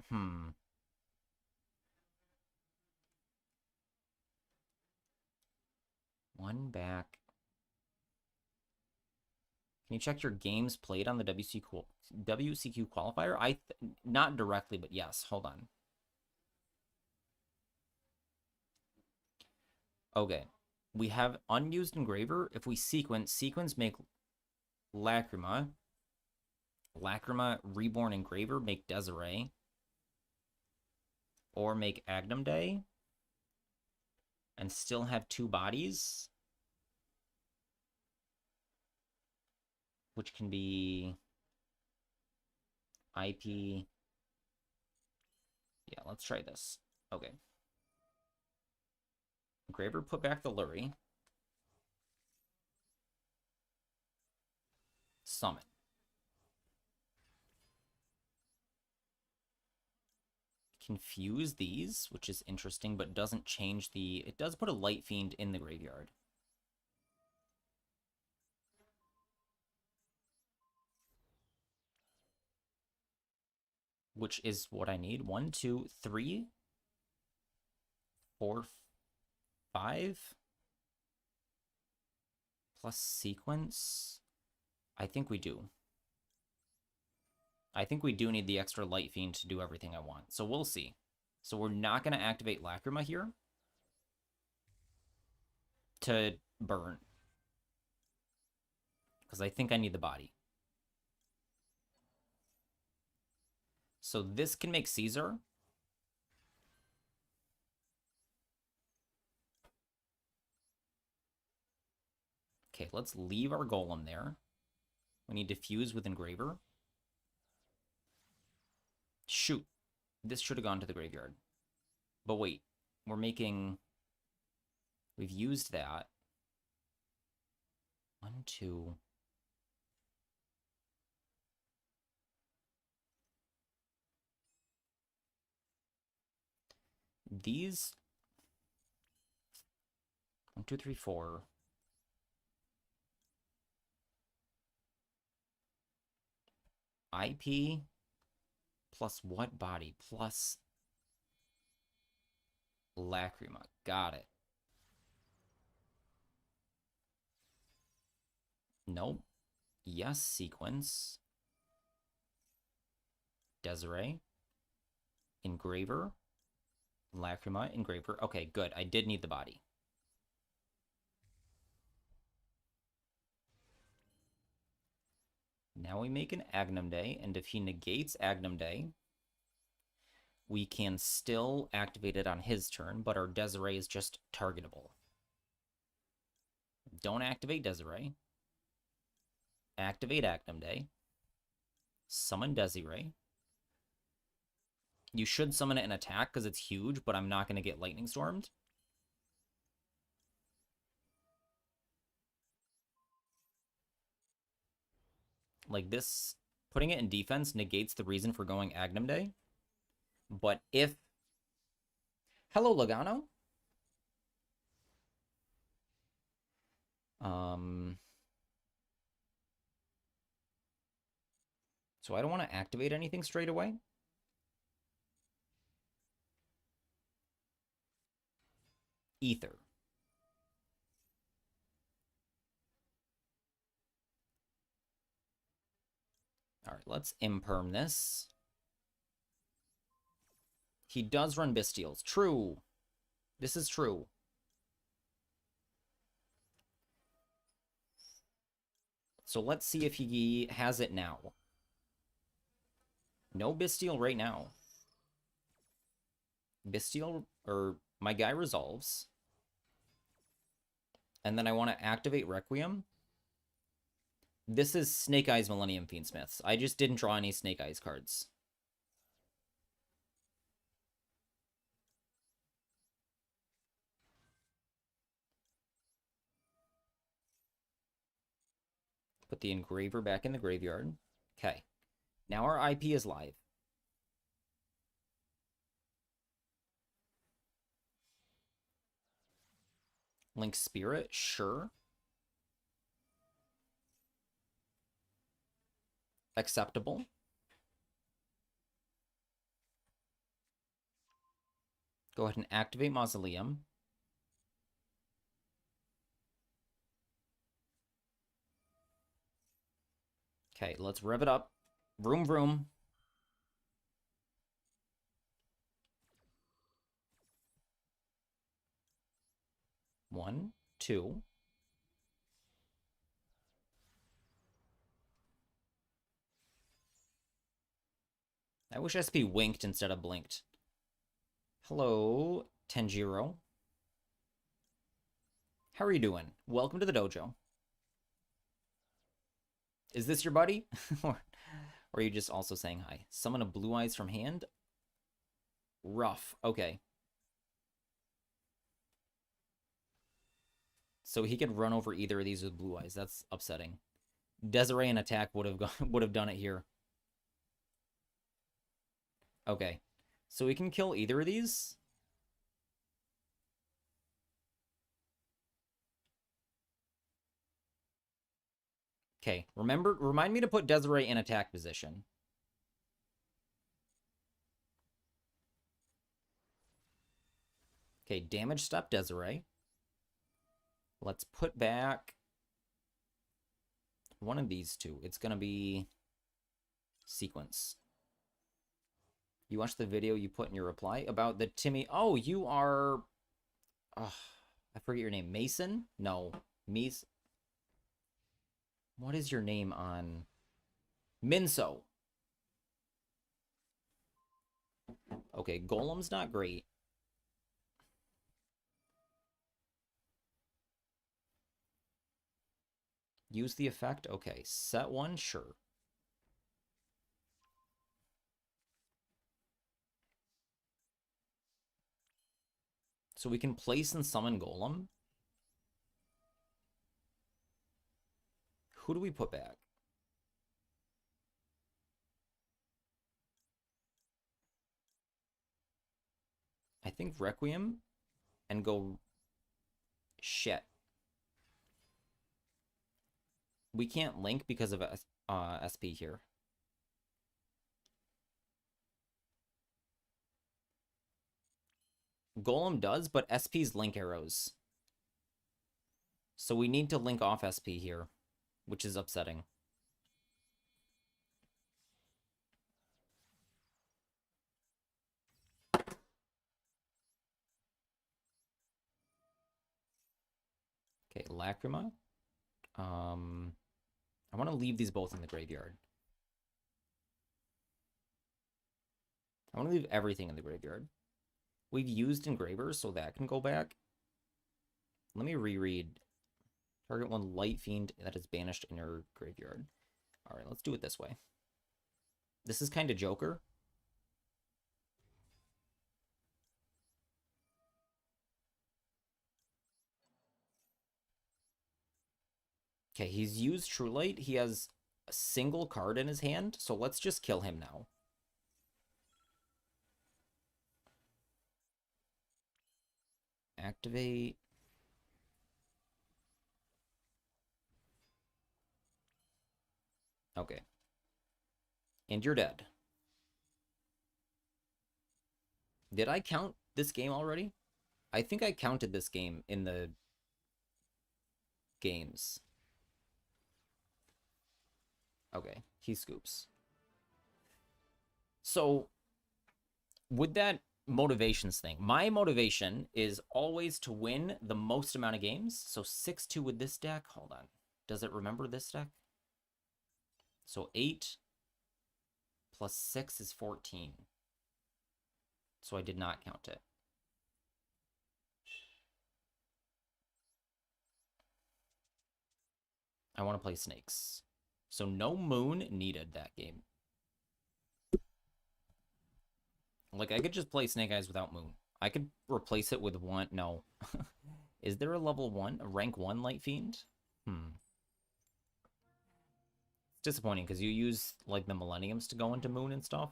One back. Can you check your games played on the WCQ qualifier? Not directly, but yes. Hold on. Okay. We have unused Engraver. If we sequence make Lacrima. Lacrima, Reborn Engraver, make Desiree. Or make Agnum Day. And still have 2 bodies. Which can be IP. Yeah, let's try this. Okay. Engraver, put back the Lurie. Summon. Confuse these, which is interesting, but doesn't change the... It does put a Light Fiend in the graveyard. Which is what I need. 1, 2, 3, 4, 5. Plus sequence. I think we do. I think we do need the extra Light Fiend to do everything I want. So we'll see. So we're not going to activate Lacrima here to burn. Because I think I need the body. So this can make Caesar. Okay, let's leave our golem there. We need to fuse with Engraver. Shoot. This should have gone to the graveyard. But wait, we're making... We've used that. 1, 2... These... 1, 2, 3, 4... IP plus what body? Plus Lacrima. Got it. Nope. Yes, sequence. Desiree. Engraver. Lacrima. Engraver. Okay, good. I did need the body. Now we make an Agnum Day, and if he negates Agnum Day, we can still activate it on his turn, but our Desiree is just targetable. Don't activate Desiree. Activate Agnum Day. Summon Desiree. You should summon it and attack because it's huge, but I'm not going to get Lightning Stormed. Like this, putting it in defense negates the reason for going Agnum Day. But if... Hello, Logano. So I don't want to activate anything straight away. Ether. All right, let's imperm this. He does run Bestials. True. This is true. So let's see if he has it now. No Bestial right now. Bestial, or my guy resolves. And then I want to activate Requiem. This is Snake Eyes Millennium Fiendsmiths. I just didn't draw any Snake Eyes cards. Put the Engraver back in the graveyard. Okay. Now our IP is live. Link Spirit, sure. Acceptable. Go ahead and activate Mausoleum. Okay, let's rev it up. Vroom, vroom. One, two. I wish SP winked instead of blinked. Hello, Tenjiro. How are you doing? Welcome to the dojo. Is this your buddy? Or are you just also saying hi? Summon a Blue Eyes from hand? Rough. Okay. So he could run over either of these with Blue Eyes. That's upsetting. Desiree and attack would have done it here. Okay. So we can kill either of these. Okay. Remind me to put Desiree in attack position. Okay, damage step Desiree. Let's put back one of these two. It's going to be sequence. You watched the video you put in your reply about the Timmy. Oh, you are. Oh, I forget your name. Mason? No. Mies. What is your name on Minso? Okay, Golem's not great. Use the effect? Okay, set one, sure. So we can place and summon Golem. Who do we put back? I think Requiem and go shit. We can't link because of SP here. Golem does, but SP's link arrows. So we need to link off SP here, which is upsetting. Okay, Lacrima. I want to leave these both in the graveyard. I want to leave everything in the graveyard. We've used Engravers, so that can go back. Let me reread. Target one Light Fiend that is banished in your graveyard. All right, let's do it this way. This is kind of Joker. Okay, he's used True Light. He has a single card in his hand, so let's just kill him now. Activate. Okay. And you're dead. Did I count this game already? I think I counted this game in the games. Okay, he scoops. So, with that motivations thing, my motivation is always to win the most amount of games. So 6-2 with this deck. Hold on. Does it remember this deck? So 8 plus 6 is 14. So I did not count it. I want to play snakes. So no moon needed that game. Like, I could just play Snake Eyes without moon. I could replace it with one. No. Is there a level 1, a rank 1 Light Fiend? It's disappointing because you use, like, the Millenniums to go into moon and stuff.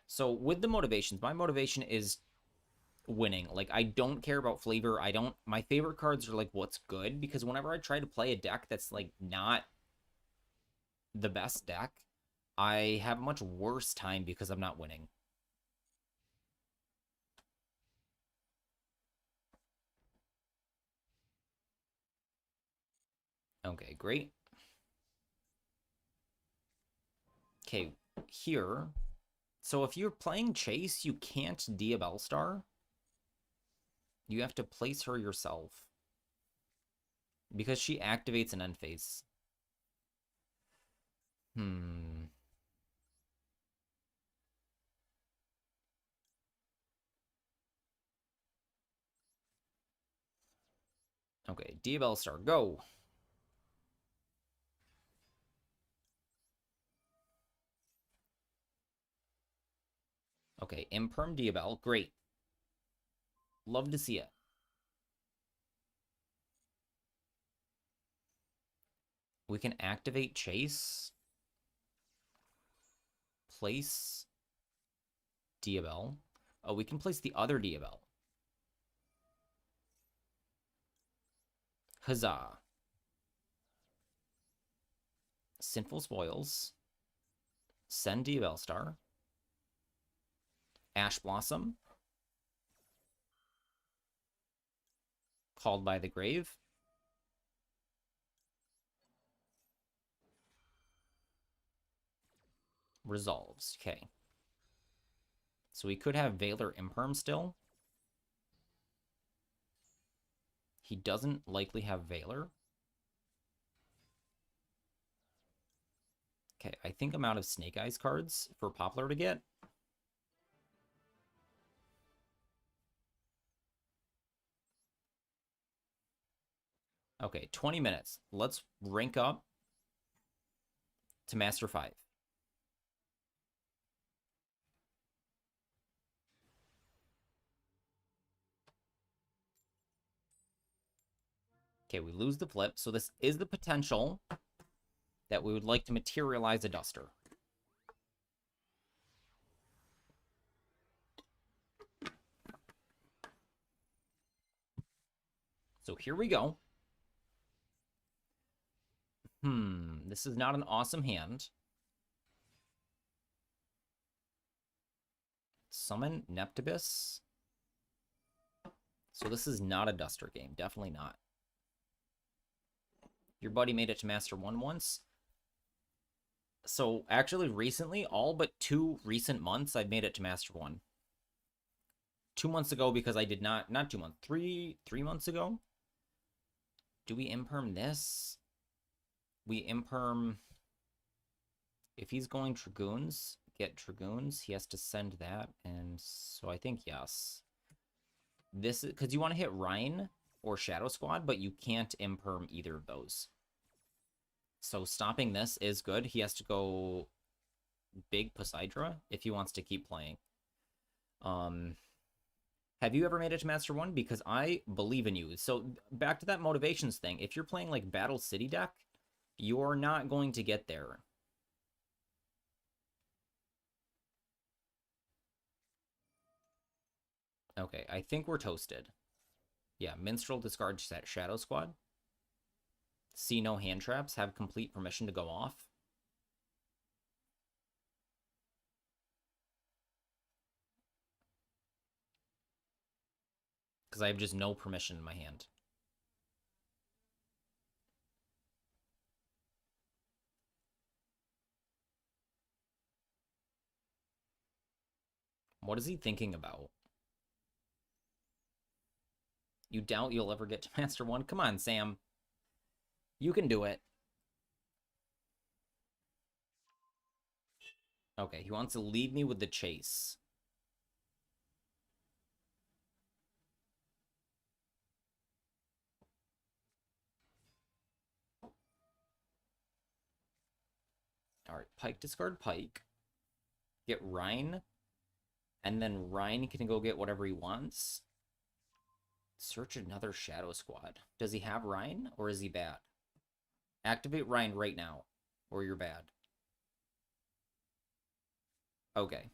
So with the motivations, my motivation is winning. Like, I don't care about flavor. My favorite cards are like what's good, because whenever I try to play a deck that's like not the best deck, I have a much worse time because I'm not winning. Okay, great. Okay, here. So if you're playing Chase, you can't Diabell Star. You have to place her yourself, because she activates an end phase. Okay, Diabell Star, go. Okay, Imperm Diabell, great. Love to see it. We can activate Chase. Place Diabell. Oh, we can place the other Diabell. Huzzah. Sinful Spoils. Send Diabell Star. Ash Blossom. Called by the Grave. resolves. Okay. So we could have Valor Imperm still. He doesn't likely have Valor. Okay, I think I'm out of Snake Eyes cards for Poplar to get. Okay, 20 minutes. Let's rank up to Master 5. Okay, we lose the flip. So this is the potential that we would like to materialize a Duster. So here we go. This is not an awesome hand. Summon Neptibus. So this is not a Duster game. Definitely not. Your buddy made it to Master 1 once. So actually recently, all but 2 recent months, I've made it to Master 1. 2 months ago because I did not 2 months, 3 months ago. Do we imperm this? We imperm, if he's going Dragoons, get Dragoons, he has to send that, and so I think yes. This is, because you want to hit Rhine or Shadow Squad, but you can't imperm either of those. So stopping this is good. He has to go big Poseidra if he wants to keep playing. Have you ever made it to Master 1? Because I believe in you. So back to that motivations thing. If you're playing like Battle City deck, you're not going to get there. Okay, I think we're toasted. Yeah, Minstrel, discard Shadow Squad. See no hand traps, have complete permission to go off. Because I have just no permission in my hand. What is he thinking about? You doubt you'll ever get to Master 1? Come on, Sam. You can do it. Okay, he wants to leave me with the chase. Alright, Pike, discard Pike. Get Rhine. And then Rhine can go get whatever he wants. Search another Shadow Squad. Does he have Rhine, or is he bad? Activate Rhine right now, or you're bad. Okay.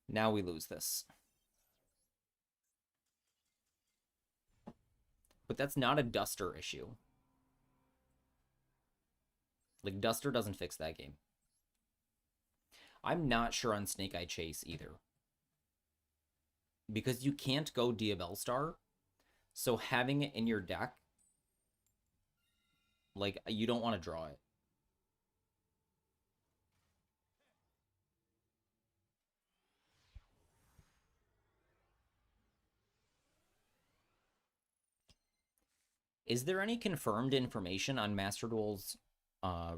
Now we lose this. But that's not a Duster issue. Like, Duster doesn't fix that game. I'm not sure on Snake Eye Chase either. Because you can't go Diabell Star. So having it in your deck, like, you don't want to draw it. Is there any confirmed information on Master Duel's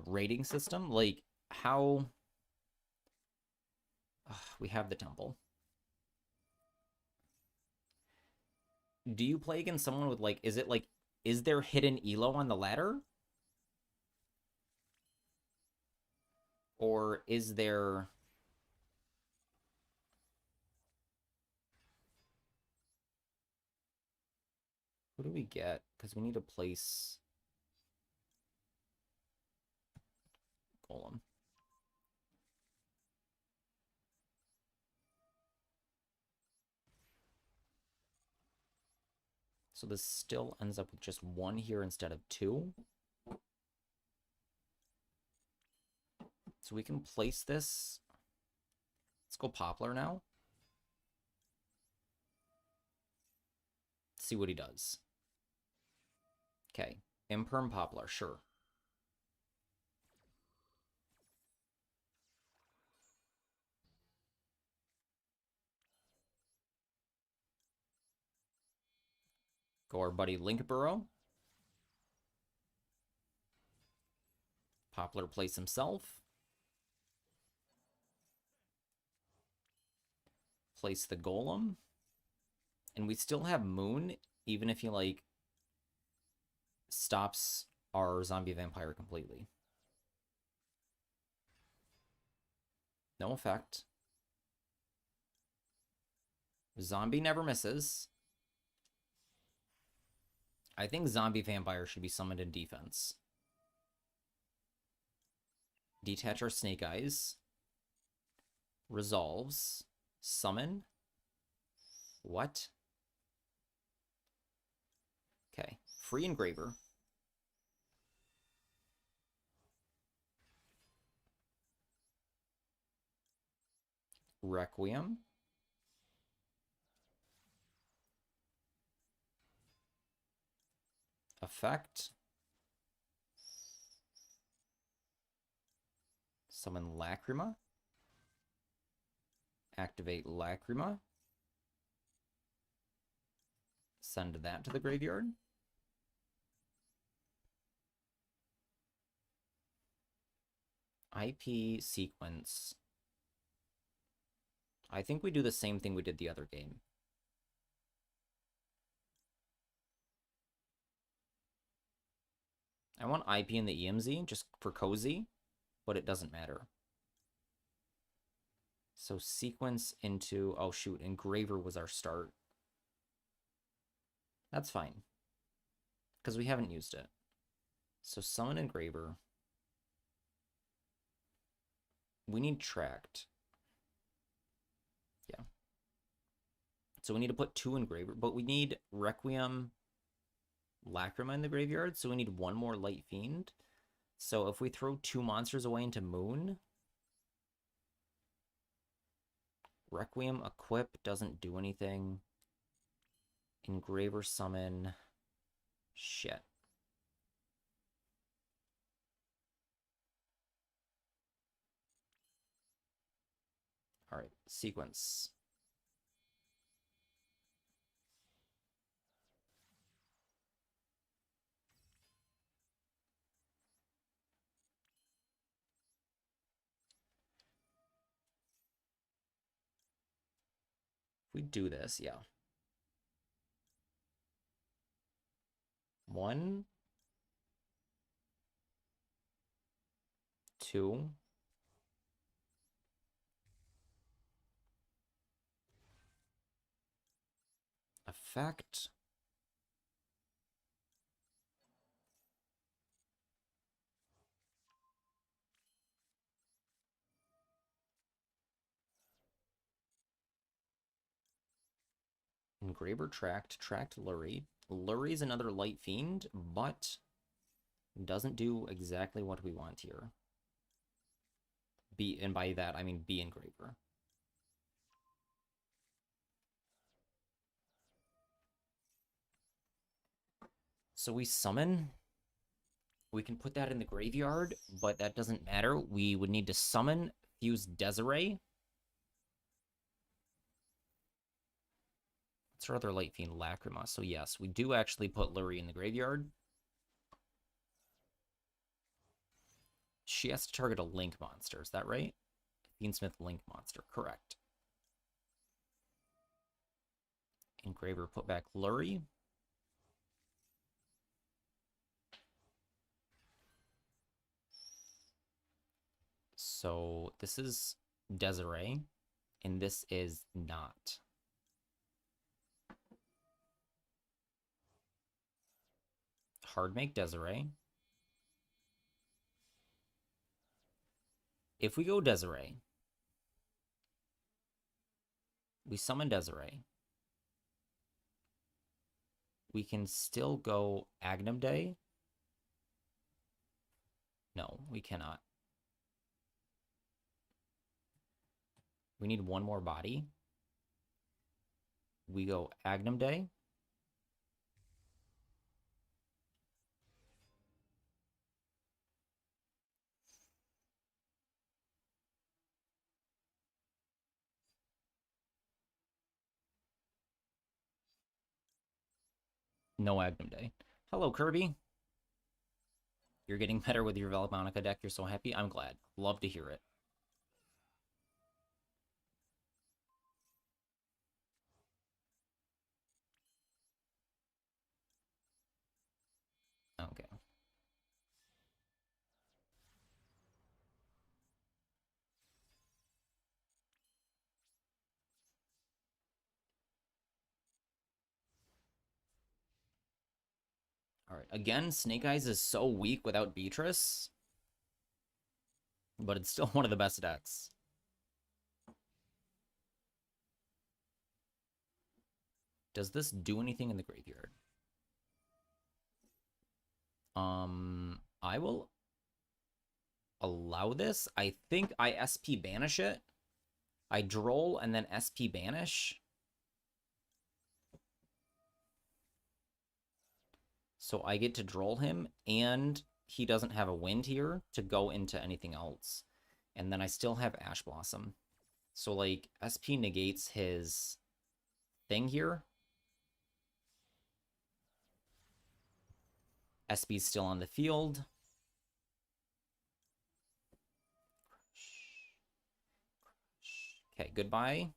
rating system? Like, how... we have the Temple. Do you play against someone with, like, is it, like, is there hidden elo on the ladder? Or is there... Who do we get? Because we need to place... Golem. So this still ends up with just 1 here instead of 2. So we can place this. Let's go Poplar now. See what he does. Okay. Imperm Poplar, sure. Go our buddy Linkborough. Poplar plays himself. Place the Golem. And we still have Moon, even if he, like, stops our zombie vampire completely. No effect. Zombie never misses. I think zombie vampire should be summoned in defense. Detach our snake eyes. Resolves. Summon. What? Okay. Free engraver. Requiem. Effect. Summon Lacrima. Activate Lacrima. Send that to the graveyard. IP sequence. I think we do the same thing we did the other game. I want IP in the EMZ just for cozy, but it doesn't matter. So sequence into, oh shoot, engraver was our start. That's fine, because we haven't used it. So summon engraver. We need tracked. Yeah. So we need to put 2 engraver, but we need Requiem, Lacrima in the graveyard, so we need 1 more Light Fiend. So if we throw 2 monsters away into Moon, Requiem equip doesn't do anything. Engraver summon. Shit. All right, sequence. If we do this, yeah. 1, 2. Effect. Engraver tracked. Tracked Lurie. Lurie's another Light Fiend, but doesn't do exactly what we want here. And by that, I mean B engraver. So we summon. We can put that in the graveyard, but that doesn't matter. We would need to summon, fuse Desiree. What's our other Light Fiend? Lacrima. So yes, we do actually put Lurie in the graveyard. She has to target a Link monster. Is that right? Fiendsmith Link monster. Correct. Engraver, put back Lurie. So this is Desiree, and this is not. Hard make Desiree. If we go Desiree, we summon Desiree. We can still go Agnum Day. No, we cannot. We need 1 more body. We go Agnum Day. No Agnum Day. Hello, Kirby. You're getting better with your Velmonica deck. You're so happy. I'm glad. Love to hear it. Okay. All right. Again, Snake Eyes is so weak without Beatrice, but it's still one of the best decks. Does this do anything in the graveyard? I will allow this. I think I SP banish it. I droll and then SP banish. So I get to droll him, and he doesn't have a wind here to go into anything else. And then I still have Ash Blossom. So, like, SP negates his thing here. SP's still on the field. Okay, goodbye.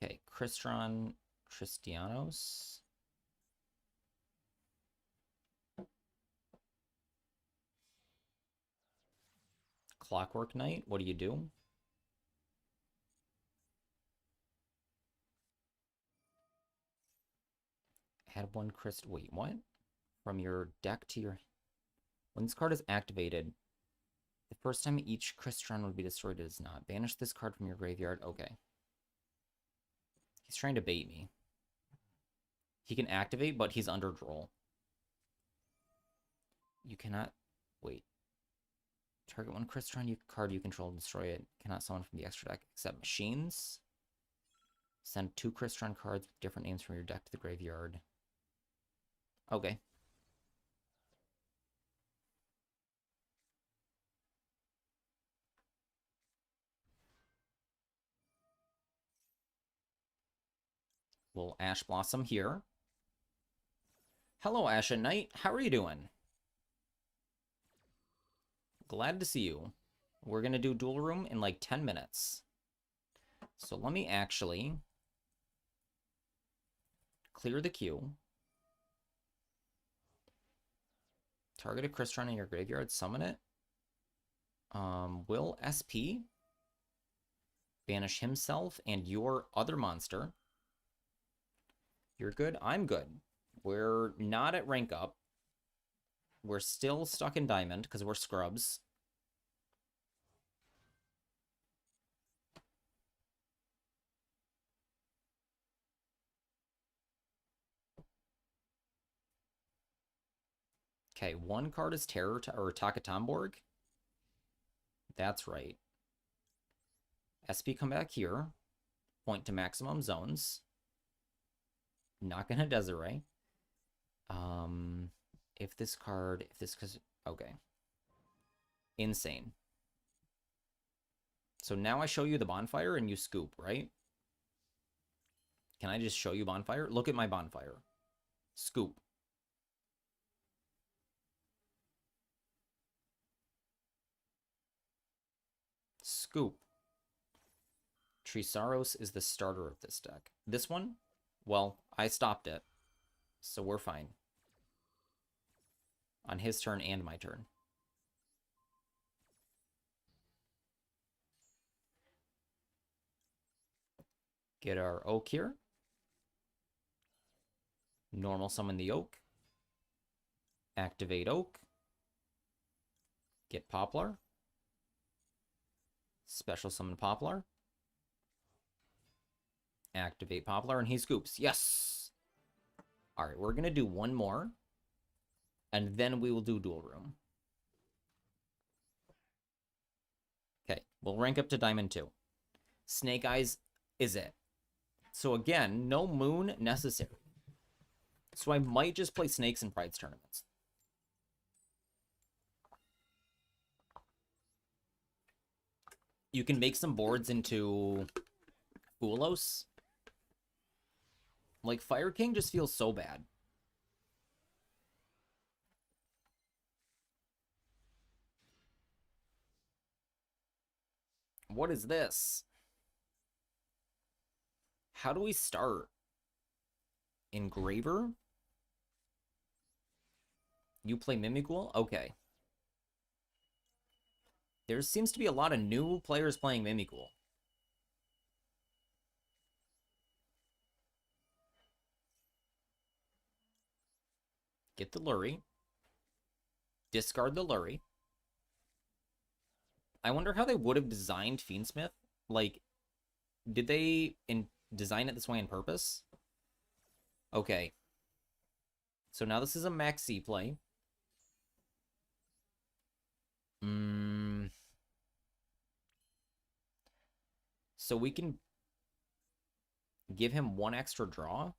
Okay, Cristianos. Clockwork Knight, what do you do? Add one wait, what? From your deck to your... When this card is activated, the first time each Crystron would be destroyed, it is not. Banish this card from your graveyard. Okay. He's trying to bait me. He can activate, but he's under droll. You cannot... Wait. Target one Crystron card you control and destroy it. Cannot summon from the extra deck except machines. Send 2 Crystron cards with different names from your deck to the graveyard. Okay. Little Ash Blossom here. Hello, Ashen Knight. How are you doing? Glad to see you. We're going to do Duel Room in like 10 minutes. So let me actually clear the queue. Target a Crystron in your graveyard, summon it. Will SP banish himself and your other monster. You're good. I'm good. We're not at rank up. We're still stuck in Diamond because we're scrubs. Okay, one card is Terror or Takatomborg. That's right. SP come back here. Point to maximum zones. Not gonna Desiree. If this card, okay. Insane. So now I show you the bonfire and you scoop, right? Can I just show you bonfire? Look at my bonfire. Scoop. Scoop. Trisaros is the starter of this deck. This one, well, I stopped it, so we're fine. On his turn and my turn. Get our oak here. Normal summon the oak. Activate oak. Get Poplar. Special summon Poplar. Activate Poplar, and he scoops. Yes! Alright, we're going to do one more. And then we will do Duel Room. Okay, we'll rank up to Diamond 2. Snake Eyes is it. So again, no Moon necessary. So I might just play Snakes in Pride's tournaments. You can make some boards into Ulos. Like, Fire King just feels so bad. What is this? How do we start? Engraver? You play Mimikul? Okay. There seems to be a lot of new players playing Mimikul. Get the Lurry. Discard the Lurry. I wonder how they would have designed Fiendsmith. Like, did they design it this way on purpose? Okay. So now this is a maxi play. So we can give him one extra draw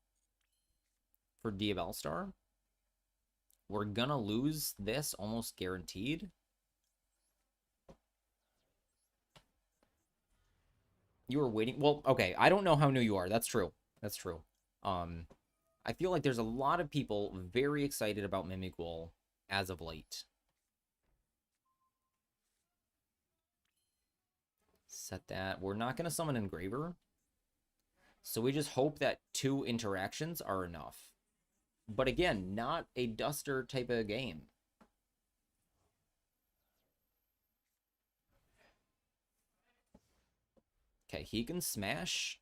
for Diabellstar. We're gonna lose this almost guaranteed. You were waiting. Well, okay. I don't know how new you are. That's true. That's true. I feel like there's a lot of people very excited about Mimikul as of late. Set that. We're not going to summon Engraver. So we just hope that 2 interactions are enough. But again, not a duster type of game. Okay, he can smash.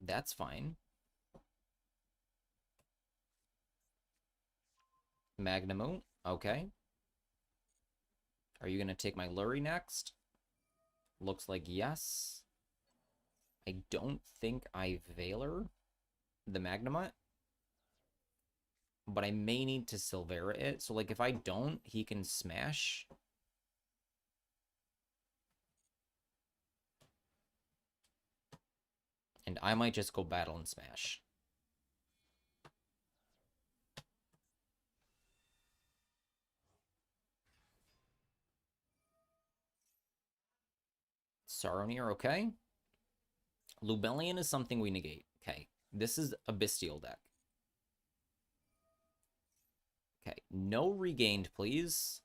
That's fine. Magnamoot. Okay. Are you going to take my Lurry next? Looks like yes. I don't think I Veiler the Magnemite. But I may need to Silvera it. So, like, if I don't, he can smash. And I might just go battle and smash. Saronir, okay. Lubellion is something we negate. Okay, this is a Bestial deck. Okay, no regained, please.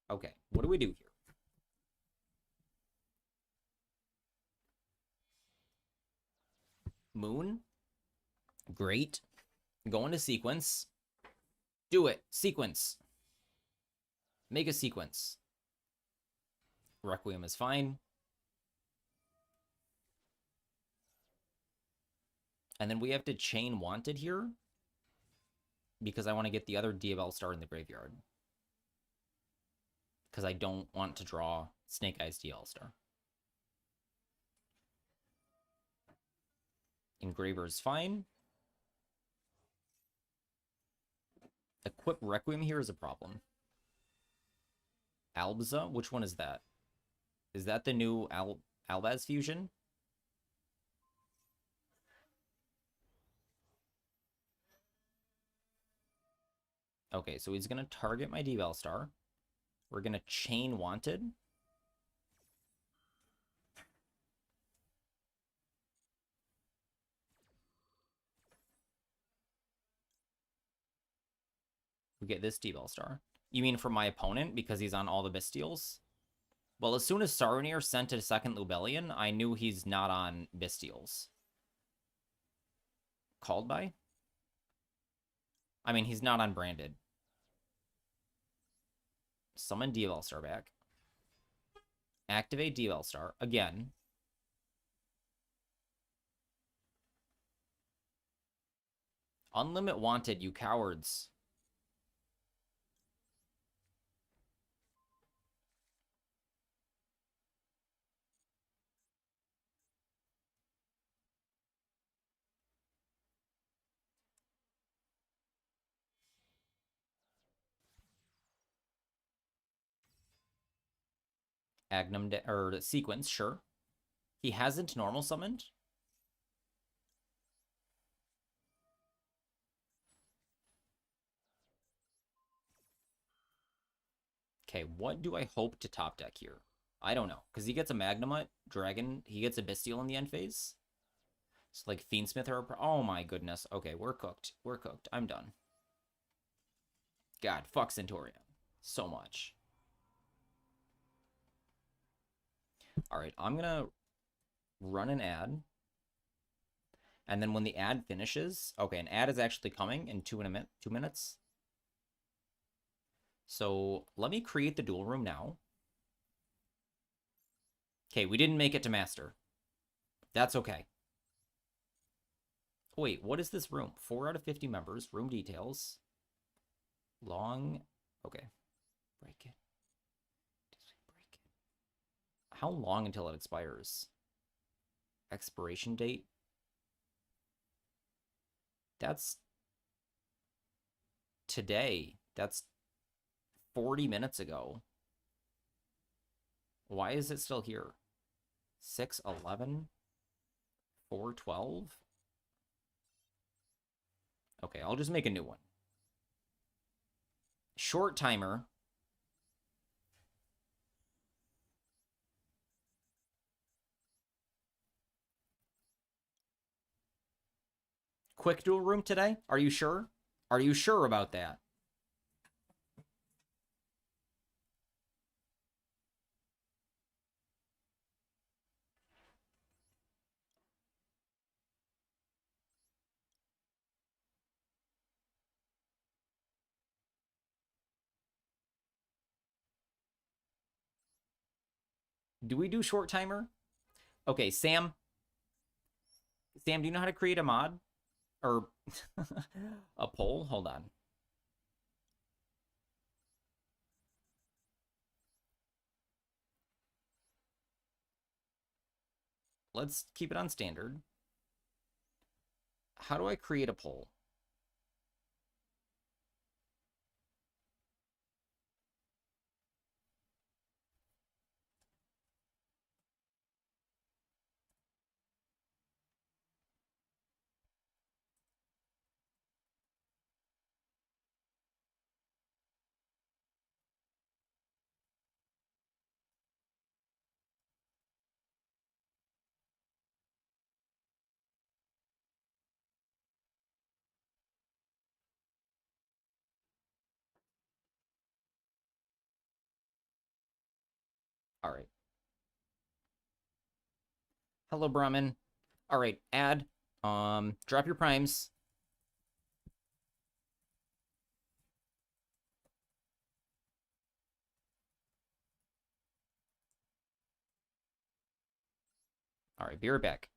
Okay, what do we do here? Moon. Great. Go into sequence. Do it. Sequence. Make a sequence. Requiem is fine. And then we have to chain Wanted here. Because I want to get the other Diabellstar in the graveyard. Because I don't want to draw Snake Eyes Diabellstar. Engraver is fine. Equip Requiem here is a problem. Albza? Which one is that? Is that the new Albaz fusion? Okay, so he's going to target my Diabellstar. We're going to chain Wanted. We get this Diabellstar. You mean from my opponent because he's on all the Bestials? Well, as soon as Saronir sent a second Lubellion, I knew he's not on Bestials. Called by? I mean, he's not on Branded. Summon Diabellstar back. Activate Diabellstar. Again. Unlimit Wanted, you cowards. Agnum or sequence, sure. He hasn't normal summoned. Okay, what do I hope to top deck here? I don't know, because he gets a Magnemite, Dragon, he gets a Bestial in the end phase. It's like Fiendsmith or... Oh my goodness. Okay, we're cooked. We're cooked. I'm done. God, fuck Centurion. So much. Alright, I'm gonna run an ad. And then when the ad finishes... Okay, an ad is actually coming in 2 minutes. So let me create the duel room now. Okay, we didn't make it to master. That's okay. Wait, what is this room? 4 out of 50 members. Room details. Long. Okay. Break it. Break it. How long until it expires? Expiration date? That's today. That's 40 minutes ago. Why is it still here? 6/11? 4/12? Okay, I'll just make a new one. Short timer. Quick duel room today? Are you sure? Are you sure about that? Do we do short timer? Okay, Sam. Sam, do you know how to create a mod? Or a poll? Hold on. Let's keep it on standard. How do I create a poll? All right. Hello, Brahmin. All right, add. Drop your primes. All right, be right back.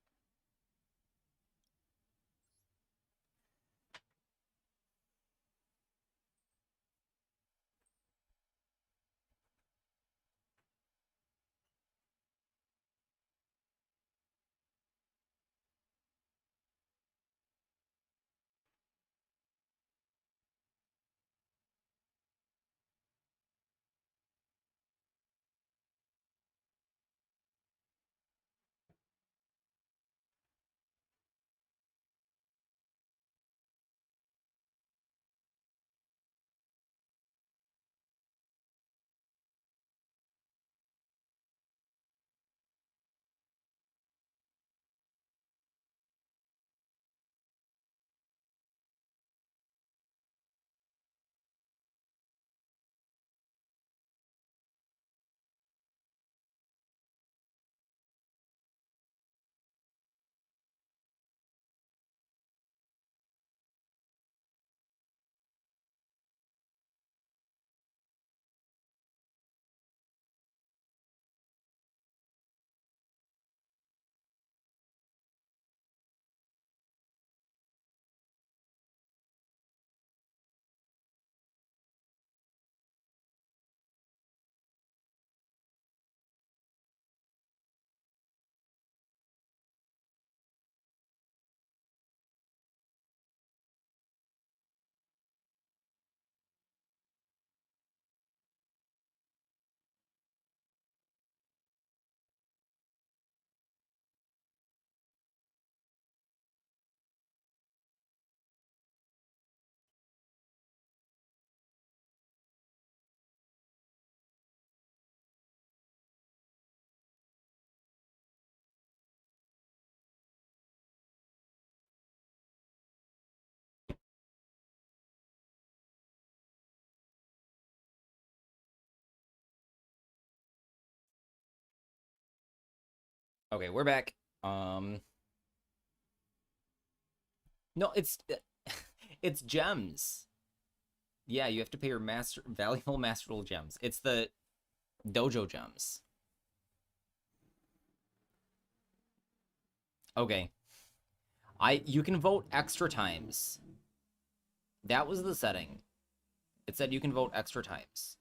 Okay, we're back. No, it's it's gems. Yeah, you have to pay your master valuable master duel gems. It's the dojo gems. Okay. You can vote extra times. That was the setting. It said you can vote extra times.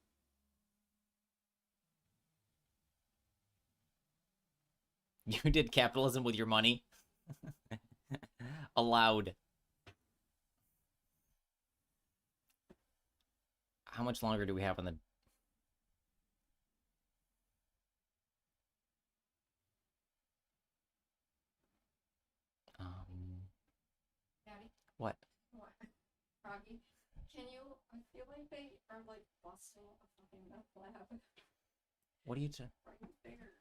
You did capitalism with your money. Allowed. How much longer do we have on the Daddy, what? what? Froggy, can you? I feel like they are like busting a fucking meth lab. What are you Right there.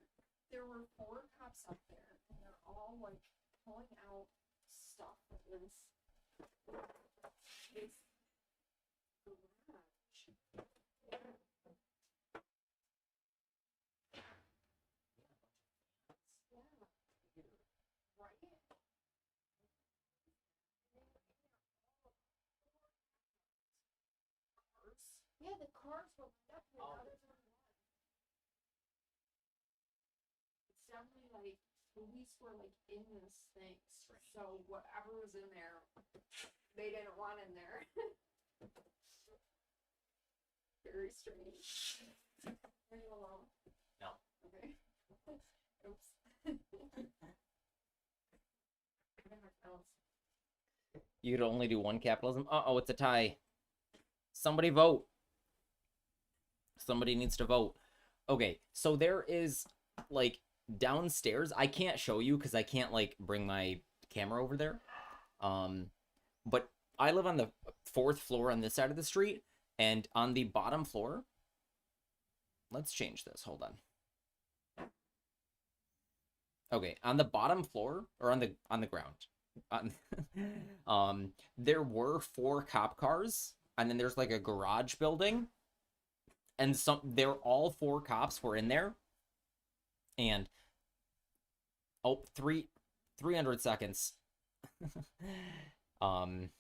There were 4 cops up there, and they're all like pulling out stuff that was this garage. Yeah, right. Cars. Yeah, the cars were lined up, and the others were not. It's definitely like police were like in this thing, so whatever was in there, they didn't want in there. Very strange. Are you alone? No. Okay. Oops. You could only do one capitalism? Uh-oh, it's a tie. Somebody vote. Somebody needs to vote. Okay, so there is like downstairs. I can't show you because I can't like bring my camera over there. Um, but I live on the 4th floor on this side of the street, and on the bottom floor, let's change this. Hold on. Okay, on the bottom floor or on the ground, on, there were 4 cop cars, and then there's like a garage building, and they're all 4 cops were in there, and oh, 300 seconds. um,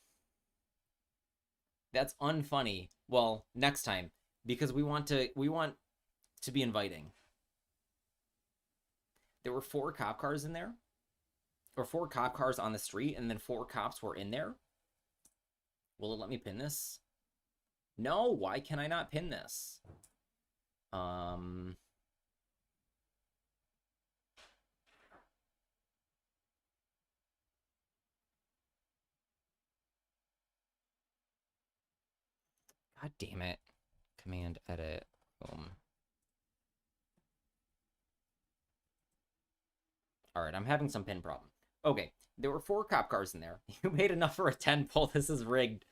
that's unfunny. Well, next time because we want to be inviting. There were 4 cop cars in there, or 4 cop cars on the street, and then 4 cops were in there. Will it let me pin this? No, why can I not pin this? Um, God damn it. Command edit. Boom. All right, I'm having some pin problem. Okay, there were 4 cop cars in there. You made enough for a 10 pull. This is rigged.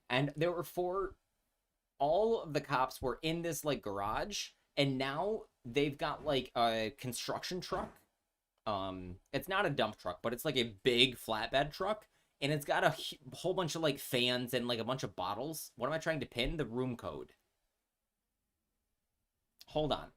And there were 4. All of the cops were in this like garage, and now they've got like a construction truck. It's not a dump truck, but it's like a big flatbed truck, and it's got a whole bunch of like fans and like a bunch of bottles. What am I trying to pin? The room code. Hold on.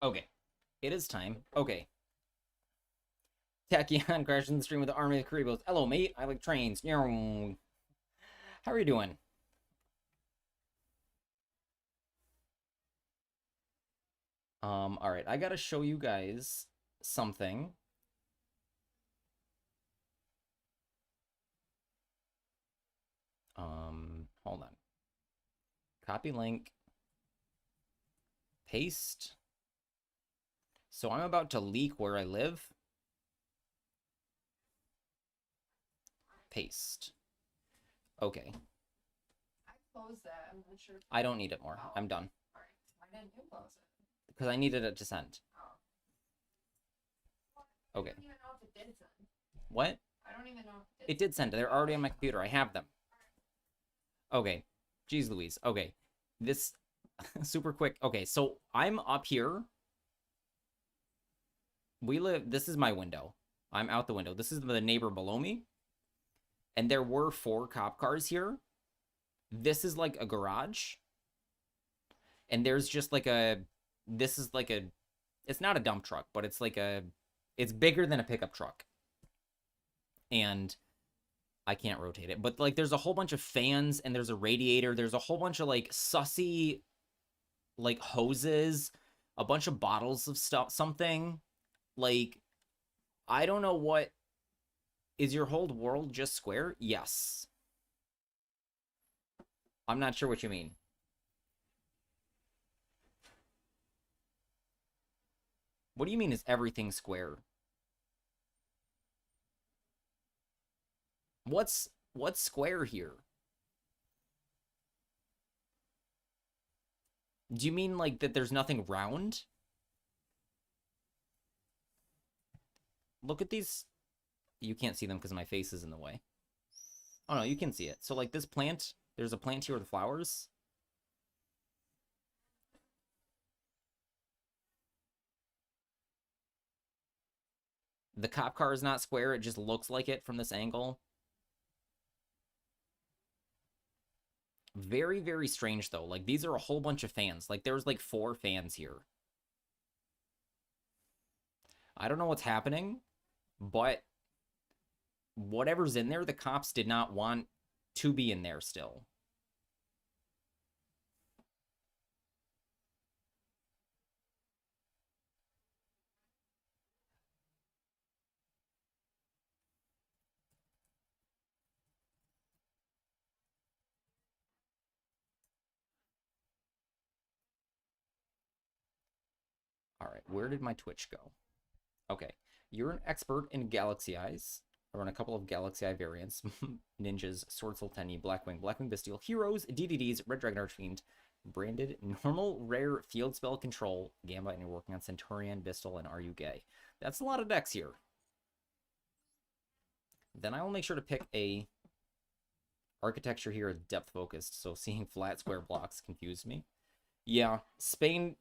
Okay. It is time. Okay. Tachyon crashed in the stream with the army of Karibos. Hello, mate. I like trains. How are you doing? Alright. I gotta show you guys something. Hold on. Copy link. Paste. So I'm about to leak where I live. Paste. Okay. I closed that. I'm not sure. I don't need it more. I'm done. Alright. Why didn't you close it? Because I needed it to send. Okay. I don't even know if it did send. What? I don't even know if it did send. They're already on my computer. I have them. Okay. Jeez Louise. Okay. This super quick. Okay, so I'm up here. This is my window. I'm out the window. This is the neighbor below me. And there were 4 cop cars here. This is like a garage. And there's just like this is like it's not a dump truck, but it's like it's bigger than a pickup truck. And I can't rotate it, but like there's a whole bunch of fans and there's a radiator. There's a whole bunch of like sussy like hoses, a bunch of bottles of stuff, something. Like, I don't know what. Is your whole world just square? Yes. I'm not sure what you mean. What do you mean is everything square? What's square here? Do you mean like that there's nothing round? Look at these. You can't see them because my face is in the way. Oh no, you can see it. So like this plant, there's a plant here with flowers. The cop car is not square. It just looks like it from this angle. Very, very strange, though. Like, these are a whole bunch of fans. Like, there's, like, 4 fans here. I don't know what's happening, but whatever's in there, the cops did not want to be in there still. All right, where did my Twitch go? Okay, you're an expert in Galaxy Eyes. I run a couple of Galaxy Eye variants. Ninjas, Sword Sultani, Blackwing, Blackwing Bastille, Heroes, DDDs, Red Dragon Archfiend, Branded, Normal, Rare, Field Spell Control, Gambit, and you're working on Centurion, Bistle, and Are You Gay? That's a lot of decks here. Then I will make sure to pick a architecture here depth focused, so seeing flat square blocks confused me. Yeah, Spain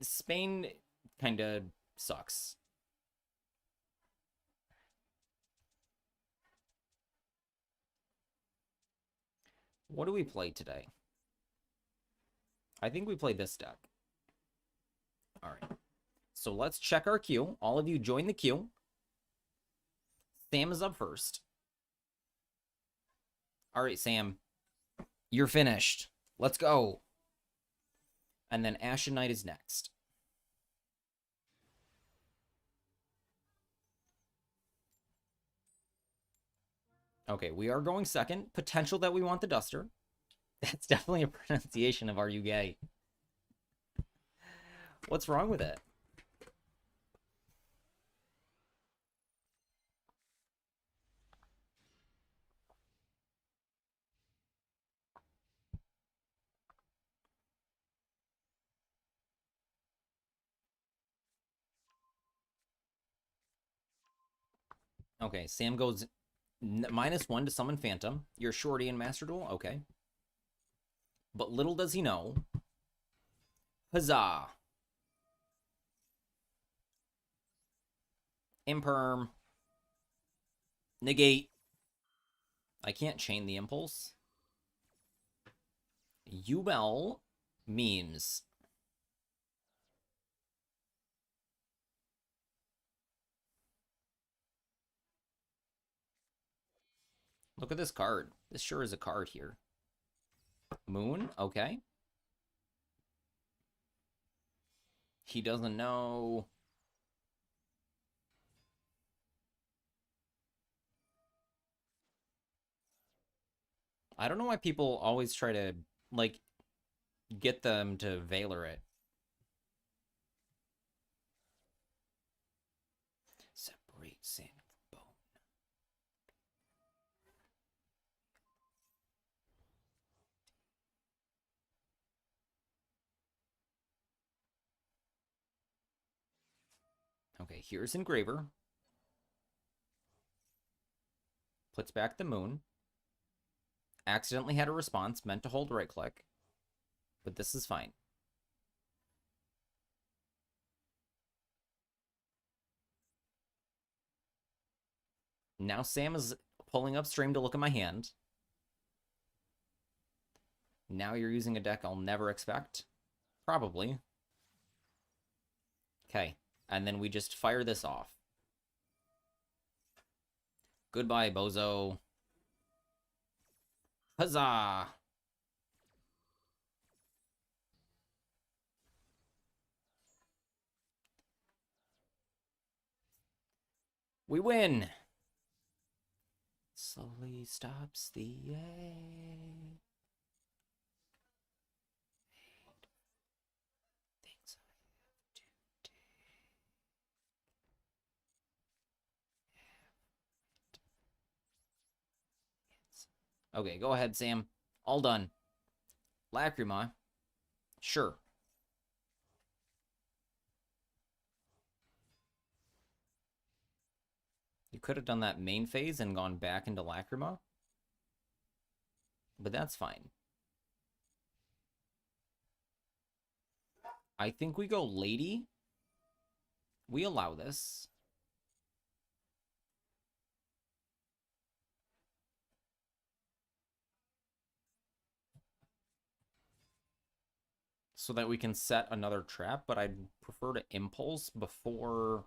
kind of sucks. What do we play today? I think we play this deck. All right. So let's check our queue. All of you join the queue. Sam is up first. All right, Sam. You're finished. Let's go. And then Ashen Knight is next. Okay, we are going second. Potential that we want the Duster. That's definitely a pronunciation of Are You Gay? What's wrong with it? Okay, Sam goes -1 to summon Phantom. You're shorty in Master Duel? Okay. But little does he know. Huzzah. Imperm. Negate. I can't chain the impulse. Ubel memes. Look at this card. This sure is a card here. Moon, okay. He doesn't know. I don't know why people always try to, like, get them to Valor it. Separate sand from bone. Okay, here's Engraver. Puts back the moon. Accidentally had a response, meant to hold right click. But this is fine. Now Sam is pulling upstream to look at my hand. Now you're using a deck I'll never expect. Probably. Okay, and then we just fire this off. Goodbye, bozo. Huzzah! We win! Slowly stops the things I have to take. Okay, go ahead, Sam. All done. Lacrima. Sure. You could have done that main phase and gone back into Lacrima. But that's fine. I think we go Lady. We allow this. So that we can set another trap, but I'd prefer to impulse before...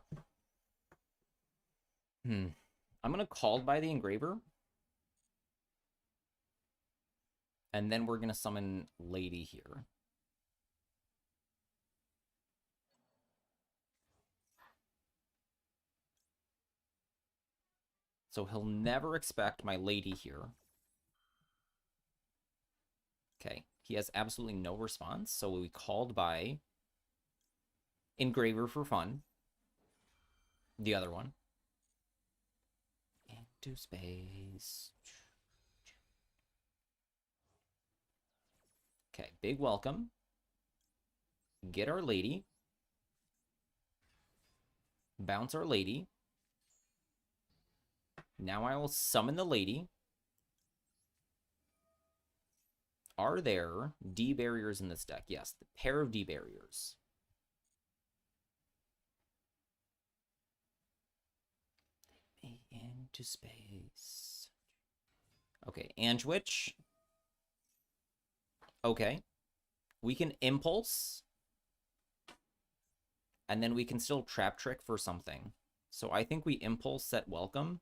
I'm going to call by the Engraver. And then we're going to summon Lady here. So he'll never expect my Lady here. Okay, he has absolutely no response, so we called by Engraver for fun. The other one. Into space. Okay, big welcome. Get our Lady. Bounce our Lady. Now I will summon the Lady. Are there D barriers in this deck? Yes, the pair of D barriers. Into space. Okay, Ange-Witch. Okay. We can Impulse. And then we can still Trap Trick for something. So I think we Impulse set Welcome.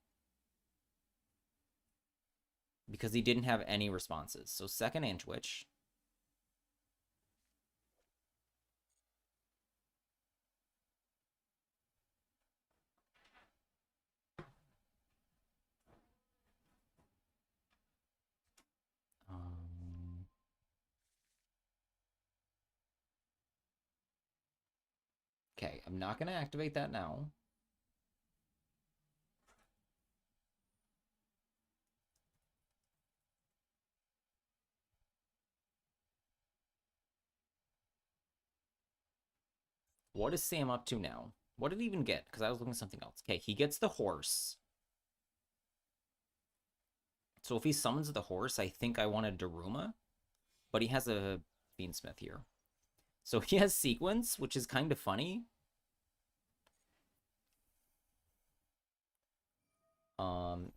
Because he didn't have any responses. So second Ange-Witch. Okay, I'm not going to activate that now. What is Sam up to now? What did he even get? Because I was looking at something else. Okay, he gets the horse. So if he summons the horse, I think I want a Daruma. But he has a Fiendsmith here. So he has Sequence, which is kind of funny.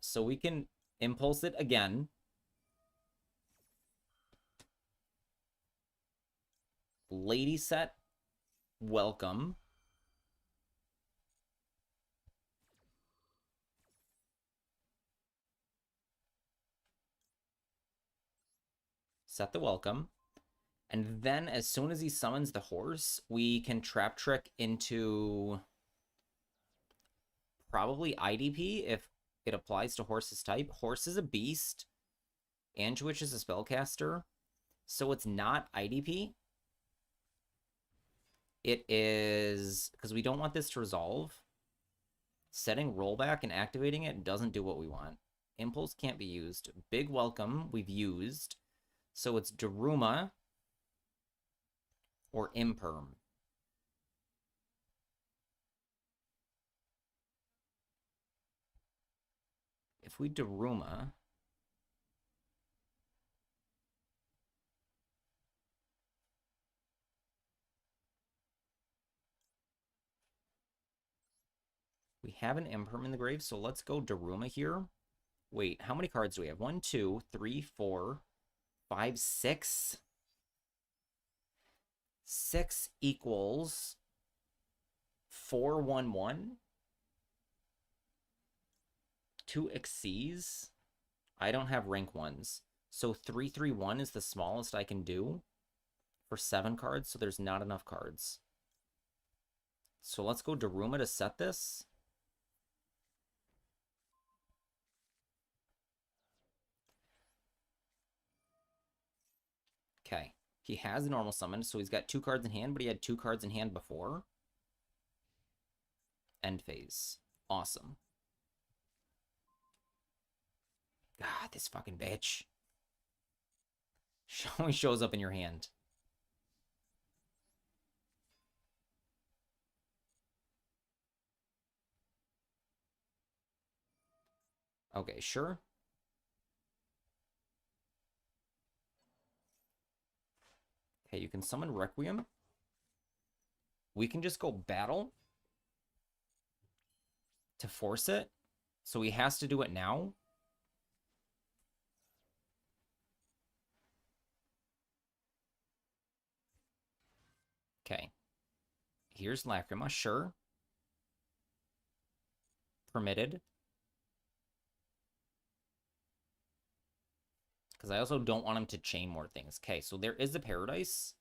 So we can Impulse it again. Lady set. Welcome. set the welcome. And then as soon as he summons the horse, we can trap trick into probably IDP if it applies to horse's type. Horse is a beast. Anduich is a spellcaster. So it's not IDP. It is, because we don't want this to resolve, setting rollback and activating it doesn't do what we want. Impulse can't be used. Big welcome we've used. So it's Daruma or Imperm. If we Daruma, we have an Imperm in the grave, so let's go Daruma here. Wait, how many cards do we have? 1, 2, 3, 4, 5, 6. 6 equals 4, 1, 1. 2 exceeds. I don't have rank 1s. So 3, 3, 1 is the smallest I can do for 7 cards, so there's not enough cards. So let's go Daruma to set this. Okay. He has a normal summon, so he's got 2 cards in hand, but he had 2 cards in hand before. End phase. Awesome. God, this fucking bitch. Always shows up in your hand. Okay, sure. Okay, you can summon Requiem. We can just go battle to force it. So he has to do it now. Okay. Here's Lacrima, sure. Permitted. Because I also don't want him to chain more things. Okay, so there is a Paradise.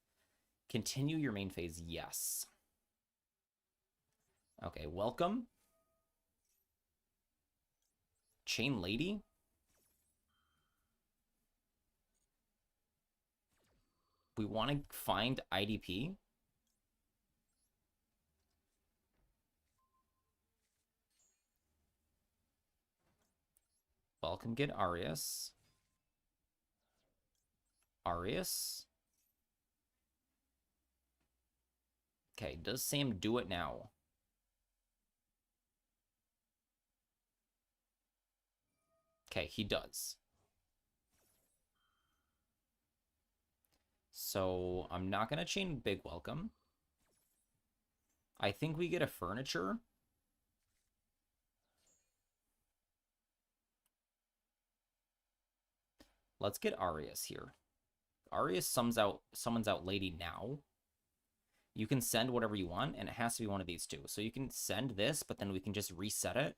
Continue your main phase, yes. Okay, welcome. Chain Lady. We want to find IDP. Welcome, get Arius. Arius. Okay, does Sam do it now? Okay, he does. So I'm not going to chain Big Welcome. I think we get a Furniture. Let's get Arius here. Arius summons out Lady now. You can send whatever you want, and it has to be one of these two. So you can send this, but then we can just reset it.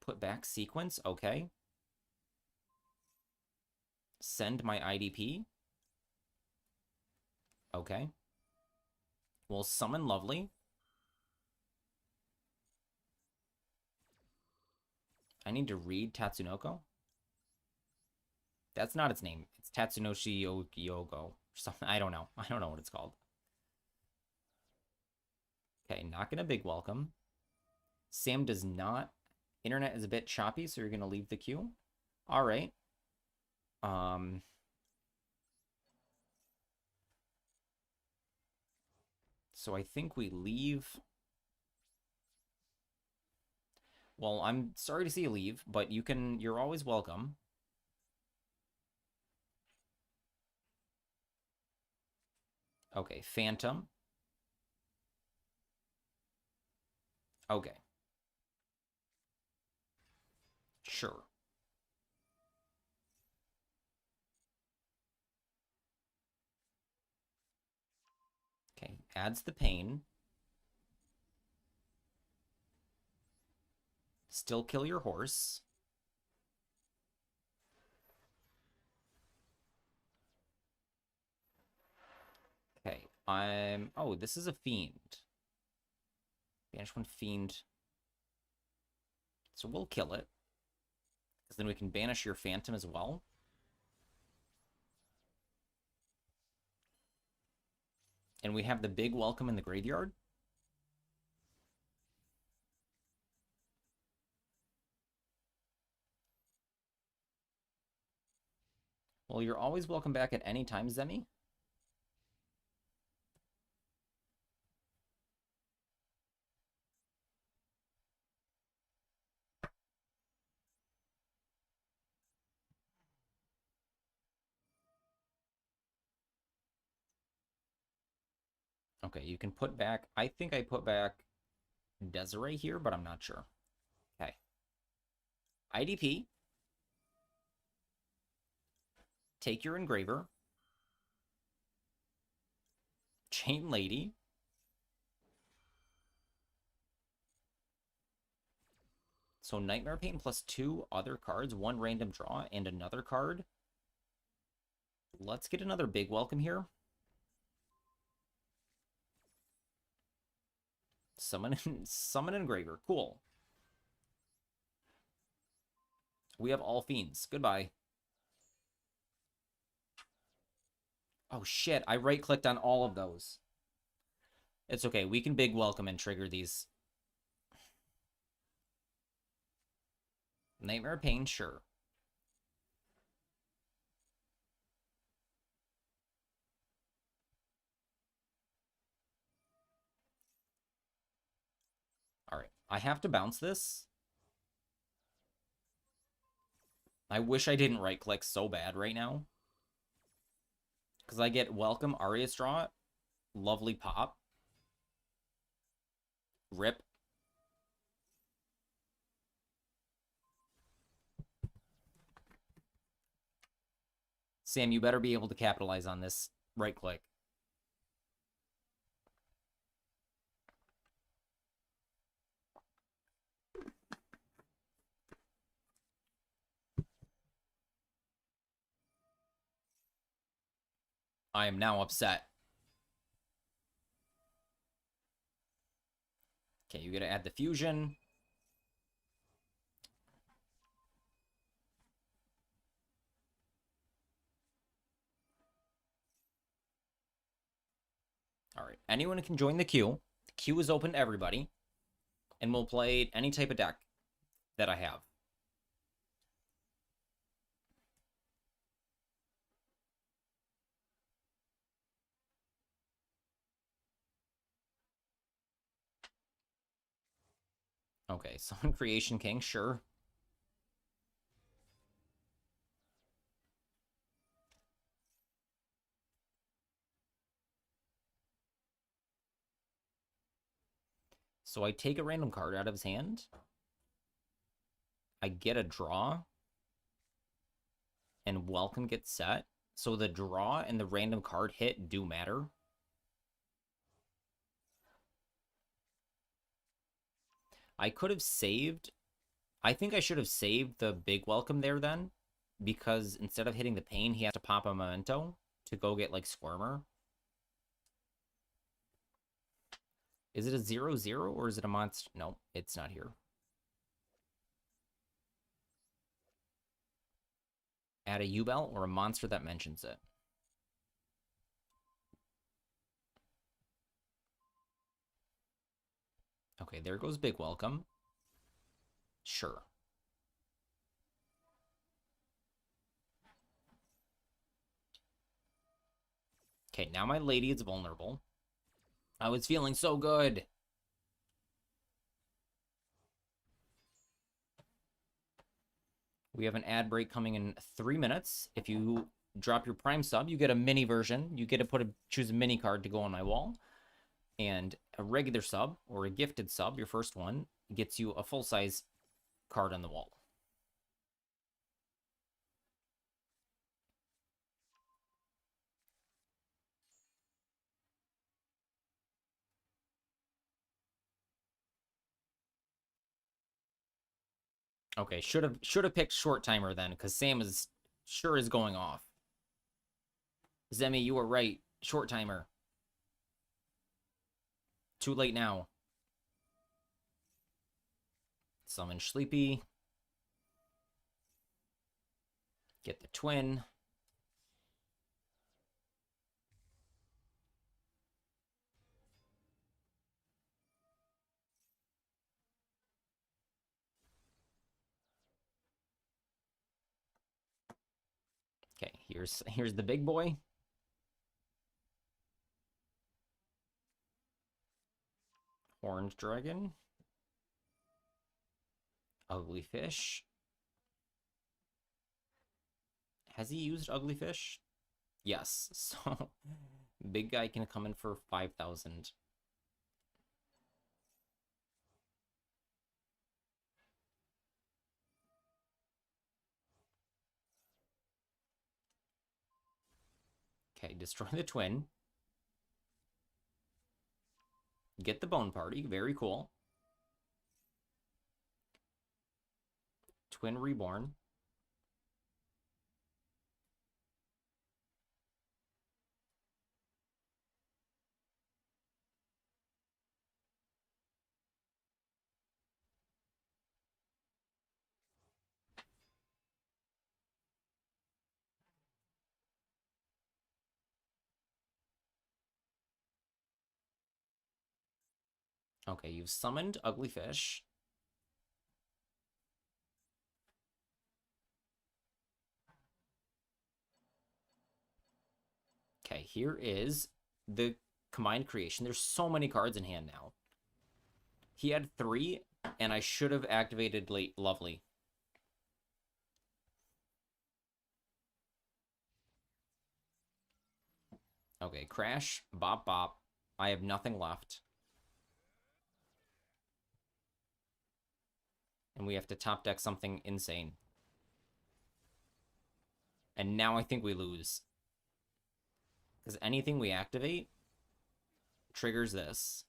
Put back sequence, okay. Send my IDP. Okay. We'll summon Lovely. I need to read Tatsunoko. That's not its name. It's Tatsunoshi Yogo. Something. I don't know. I don't know what it's called. Okay, not gonna big welcome. Sam does not. Internet is a bit choppy, so you're gonna leave the queue. All right. So I think we leave. Well, I'm sorry to see you leave, but you're always welcome. Okay, Phantom. Okay. Sure. Okay, adds the pain. Still kill your horse. Oh, this is a fiend. Banish one fiend. So we'll kill it. Because then we can banish your phantom as well. And we have the big welcome in the graveyard. Well, you're always welcome back at any time, Zemi. Okay, you can put back... I think I put back Desiree here, but I'm not sure. Okay. IDP. Take your engraver. Chain Lady. So Nightmare Pain plus 2 other cards, 1 random draw, and another card. Let's get another big welcome here. Summon Engraver. Cool. We have all fiends. Goodbye. Oh shit, I right-clicked on all of those. It's okay, we can big welcome and trigger these. Nightmare Pain, sure. Alright, I have to bounce this. I wish I didn't right-click so bad right now. Because I get welcome, Aria's Draw, lovely pop. Rip. Sam, you better be able to capitalize on this right-click. I am now upset. Okay, you gotta add the fusion. Alright, anyone can join the queue. The queue is open to everybody. And we'll play any type of deck that I have. Okay, Summon Creation King, sure. So I take a random card out of his hand. I get a draw. And welcome gets set. So the draw and the random card hit do matter. I could have saved... I think I should have saved the big welcome there then. Because instead of hitting the pain, he has to pop a memento to go get, like, Squirmer. Is it a 0/0 or is it a monster? No, it's not here. Add a U-Bell or a monster that mentions it. Okay, there goes big welcome. Sure. Okay, now my lady is vulnerable. I was feeling so good. We have an ad break coming in 3 minutes. If you drop your Prime sub, you get a mini version. You get to choose a mini card to go on my wall. And a regular sub, or a gifted sub, your first one, gets you a full-size card on the wall. Okay, should have picked short timer then, because Sam is sure is going off. Zemi, you were right. Short timer. Too late now. Summon Sleepy. Get the twin. Okay, here's the big boy. Horned dragon. Ugly fish. Has he used ugly fish? Yes. So big guy can come in for 5,000. Okay, destroy the twin. Get the bone party. Very cool. Twin reborn. Okay, you've summoned ugly fish. Okay, here is the combined creation. There's so many cards in hand now. He had 3, and I should have activated late Lovely. Okay, crash, bop bop. I have nothing left. And we have to top deck something insane. And now I think we lose. Because anything we activate triggers this.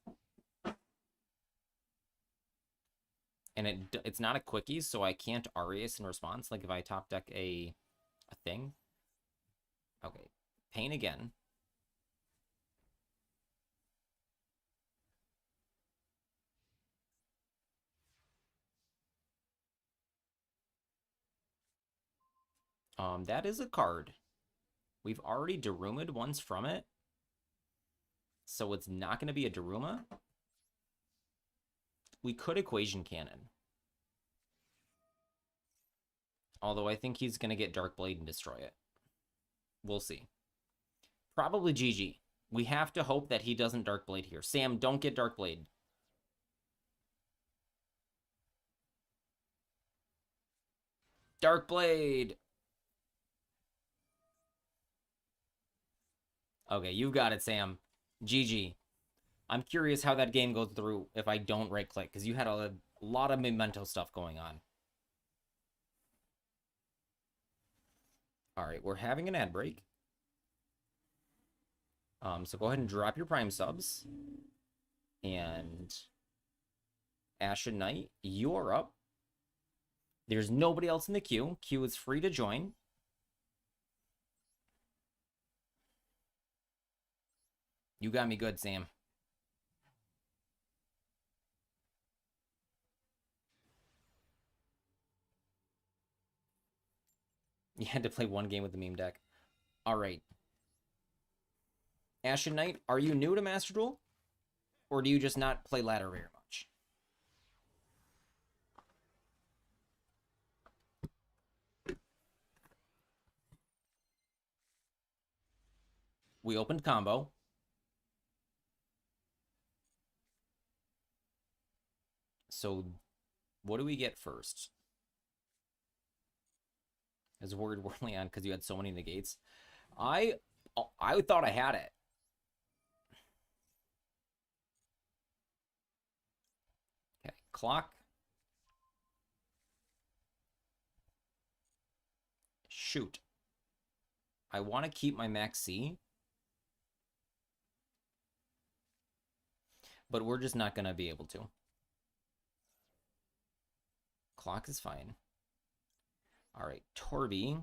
And it's not a quickie, so I can't Arias in response. Like if I top deck a thing. Okay, pain again. That is a card. We've already Darumed once from it. So it's not going to be a Daruma. We could Equation Cannon. Although I think he's going to get Dark Blade and destroy it. We'll see. Probably GG. We have to hope that he doesn't Dark Blade here. Sam, don't get Dark Blade. Dark Blade! Okay, you got it, Sam. GG. I'm curious how that game goes through if I don't right-click, because you had a lot of memento stuff going on. All right, we're having an ad break. So go ahead and drop your Prime subs. And Ashen Knight, you're up. There's nobody else in the queue. Queue is free to join. You got me good, Sam. You had to play one game with the meme deck. All right. Ashen Knight, are you new to Master Duel? Or do you just not play ladder very much? We opened combo. So what do we get first? Is Word Whirling on because you had so many negates? I thought I had it. Okay, clock. Shoot. I want to keep my max C. But we're just not going to be able to. Clock is fine. All right, Torby.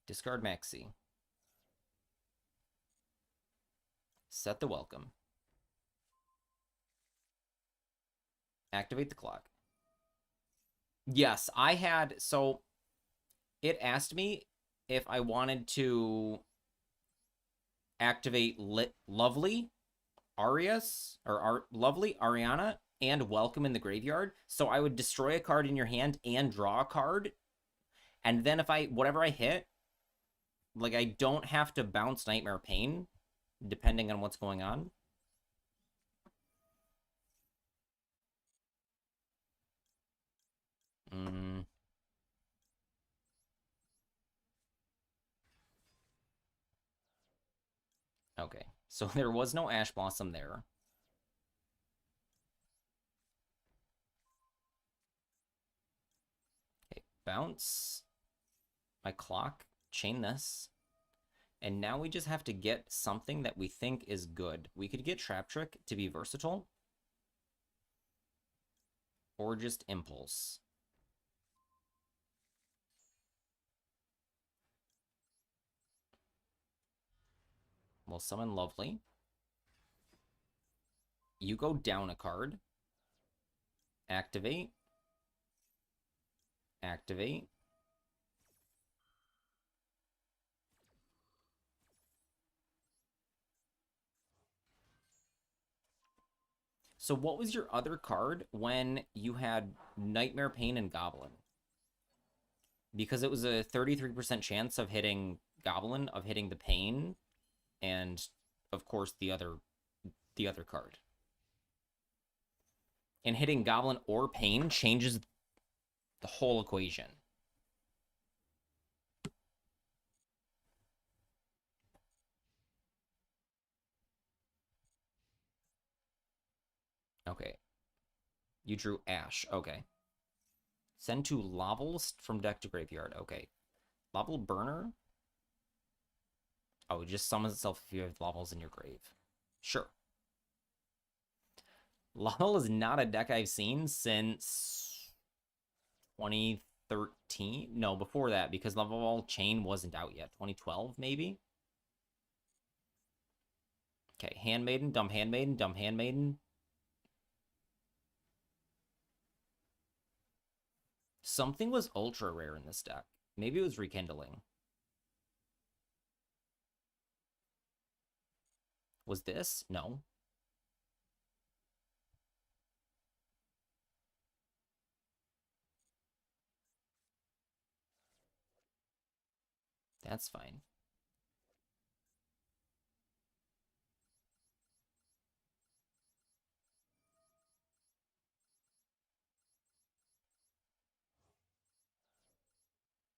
Discard Maxi. Set the welcome. Activate the clock. Yes, I had... So, it asked me if I wanted to activate Lovely, Arias, or Lovely, Ariana, and Welcome in the graveyard. So I would destroy a card in your hand and draw a card. And then if whatever I hit, like, I don't have to bounce Nightmare Pain, depending on what's going on. Okay, so there was no Ash Blossom there. Okay, bounce my clock, chain this, and now we just have to get something that we think is good. We could get Trap Trick to be versatile, or just Impulse. We'll summon Lovely. You go down a card. Activate. Activate. So what was your other card when you had Nightmare Pain and Goblin? Because it was a 33% chance of hitting Goblin, of hitting the Pain, and of course the other card. And hitting Goblin or Pain changes the whole equation. Okay. You drew Ash. Okay. Send 2 Lavels from deck to graveyard. Okay. Lavel Burner. Oh, it just summons itself if you have Lavels in your grave. Sure. Lavel is not a deck I've seen since 2013. No, before that, because Laval Chain wasn't out yet. 2012, maybe? Okay, Handmaiden, dumb Handmaiden, dumb Handmaiden. Something was ultra rare in this deck. Maybe it was Rekindling. Was this? No. That's fine.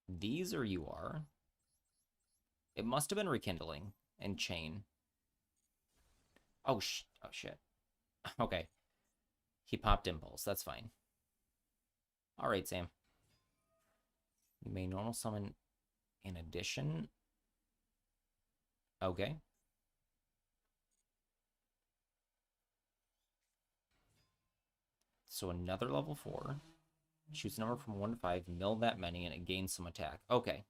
These or you are. It must have been Rekindling and Chain. Oh, oh shit. Okay. He popped Impulse. That's fine. All right, Sam. You may normal summon in addition. Okay. So another level 4. Choose a number from 1 to 5, mill that many, and it gains some attack. Okay.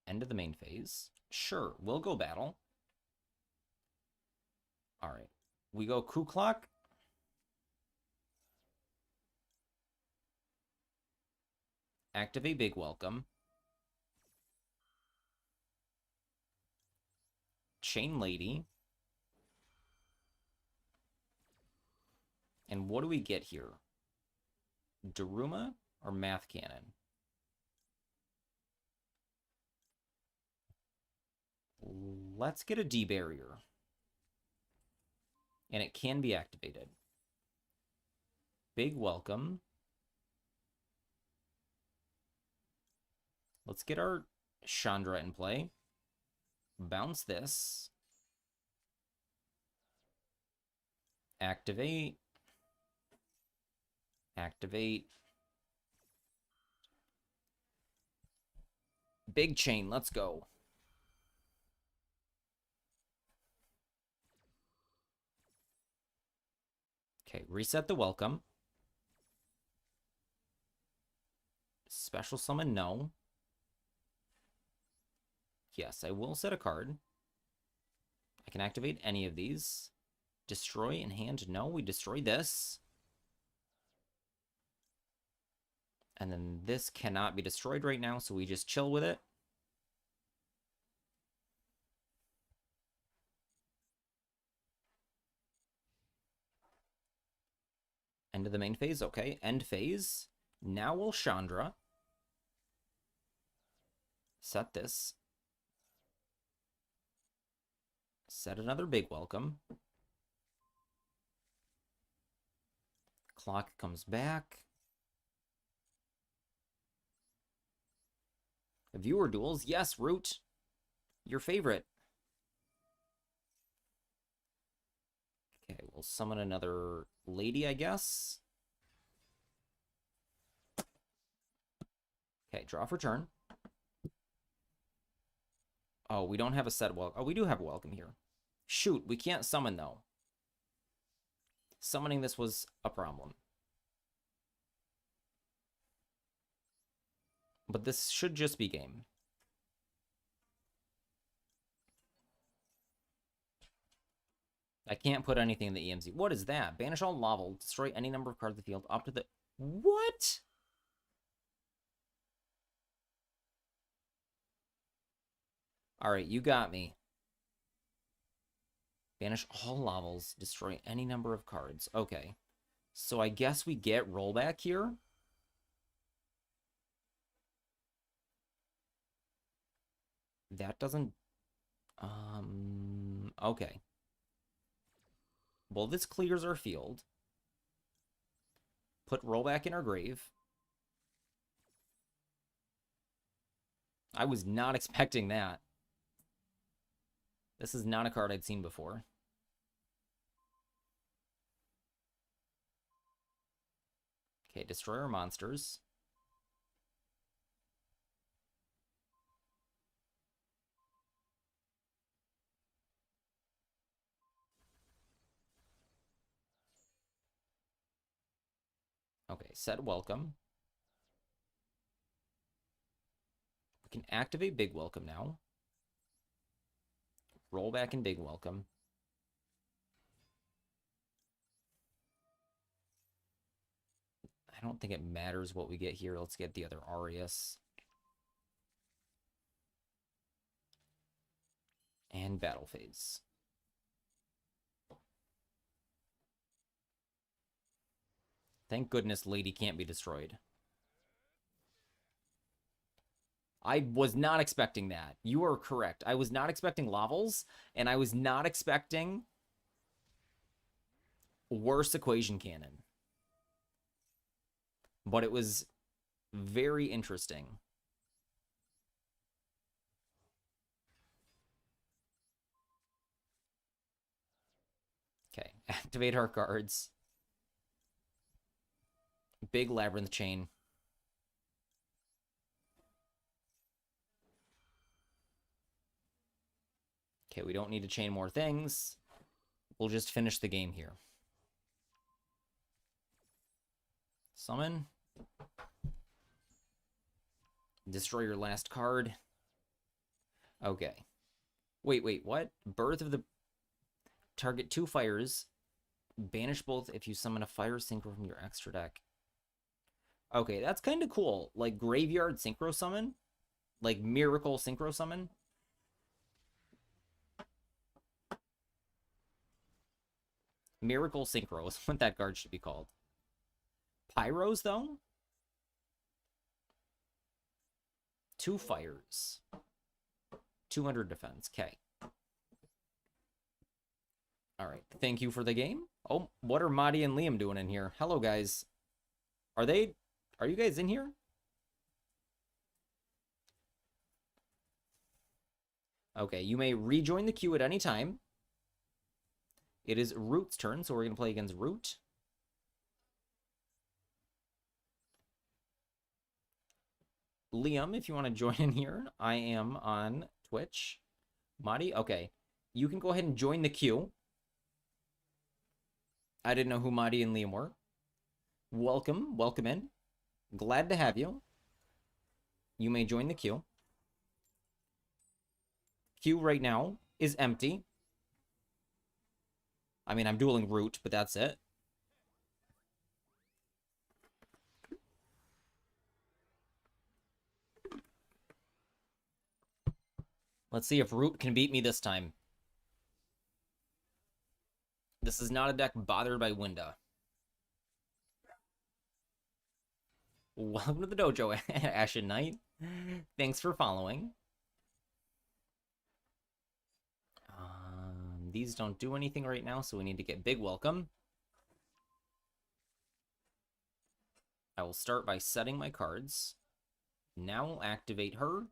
End of the main phase. Sure, we'll go battle. All right. We go Coup Clock. Activate Big Welcome. Chain Lady. And what do we get here? Daruma or Math Cannon? Let's get a D barrier. And it can be activated. Big Welcome. Let's get our Chandra in play. Bounce this. Activate. Activate. Big Chain, let's go. Okay, reset the welcome. Special summon, no. Yes, I will set a card. I can activate any of these. Destroy in hand, no. We destroy this. And then this cannot be destroyed right now, so we just chill with it. End of the main phase, okay. End phase. Now we'll Chandra. Set this. Set another big welcome. Clock comes back. Viewer duels. Yes, Root. Your favorite. Okay, we'll summon another lady, I guess. Okay, draw for turn. Oh, we don't have a set welcome. Oh, we do have a welcome here. Shoot, we can't summon, though. Summoning this was a problem. But this should just be game. I can't put anything in the EMZ. What is that? Banish all lava. Destroy any number of cards in the field up to the... What? Alright, you got me. Banish all levels. Destroy any number of cards. Okay. So I guess we get rollback here. That doesn't... Okay. Well, this clears our field. Put rollback in our grave. I was not expecting that. This is not a card I'd seen before. Okay, destroy our monsters. Okay, set welcome. We can activate big welcome now. Roll back in big welcome. I don't think it matters what we get here. Let's get the other Arius. And battle phase. Thank goodness Lady can't be destroyed. I was not expecting that. You are correct. I was not expecting Lavels, and I was not expecting worse equation cannon. But it was very interesting. Okay, activate our cards. Big Labyrinth Chain. Okay, we don't need to chain more things. We'll just finish the game here. Summon. Destroy your last card. Okay. Wait, what? Birth of the... Target 2 fires. Banish both if you summon a fire synchro from your extra deck. Okay, that's kind of cool. Like Graveyard Synchro Summon. Like Miracle Synchro Summon. Miracle Synchro is what that card should be called. Pyros, though? 2 fires. 200 defense. Okay. Alright, thank you for the game. Oh, what are Madi and Liam doing in here? Hello, guys. Are you guys in here? Okay, you may rejoin the queue at any time. It is Root's turn, so we're going to play against Root. Liam, if you want to join in here, I am on Twitch. Madi, okay. You can go ahead and join the queue. I didn't know who Madi and Liam were. Welcome, welcome in. Glad to have you. You may join the queue. Queue right now is empty. I mean, I'm dueling Root, but that's it. Let's see if Root can beat me this time. This is not a deck bothered by Winda. Welcome to the dojo, Ashen Knight. Thanks for following. These don't do anything right now, so we need to get big welcome. I will start by setting my cards. Now we'll activate her.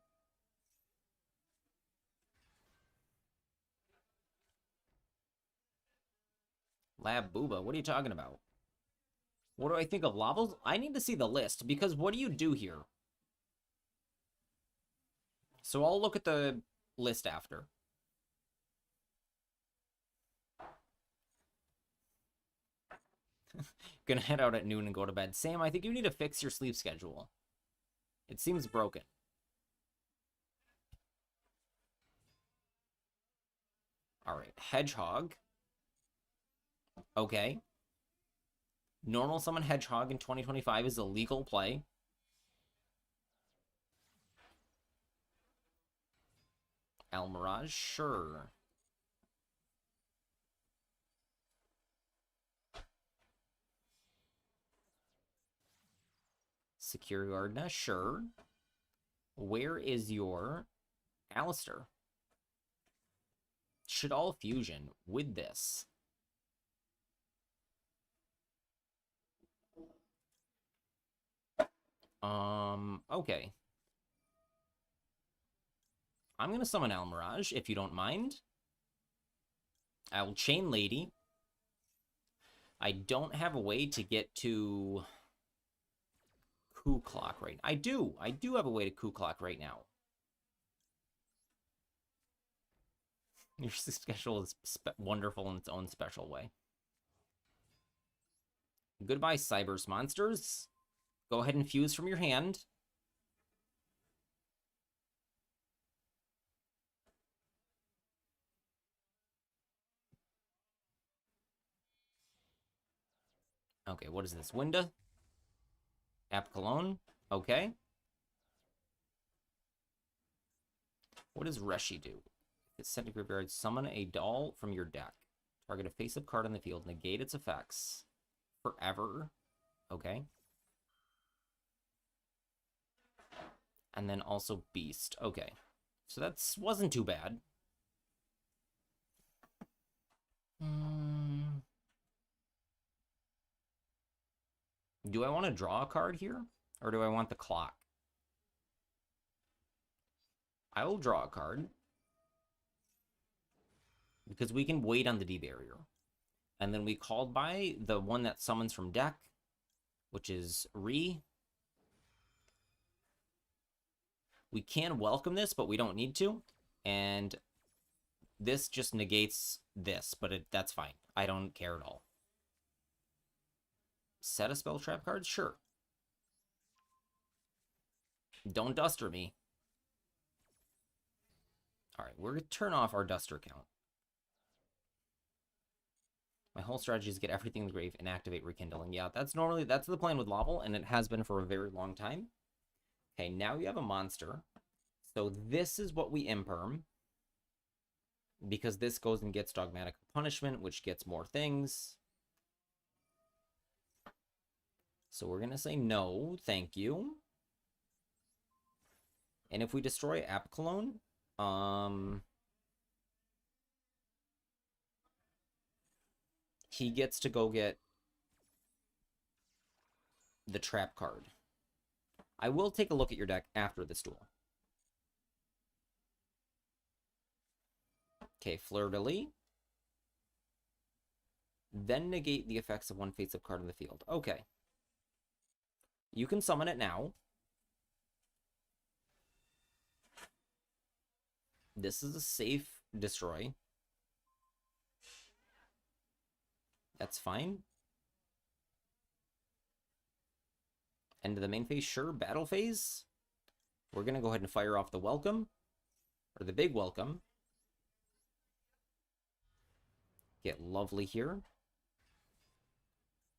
Lab Booba, what are you talking about? What do I think of Lavos? I need to see the list, because what do you do here? So I'll look at the list after. Gonna head out at noon and go to bed. Sam, I think you need to fix your sleep schedule. It seems broken. Alright, Hedgehog. Okay. Normal summon Hedgehog in 2025 is a legal play. Almirage, sure. Secure Gardena, sure. Where is your Alistair? Should all fusion with this. Okay. I'm gonna summon Almirage, if you don't mind. I will Chain Lady. I don't have a way to get to Coup Clock right now. I do have a way to Coup Clock right now. Your schedule is wonderful in its own special way. Goodbye, Cybers Monsters. Go ahead and fuse from your hand. Okay, what is this? Winda? App Cologne? Okay. What does Reshi do? If it's sent to graveyard, summon a doll from your deck. Target a face-up card on the field. Negate its effects. Forever. Okay. And then also Beast. Okay. So that wasn't too bad. Do I want to draw a card here? Or do I want the clock? I will draw a card. Because we can wait on the D barrier. And then we called by the one that summons from deck, which is Re. We can welcome this, but we don't need to. And this just negates this, but that's fine. I don't care at all. Set a spell trap card? Sure. Don't duster me. Alright, we're going to turn off our duster count. My whole strategy is to get everything in the grave and activate Rekindling. Yeah, that's the plan with Laval, and it has been for a very long time. Okay, now you have a monster. So this is what we imperm. Because this goes and gets Dogmatic Punishment, which gets more things. So we're going to say no, thank you. And if we destroy App Cologne, he gets to go get the trap card. I will take a look at your deck after this duel. Okay, Fleur-de-Lis. Then negate the effects of one face-up card in the field. Okay. You can summon it now. This is a safe destroy. That's fine. End of the main phase, sure. Battle phase. We're going to go ahead and fire off the welcome, or the big welcome. Get Lovely here.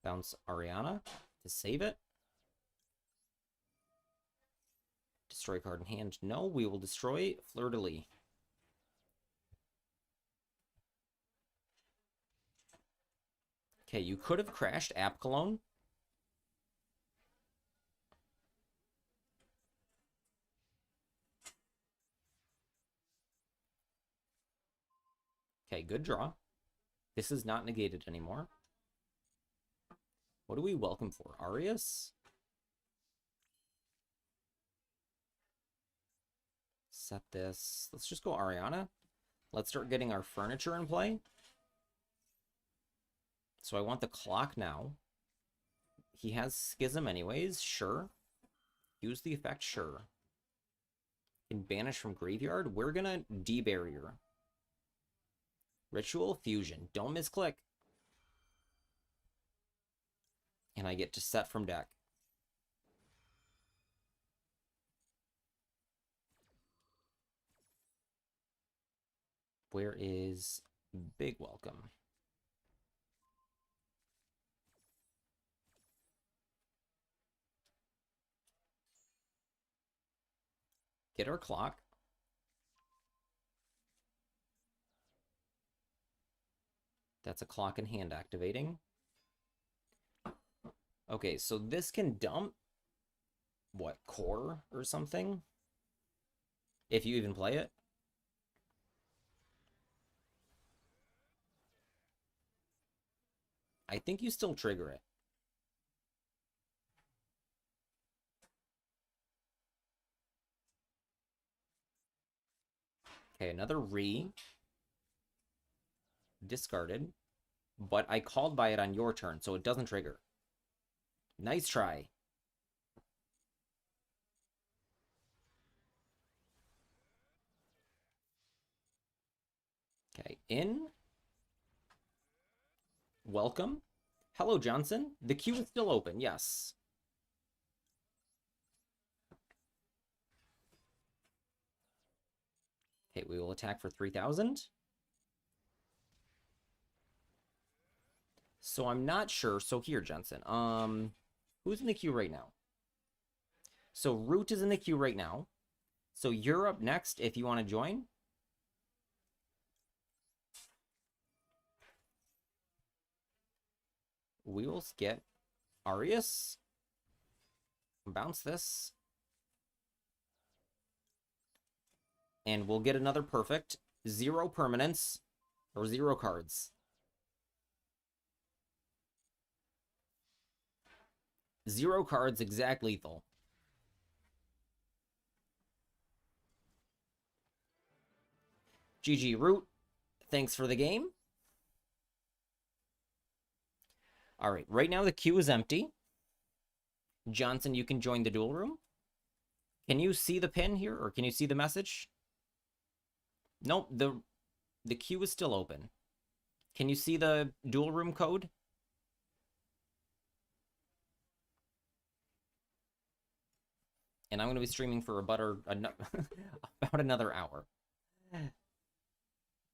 Bounce Ariana to save it. Destroy card in hand. No, we will destroy Fleur de Lis. Okay, you could have crashed App Cologne. Okay, good draw. This is not negated anymore. What do we welcome for? Arias? Set this. Let's just go Ariana. Let's start getting our furniture in play. So I want the clock now. He has Schism anyways, sure. Use the effect, sure. Can banish from graveyard. We're gonna debarrier. Ritual Fusion. Don't misclick. And I get to set from deck. Where is Big Welcome? Get our clock. That's a clock in hand activating. Okay, so this can dump, what, core or something? If you even play it. I think you still trigger it. Okay, another re. Discarded. But I called by it on your turn, so it doesn't trigger. Nice try. Okay, in. Welcome. Hello, Johnson. The queue is still open, yes. Okay, we will attack for 3,000. So I'm not sure. So here, Jensen. Who's in the queue right now? So Root is in the queue right now. So you're up next if you want to join. We will get Arias. Bounce this. And we'll get another perfect. 0 permanents. Or 0 cards. 0 cards, exact lethal. GG Root. Thanks for the game. All right, right now the queue is empty. Johnson, you can join the duel room. Can you see the pin here, or can you see the message? Nope, the queue is still open. Can you see the duel room code? And I'm going to be streaming for about another hour.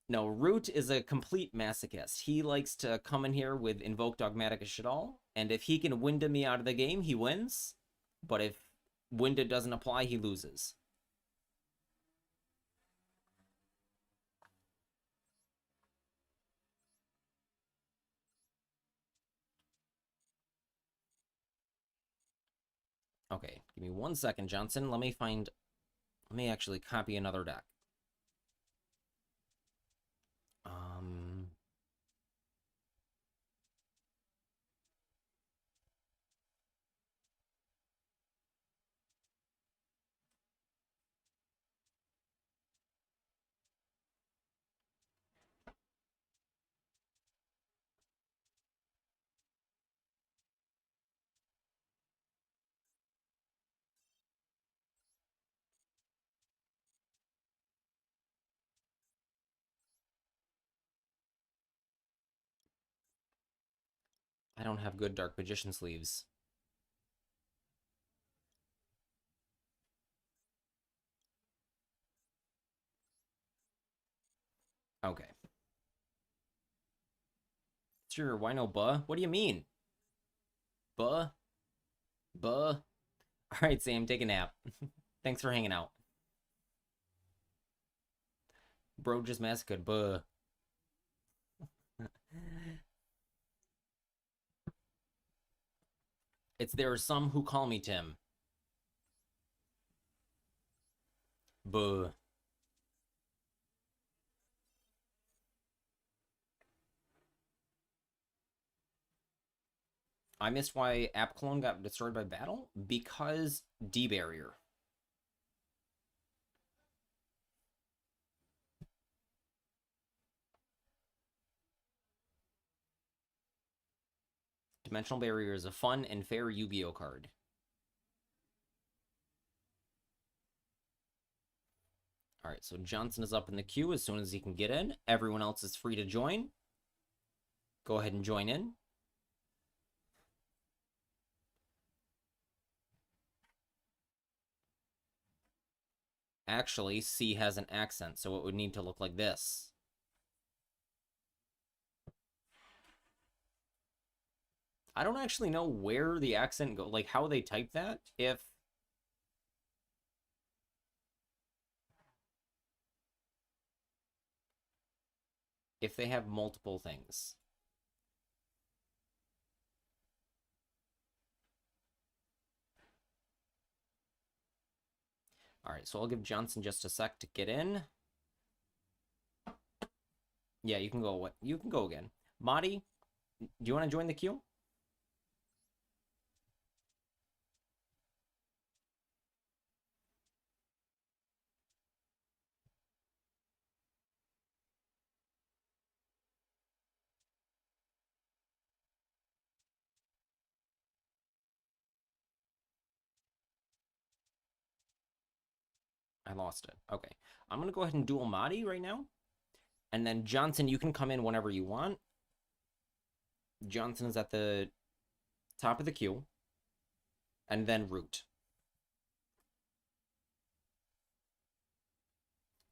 No, Root is a complete masochist. He likes to come in here with Invoke Dogmatic Shadal, and if he can Winda me out of the game, he wins. But if Winda doesn't apply, he loses. Okay, give me 1 second, Johnson. Let me actually copy another deck. Um, I don't have good Dark Magician sleeves. Okay. Sure, why no buh? What do you mean? Buh? Buh? Alright, Sam, take a nap. Thanks for hanging out. Bro just massacred, buh. It's there are some who call me Tim. Buh. I missed why App Clone got destroyed by battle? Because D-Barrier. Dimensional Barrier is a fun and fair Yu-Gi-Oh card. Alright, so Johnson is up in the queue as soon as he can get in. Everyone else is free to join. Go ahead and join in. Actually, C has an accent, so it would need to look like this. I don't actually know where the accent go, like how they type that. If they have multiple things. All right, so I'll give Johnson just a sec to get in. Yeah, you can go. You can go again. Madi, do you want to join the queue? I lost it. Okay. I'm going to go ahead and duel Madi right now. And then Johnson, you can come in whenever you want. Johnson is at the top of the queue. And then Root.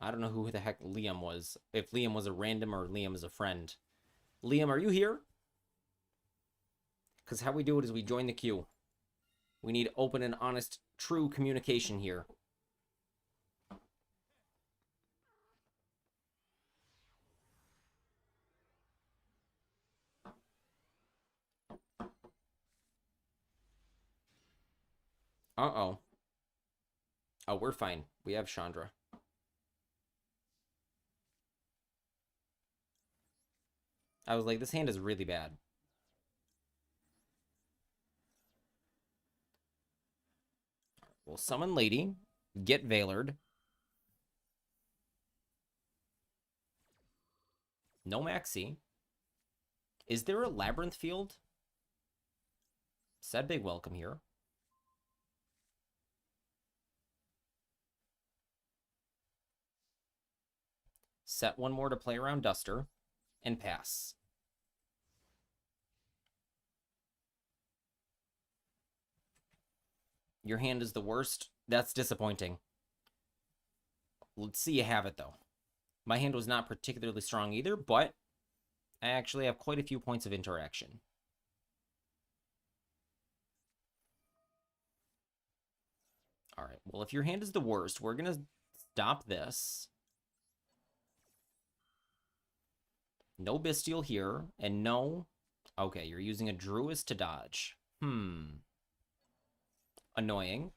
I don't know who the heck Liam was. If Liam was a random or Liam is a friend. Liam, are you here? Because how we do it is we join the queue. We need open and honest, true communication here. Uh-oh. Oh, we're fine. We have Chandra. I was like, this hand is really bad. We'll summon Lady. Get Veilered. No Maxi. Is there a Labyrinth Field? Said big welcome here. Set one more to play around Duster. And pass. Your hand is the worst. That's disappointing. Let's see you have it, though. My hand was not particularly strong either, but I actually have quite a few points of interaction. All right, well, if your hand is the worst, we're going to stop this. No Bestial here, and no... Okay, you're using a Druist to dodge. Annoying.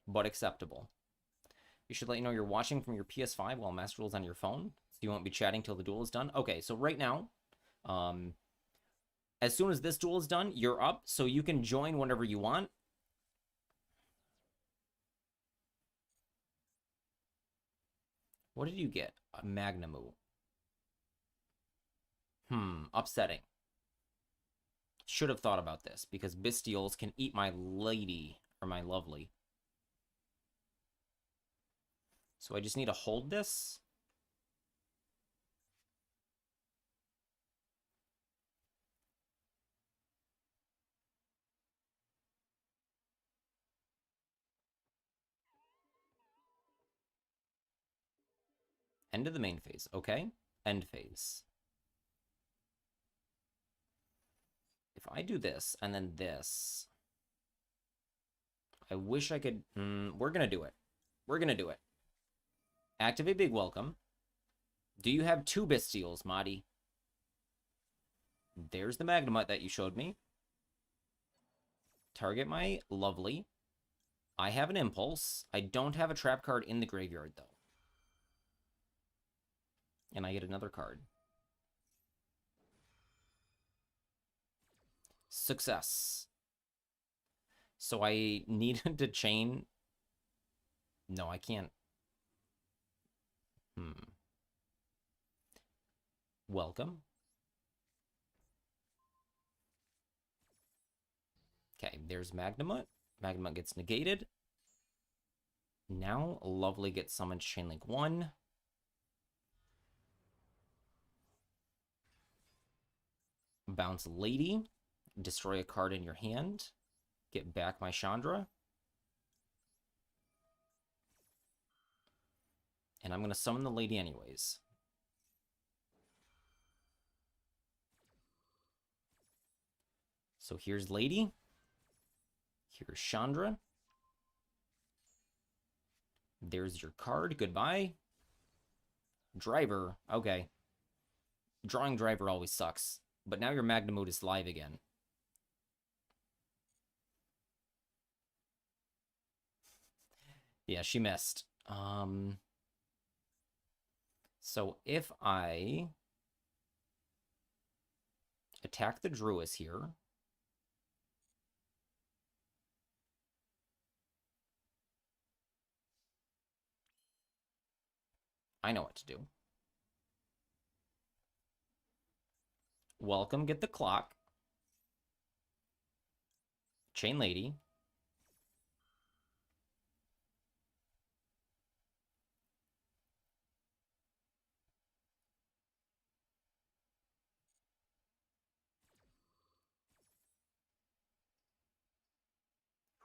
But acceptable. You should let you know you're watching from your PS5 while Master Duel's on your phone. So you won't be chatting till the duel is done. Okay, so right now, as soon as this duel is done, you're up, so you can join whenever you want. What did you get? A Magnamu. Upsetting. Should have thought about this, because Bestials can eat my lady, or my lovely. So I just need to hold this. End of the main phase. Okay. End phase. If I do this and then this, I wish I could. We're going to do it. We're going to do it. Activate Big Welcome. Do you have 2 Bestials, Madi? There's the Magnemite that you showed me. Target my Lovely. I have an Impulse. I don't have a trap card in the graveyard, though. And I get another card. Success. So I needed to chain. No, I can't. Welcome. Okay, there's Magnemite. Magnemite gets negated. Now Lovely gets summoned to Chainlink 1. Bounce Lady. Destroy a card in your hand. Get back my Chandra. And I'm going to summon the Lady anyways. So here's Lady. Here's Chandra. There's your card. Goodbye. Driver. Okay. Drawing Driver always sucks. But now your Magnamode is live again. Yeah, she missed. So if I attack the Druis here, I know what to do. Welcome, get the clock. Chain Lady.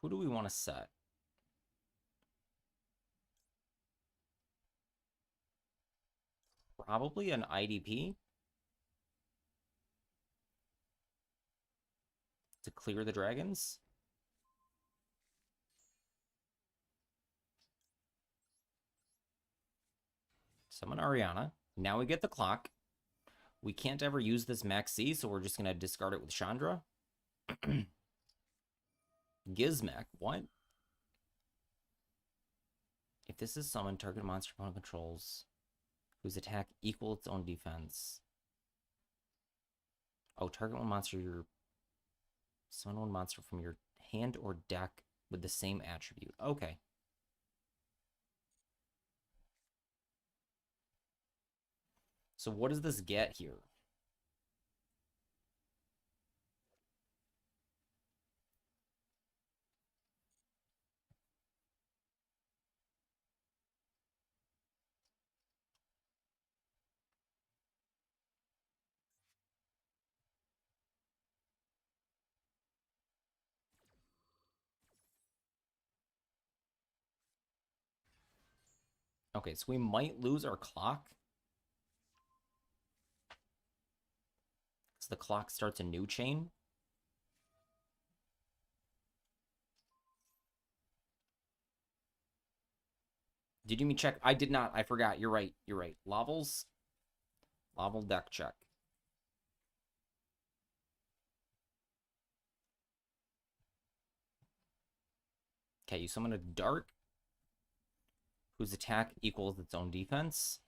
Who do we want to set? Probably an IDP to clear the dragons. Summon Ariana. Now we get the clock. We can't ever use this Maxi, so we're just going to discard it with Chandra. Gizmek, what? If this is summoned, target monster opponent controls whose attack equals its own defense. Oh, target one monster your summon one monster from your hand or deck with the same attribute. Okay. So what does this get here? Okay, so we might lose our clock. So the clock starts a new chain. Did you mean check? I did not. I forgot. You're right. You're right. Lavels. Lavel deck check. Okay, you summon a Dark whose attack equals its own defense.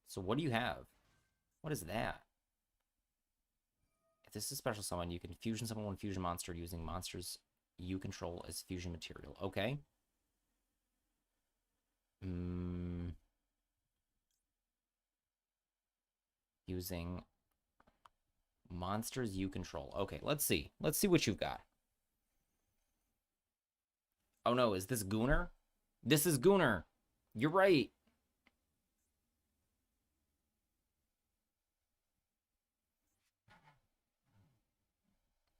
So what do you have? What is that? If this is special summon, you can fusion summon one fusion monster using monsters you control as fusion material. Okay. Using monsters you control. Okay, let's see. Let's see what you've got. Oh no, is this Gooner? This is Gooner. You're right.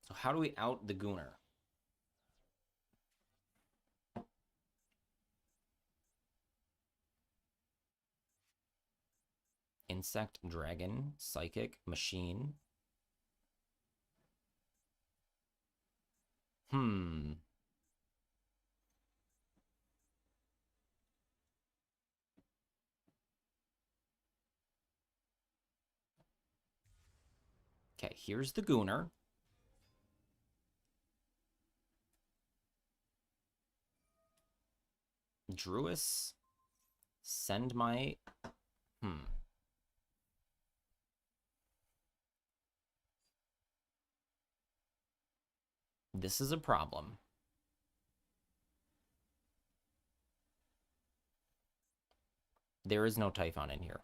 So how do we out the Gooner? Insect, dragon, psychic, machine. Hmm. Okay, here's the Gooner. Druis. Send my... Hmm. This is a problem. There is no Typhon in here.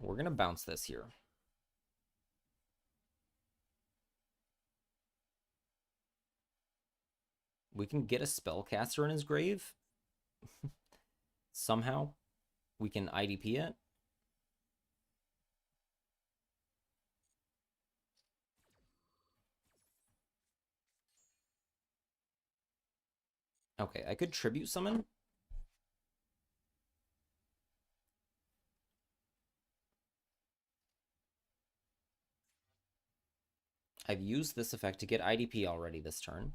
We're going to bounce this here. We can get a spellcaster in his grave. Somehow. We can IDP it. Okay, I could tribute summon. I've used this effect to get IDP already this turn.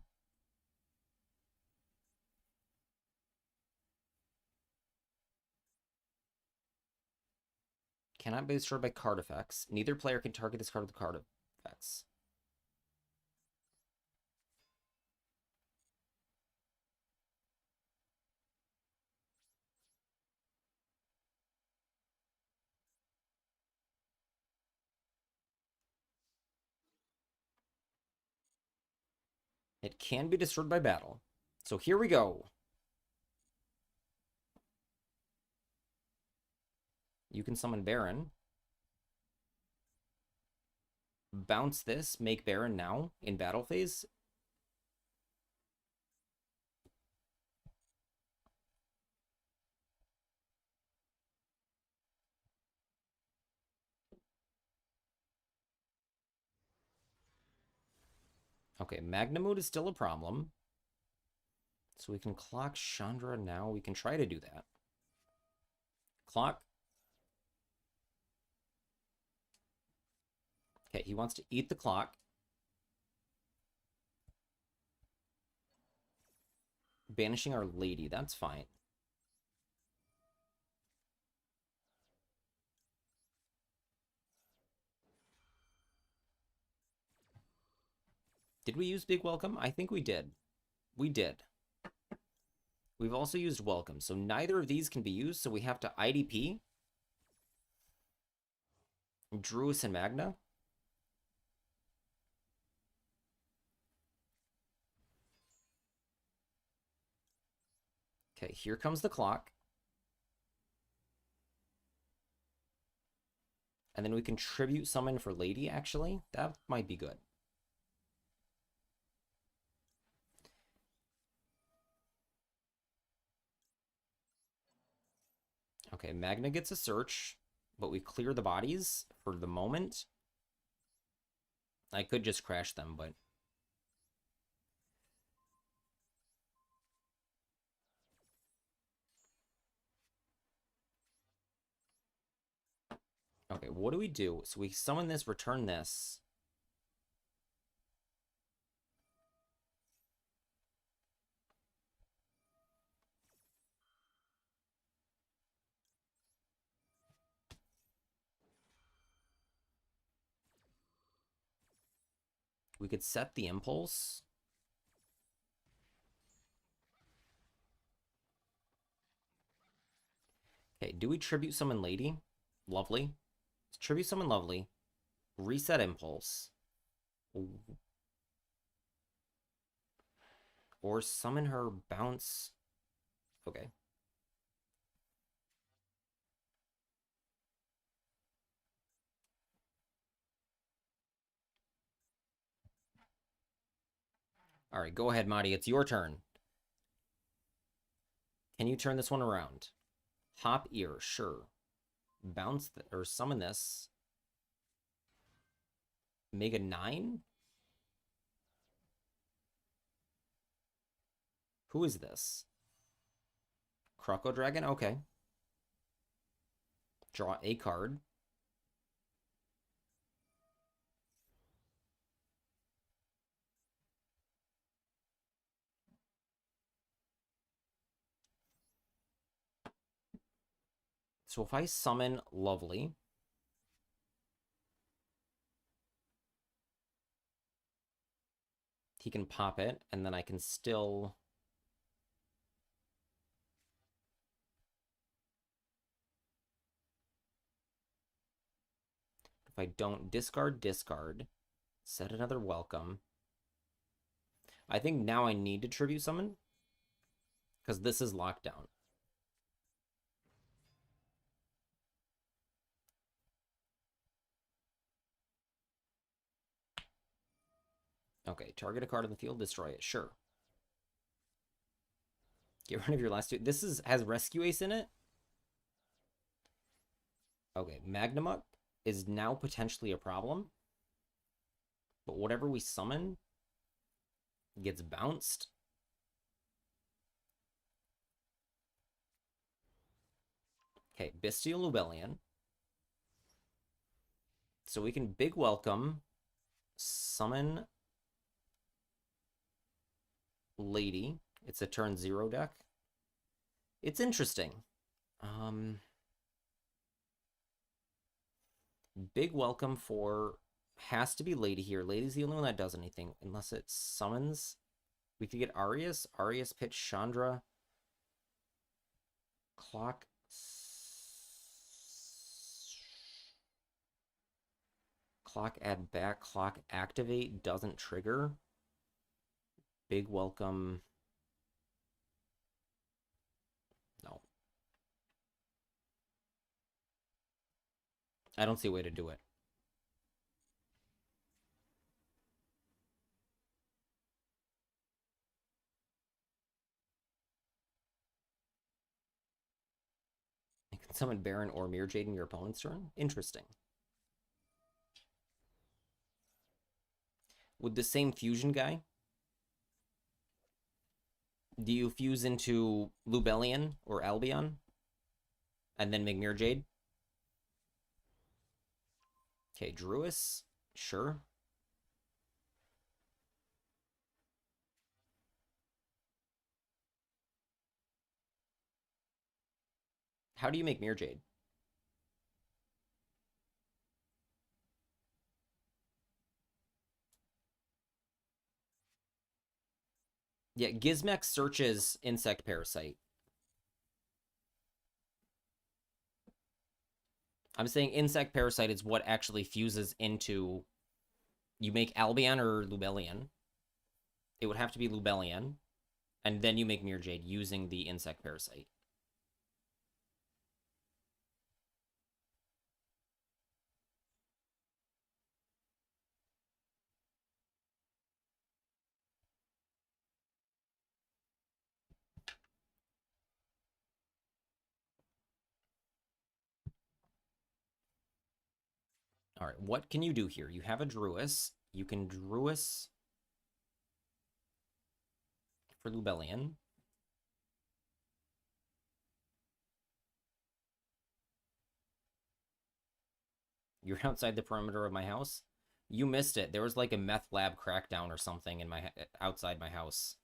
Cannot be destroyed by card effects. Neither player can target this card with card effects. It can be destroyed by battle. So here we go. You can summon Baron. Bounce this, make Baron now in battle phase. Okay, Magnamode is still a problem. So we can clock Chandra now. We can try to do that. Clock. Okay, he wants to eat the clock. Banishing our lady, that's fine. Did we use Big Welcome? I think we did. We did. We've also used Welcome, so neither of these can be used, so we have to IDP. Druis and Magna. Okay, here comes the clock. And then we can tribute summon for Lady, actually. That might be good. Okay, Magna gets a search, but we clear the bodies for the moment. I could just crash them, but... Okay, what do we do? So we summon this, return this. We could set the impulse. Okay, do we tribute summon Lady? Lovely. Tribute summon Lovely. Reset impulse. Or summon her bounce. Okay. All right, go ahead, Marty. It's your turn. Can you turn this one around? Hop ear, sure. Bounce or summon this. Mega 9? Who is this? Croco Dragon? Okay. Draw a card. So if I summon Lovely, he can pop it, and then I can still... If I don't discard, set another welcome. I think now I need to tribute summon, because this is lockdown. Okay, target a card on the field, destroy it. Sure. Get rid of your last two. This has Rescue Ace in it? Okay, Magnemuk is now potentially a problem. But whatever we summon gets bounced. Okay, Bestial Lubellion. So we can big welcome, summon Lady. It's a turn 0 deck. It's interesting. Big welcome for... Has to be Lady here. Lady's the only one that does anything. Unless it summons... We could get Arias. Arias pitch Chandra. Clock... Clock add back. Clock activate. Doesn't trigger. Big welcome... No. I don't see a way to do it. You can summon Baron or Mirror Jade in your opponent's turn. Interesting. With the same fusion guy, do you fuse into Lubellion or Albion? And then make Mirror Jade? Okay, Druis. Sure. How do you make Mirror Jade? Yeah, Gizmek searches Insect Parasite. I'm saying Insect Parasite is what actually fuses into... You make Albion or Lubellion. It would have to be Lubellion. And then you make Mirror Jade using the Insect Parasite. All right, what can you do here? You have a Druis. You can Druis for Lubellion. You're outside the perimeter of my house. You missed it. There was like a meth lab crackdown or something in my outside my house.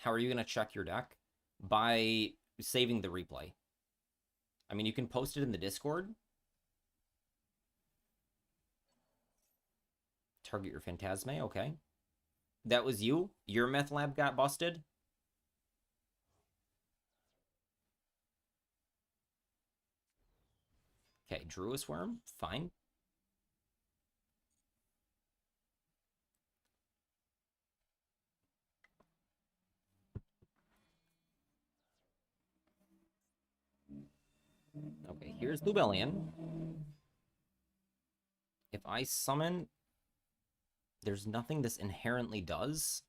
How are you going to check your deck? By saving the replay. I mean, you can post it in the Discord. Target your Phantasme, okay. That was you? Your meth lab got busted? Okay, Druis Worm, fine. Okay, here's Lubellion. If I summon, there's nothing this inherently does,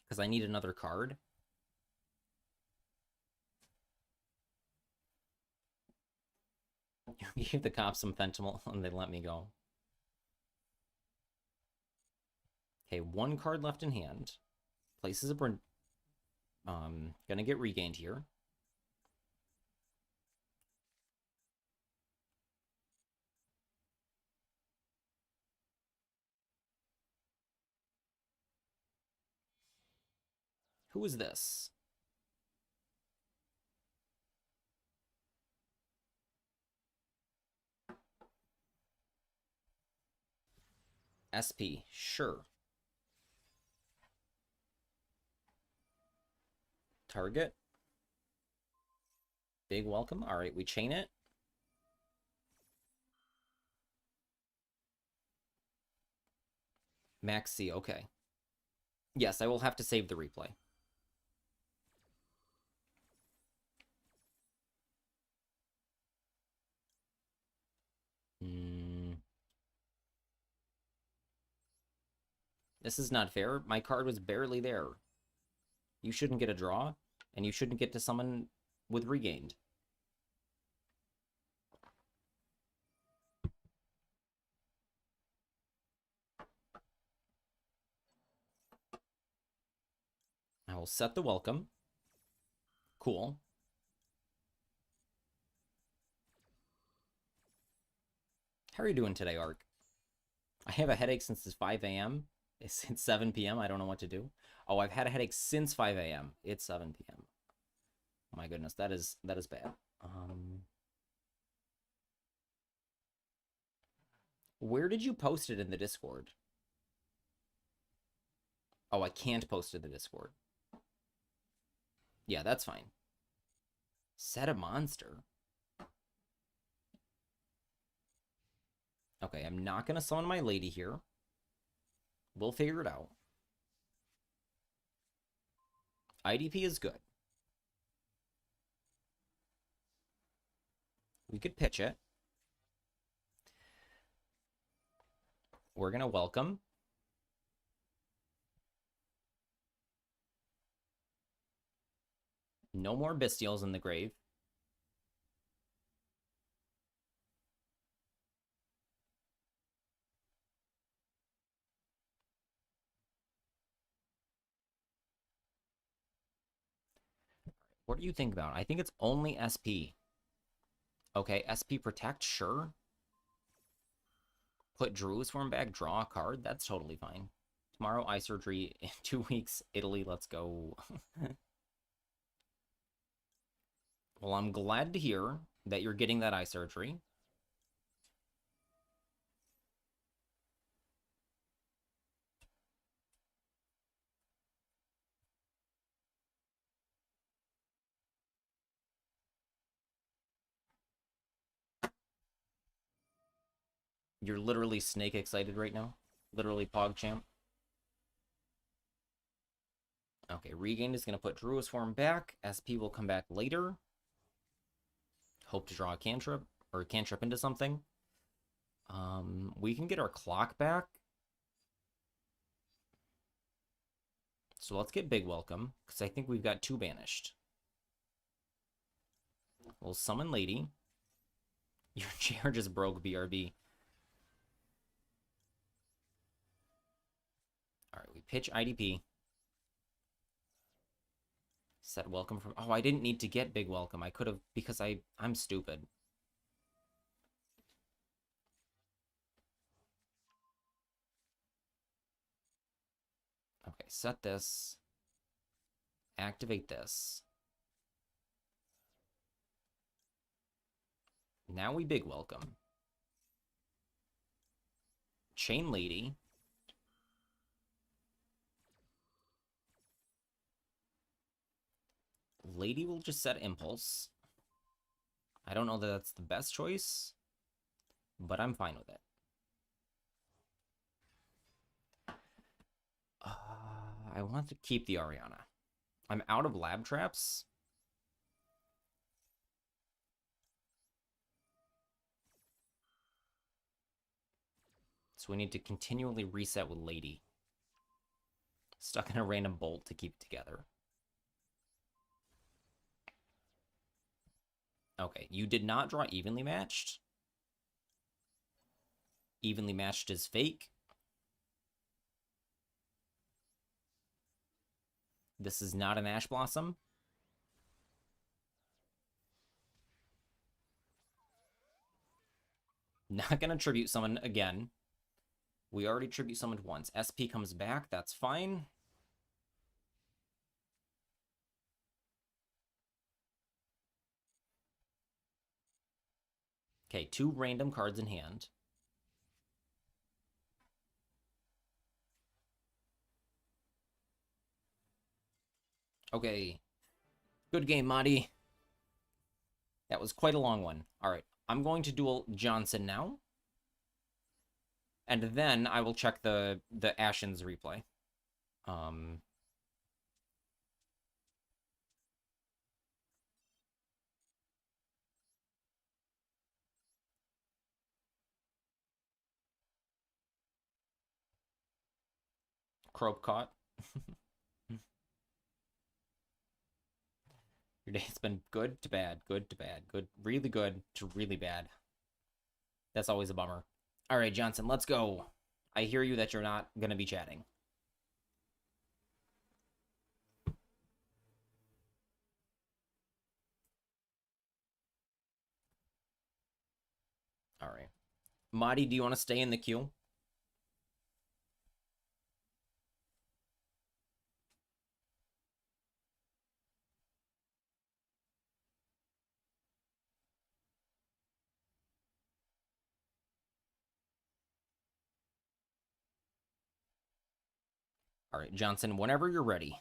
because I need another card. You give the cops some fentanyl and they let me go. Okay, one card left in hand. Places a gonna get regained here. Who is this? SP, sure. Target. Big welcome. All right, we chain it. Max C, okay. Yes, I will have to save the replay. This is not fair. My card was barely there. You shouldn't get a draw, and you shouldn't get to summon with regained. I will set the welcome. Cool. How are you doing today, Ark? I have a headache since it's 5 a.m. It's 7 p.m. I don't know what to do. Oh, I've had a headache since 5 a.m. It's 7 p.m. My goodness, that is bad. Where did you post it in the Discord? Oh, I can't post it in the Discord. Yeah, that's fine. Set a monster. Okay, I'm not going to summon my lady here. We'll figure it out. IDP is good. We could pitch it. We're going to welcome. No more bestials in the grave. What do you think about it? I think it's only SP. Okay, SP Protect, sure. Put Druid's form back, draw a card. That's totally fine. Tomorrow, eye surgery. In 2 weeks, Italy. Let's go. Well, I'm glad to hear that you're getting that eye surgery. You're literally snake excited right now. Literally PogChamp. Okay, Regained is going to put Druid's form back. SP will come back later. Hope to draw a cantrip, or a cantrip into something. We can get our clock back. So let's get Big Welcome, because I think we've got 2 banished. We'll summon Lady. Your chair just broke, BRB. Alright, we pitch IDP. Set welcome from... Oh, I didn't need to get Big Welcome. I could have... Because I'm stupid. Okay, set this. Activate this. Now we Big Welcome. Chain Lady. Lady will just set Impulse. I don't know that that's the best choice, but I'm fine with it. I want to keep the Ariana. I'm out of lab traps. So we need to continually reset with Lady. Stuck in a random bolt to keep it together. Okay, you did not draw evenly matched. Evenly matched is fake. This is not an Ash Blossom. Not gonna tribute summon again. We already tribute summoned once. SP comes back, that's fine. Okay, 2 random cards in hand. Okay. Good game, Madi. That was quite a long one. All right, I'm going to duel Johnson now. And then I will check the Ashen's replay. Crope caught. Your day's been good to bad, good to bad, good, really good to really bad. That's always a bummer. All right, Johnson, let's go. I hear you that you're not going to be chatting. All right. Madi, do you want to stay in the queue? All right, Johnson, whenever you're ready.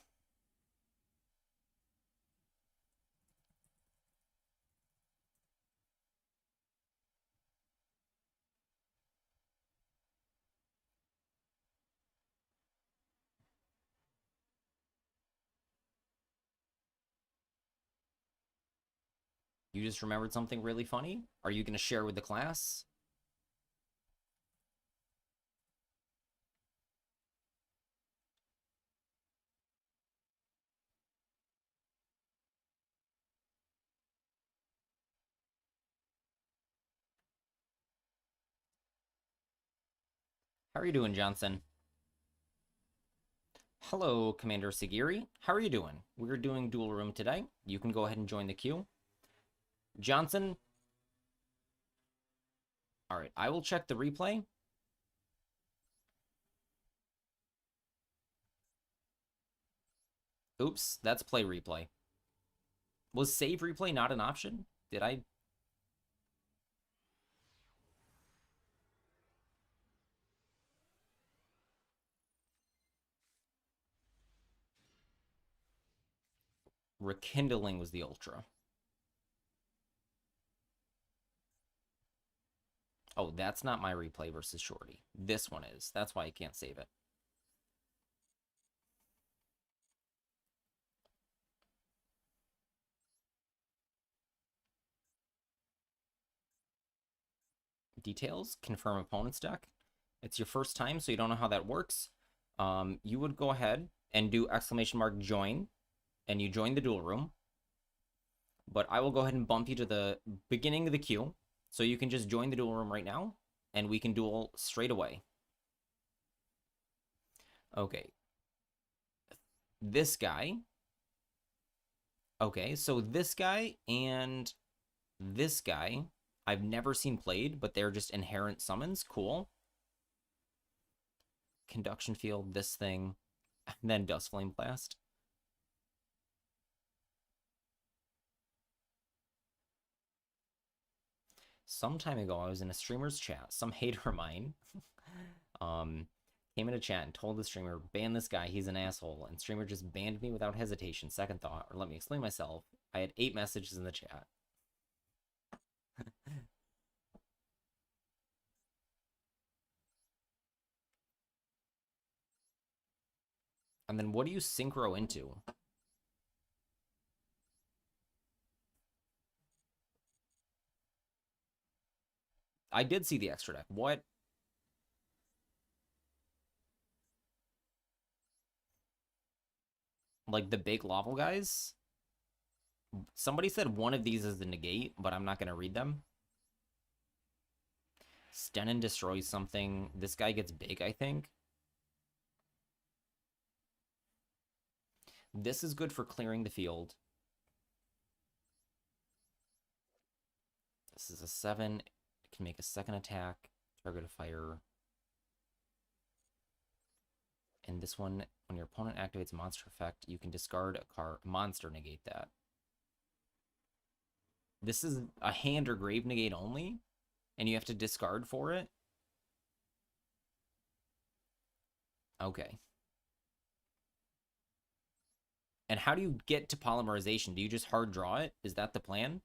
You just remembered something really funny? Are you going to share with the class? How are you doing, Johnson? Hello, Commander Sagiri. How are you doing? We're doing Duel Room today. You can go ahead and join the queue. Johnson. All right, I will check the replay. Oops, that's play replay. Was save replay not an option? Did I? Rekindling was the ultra. Oh, that's not my replay versus Shorty. This one is. That's why I can't save it. Details, confirm opponent's deck. It's your first time, so you don't know how that works. You would go ahead and do !join, and you join the duel room. But I will go ahead and bump you to the beginning of the queue, so you can just join the duel room right now, and we can duel straight away. Okay. This guy. Okay, so this guy and this guy I've never seen played, but they're just inherent summons. Cool. Conduction field, this thing, and then Dust Flame Blast. Some time ago, I was in a streamer's chat. Some hater of mine came in a chat and told the streamer, ban this guy, he's an asshole. And streamer just banned me without hesitation. Second thought, or let me explain myself. I had 8 messages in the chat. And then what do you synchro into? I did see the extra deck. What? like the big lava guys. Somebody said one of these is the negate, but I'm not going to read them. Stenin destroys something. This guy gets big, I think. This is good for clearing the field. This is a 7. It can make a second attack. Target a fire. And this one, when your opponent activates monster effect, you can discard a card. Monster negate that. This is a hand or grave negate only, and you have to discard for it. Okay. And how do you get to polymerization? Do you just hard draw it? Is that the plan?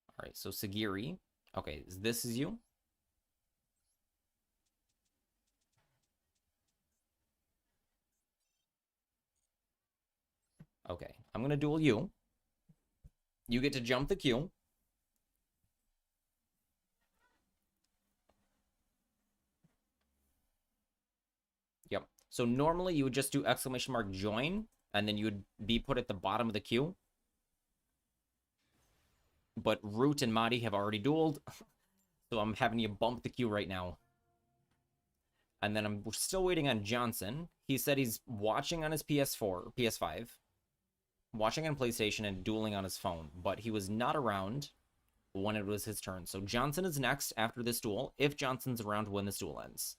All right, so Sagiri. Okay, this is you. Okay, I'm going to duel you. You get to jump the queue. Yep. So normally you would just do exclamation mark join, and then you would be put at the bottom of the queue. But Root and Madi have already dueled, so I'm having you bump the queue right now. And then I'm still waiting on Johnson. He said he's watching on his PS4, PS5, watching on PlayStation, and dueling on his phone, but he was not around when it was his turn. So Johnson is next after this duel, if Johnson's around when this duel ends.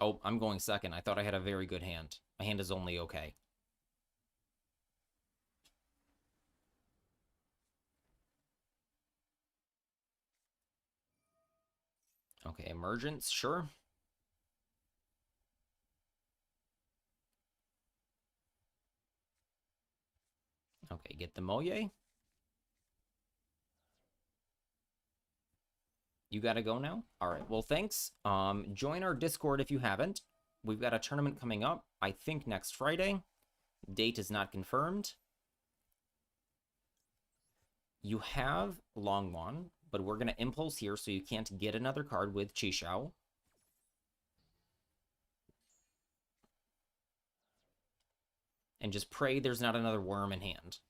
Oh, I'm going second. I thought I had a very good hand. My hand is only okay. Okay, emergence, sure. Okay, get the Moye. You gotta go now? All right, well, thanks. Join our Discord if you haven't. We've got a tournament coming up, I think next Friday. Date is not confirmed. You have Longwon, but we're gonna impulse here so you can't get another card with Chisao. And just pray there's not another worm in hand.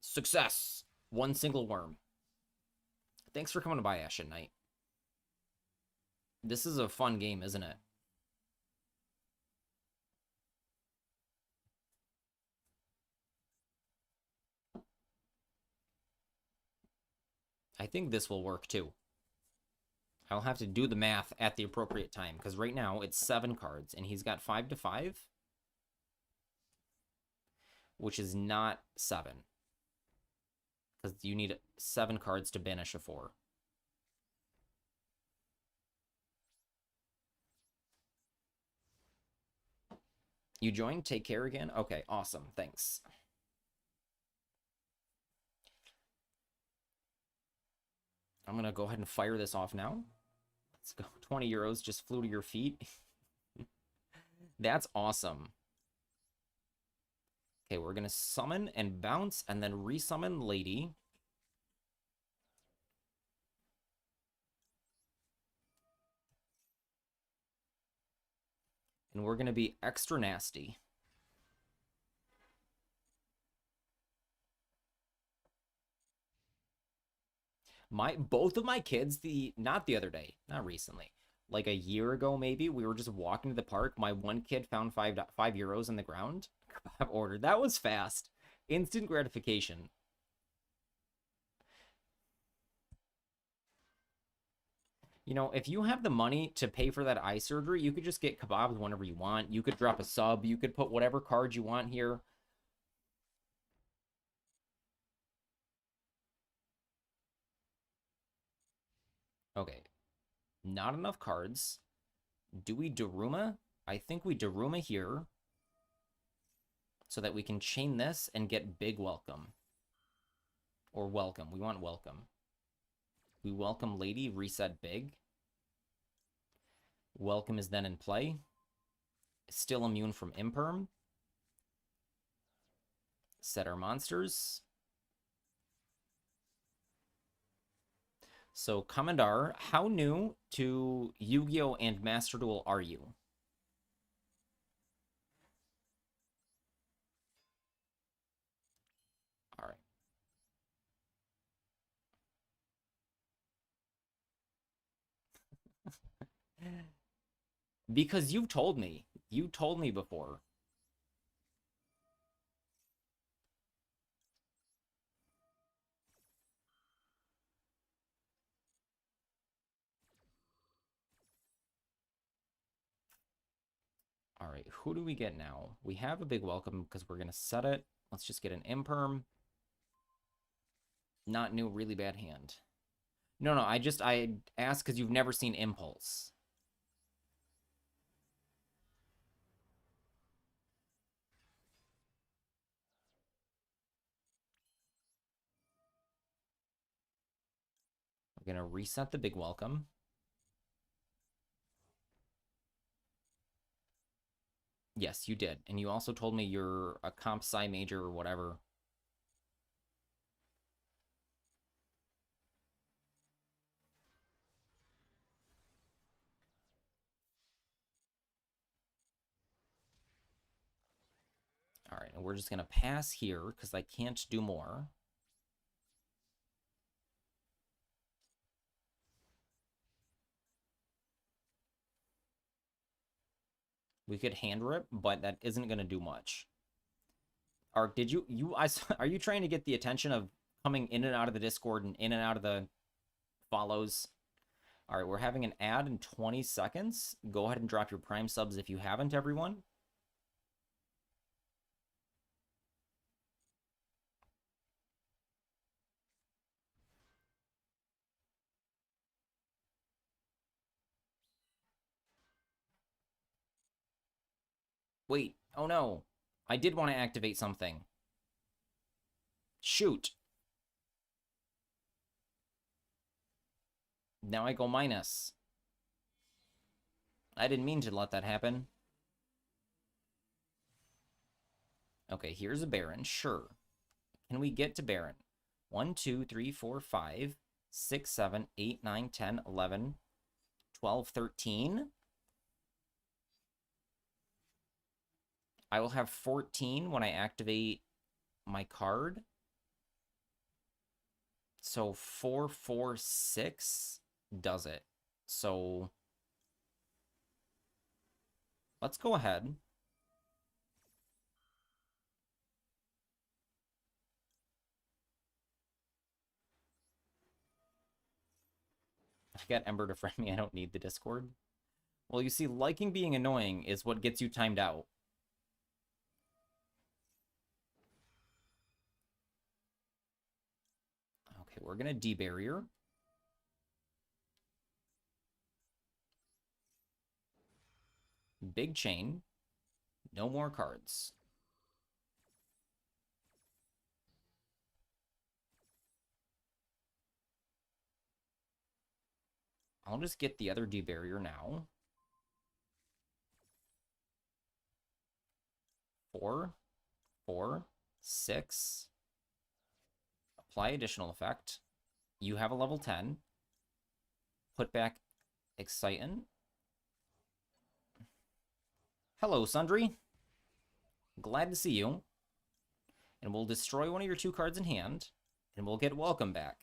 Success! One single worm. Thanks for coming by, Ashen Knight. This is a fun game, isn't it? I think this will work too. I'll have to do the math at the appropriate time, because right now it's 7 cards, and he's got 5 to 5, which is not 7. Because you need 7 cards to banish a 4. You joined? Take care again? Okay, awesome. Thanks. I'm going to go ahead and fire this off now. Let's go. 20 euros just flew to your feet. That's awesome. Okay, we're going to summon and bounce and then resummon Lady. And we're going to be extra nasty. Both of my kids, not the other day, not recently, like a year ago maybe, we were just walking to the park. My one kid found 5 euros in the ground. Kebab ordered. That was fast. Instant gratification. You know, if you have the money to pay for that eye surgery, you could just get kebabs whenever you want. You could drop a sub. You could put whatever card you want here. Okay. Not enough cards. Do we Daruma? I think we Daruma here so that we can chain this and get big welcome. Or welcome. We want welcome. We welcome Lady, reset big. Welcome is then in play. Still immune from Imperm. Set our monsters. So, Commandar, how new to Yu-Gi-Oh! And Master Duel are you? All right. Because you've told me. You told me before. All right, who do we get now? We have a big welcome because we're going to set it. Let's just get an imperm. Not new, really bad hand. No, I asked because you've never seen Impulse. We're going to reset the big welcome. Yes, you did. And you also told me you're a comp sci major or whatever. All right, and we're just going to pass here because I can't do more. We could hand rip, but that isn't going to do much. Ark, did are you trying to get the attention of coming in and out of the Discord and in and out of the follows? All right, we're having an ad in 20 seconds. Go ahead and drop your Prime subs if you haven't, everyone. Wait, oh no. I did want to activate something. Shoot. Now I go minus. I didn't mean to let that happen. Okay, here's a Baron, sure. Can we get to Baron? 1, 2, 3, 4, 5, 6, 7, 8, 9, 10, 11, 12, 13. I will have 14 when I activate my card. So 4, 4, 6 does it. So let's go ahead. I got Ember to friend me. I don't need the Discord. Well, you see, liking being annoying is what gets you timed out. Okay, we're going to de-barrier. Big chain. No more cards. I'll just get the other de-barrier now. 4, 4, 6. Apply additional effect. You have a level 10. Put back Excitant. Hello, Sundry. Glad to see you. And we'll destroy one of your 2 cards in hand, and we'll get Welcome back.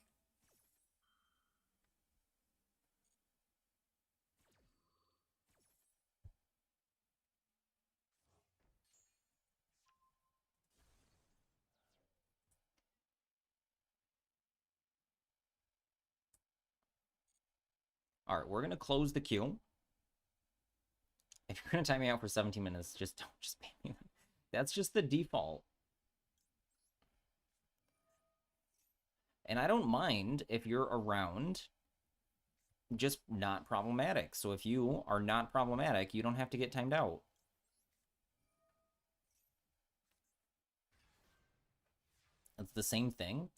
All right, we're going to close the queue. If you're going to time me out for 17 minutes, just don't just pay me. That's just the default. And I don't mind if you're around, just not problematic. So if you are not problematic, you don't have to get timed out. It's the same thing.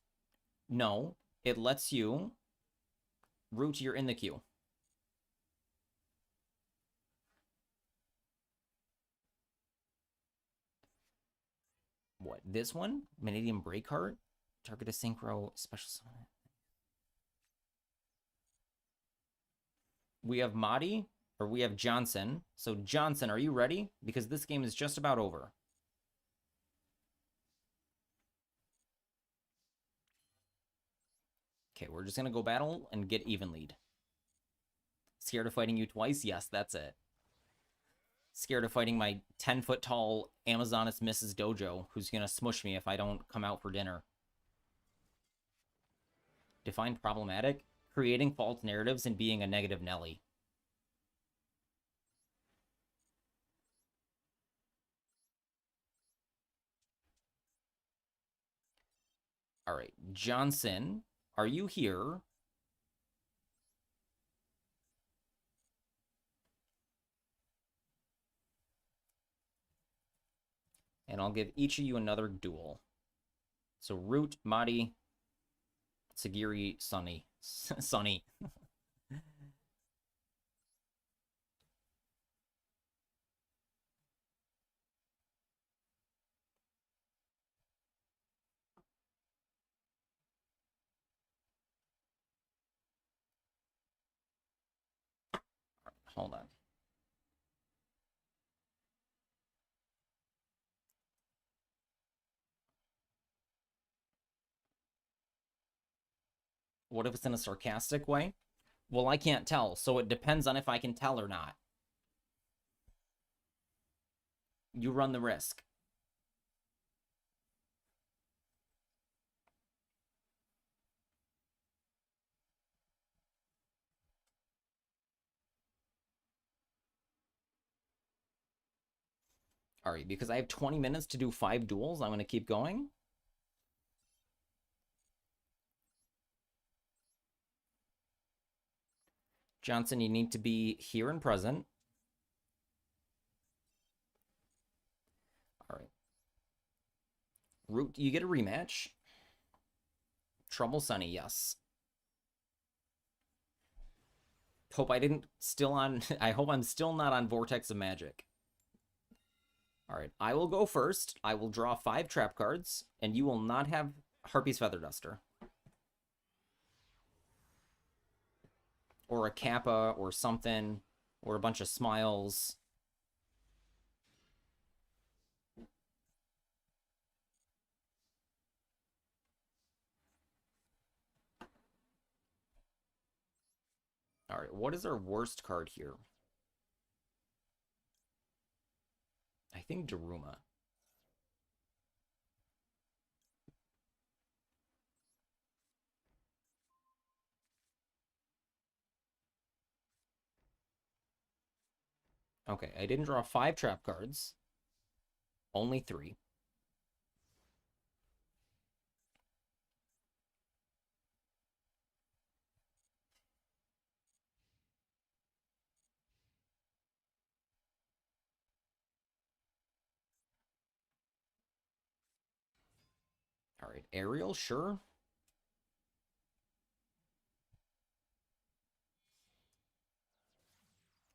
No, it lets you root you're in the queue. What? This one? Vanadium Breakheart? Target a synchro special summon. We have Madi, or we have Johnson. So Johnson, are you ready? Because this game is just about over. Okay, we're just gonna go battle and get even lead. Scared of fighting you twice? Yes, that's it. Scared of fighting my 10-foot tall Amazoness Mrs. Dojo, who's gonna smush me if I don't come out for dinner. Define problematic? Creating false narratives and being a negative Nelly. All right, Johnson, are you here? And I'll give each of you another duel. So Root, Madi, Sagiri, Sunny. Sunny. Hold on. What if it's in a sarcastic way? Well, I can't tell, so it depends on if I can tell or not. You run the risk. All right, because I have 20 minutes to do 5 duels, I'm going to keep going. Johnson, you need to be here and present. All right. Root, you get a rematch. Trouble Sunny, yes. Hope I didn't still on... I hope I'm still not on Vortex of Magic. All right, I will go first. I will draw 5 trap cards, and you will not have Harpy's Feather Duster. Or a Kappa, or something, or a bunch of smiles. All right, what is our worst card here? I think Daruma. Okay, I didn't draw 5 trap cards. Only 3. All right, Ariel, sure.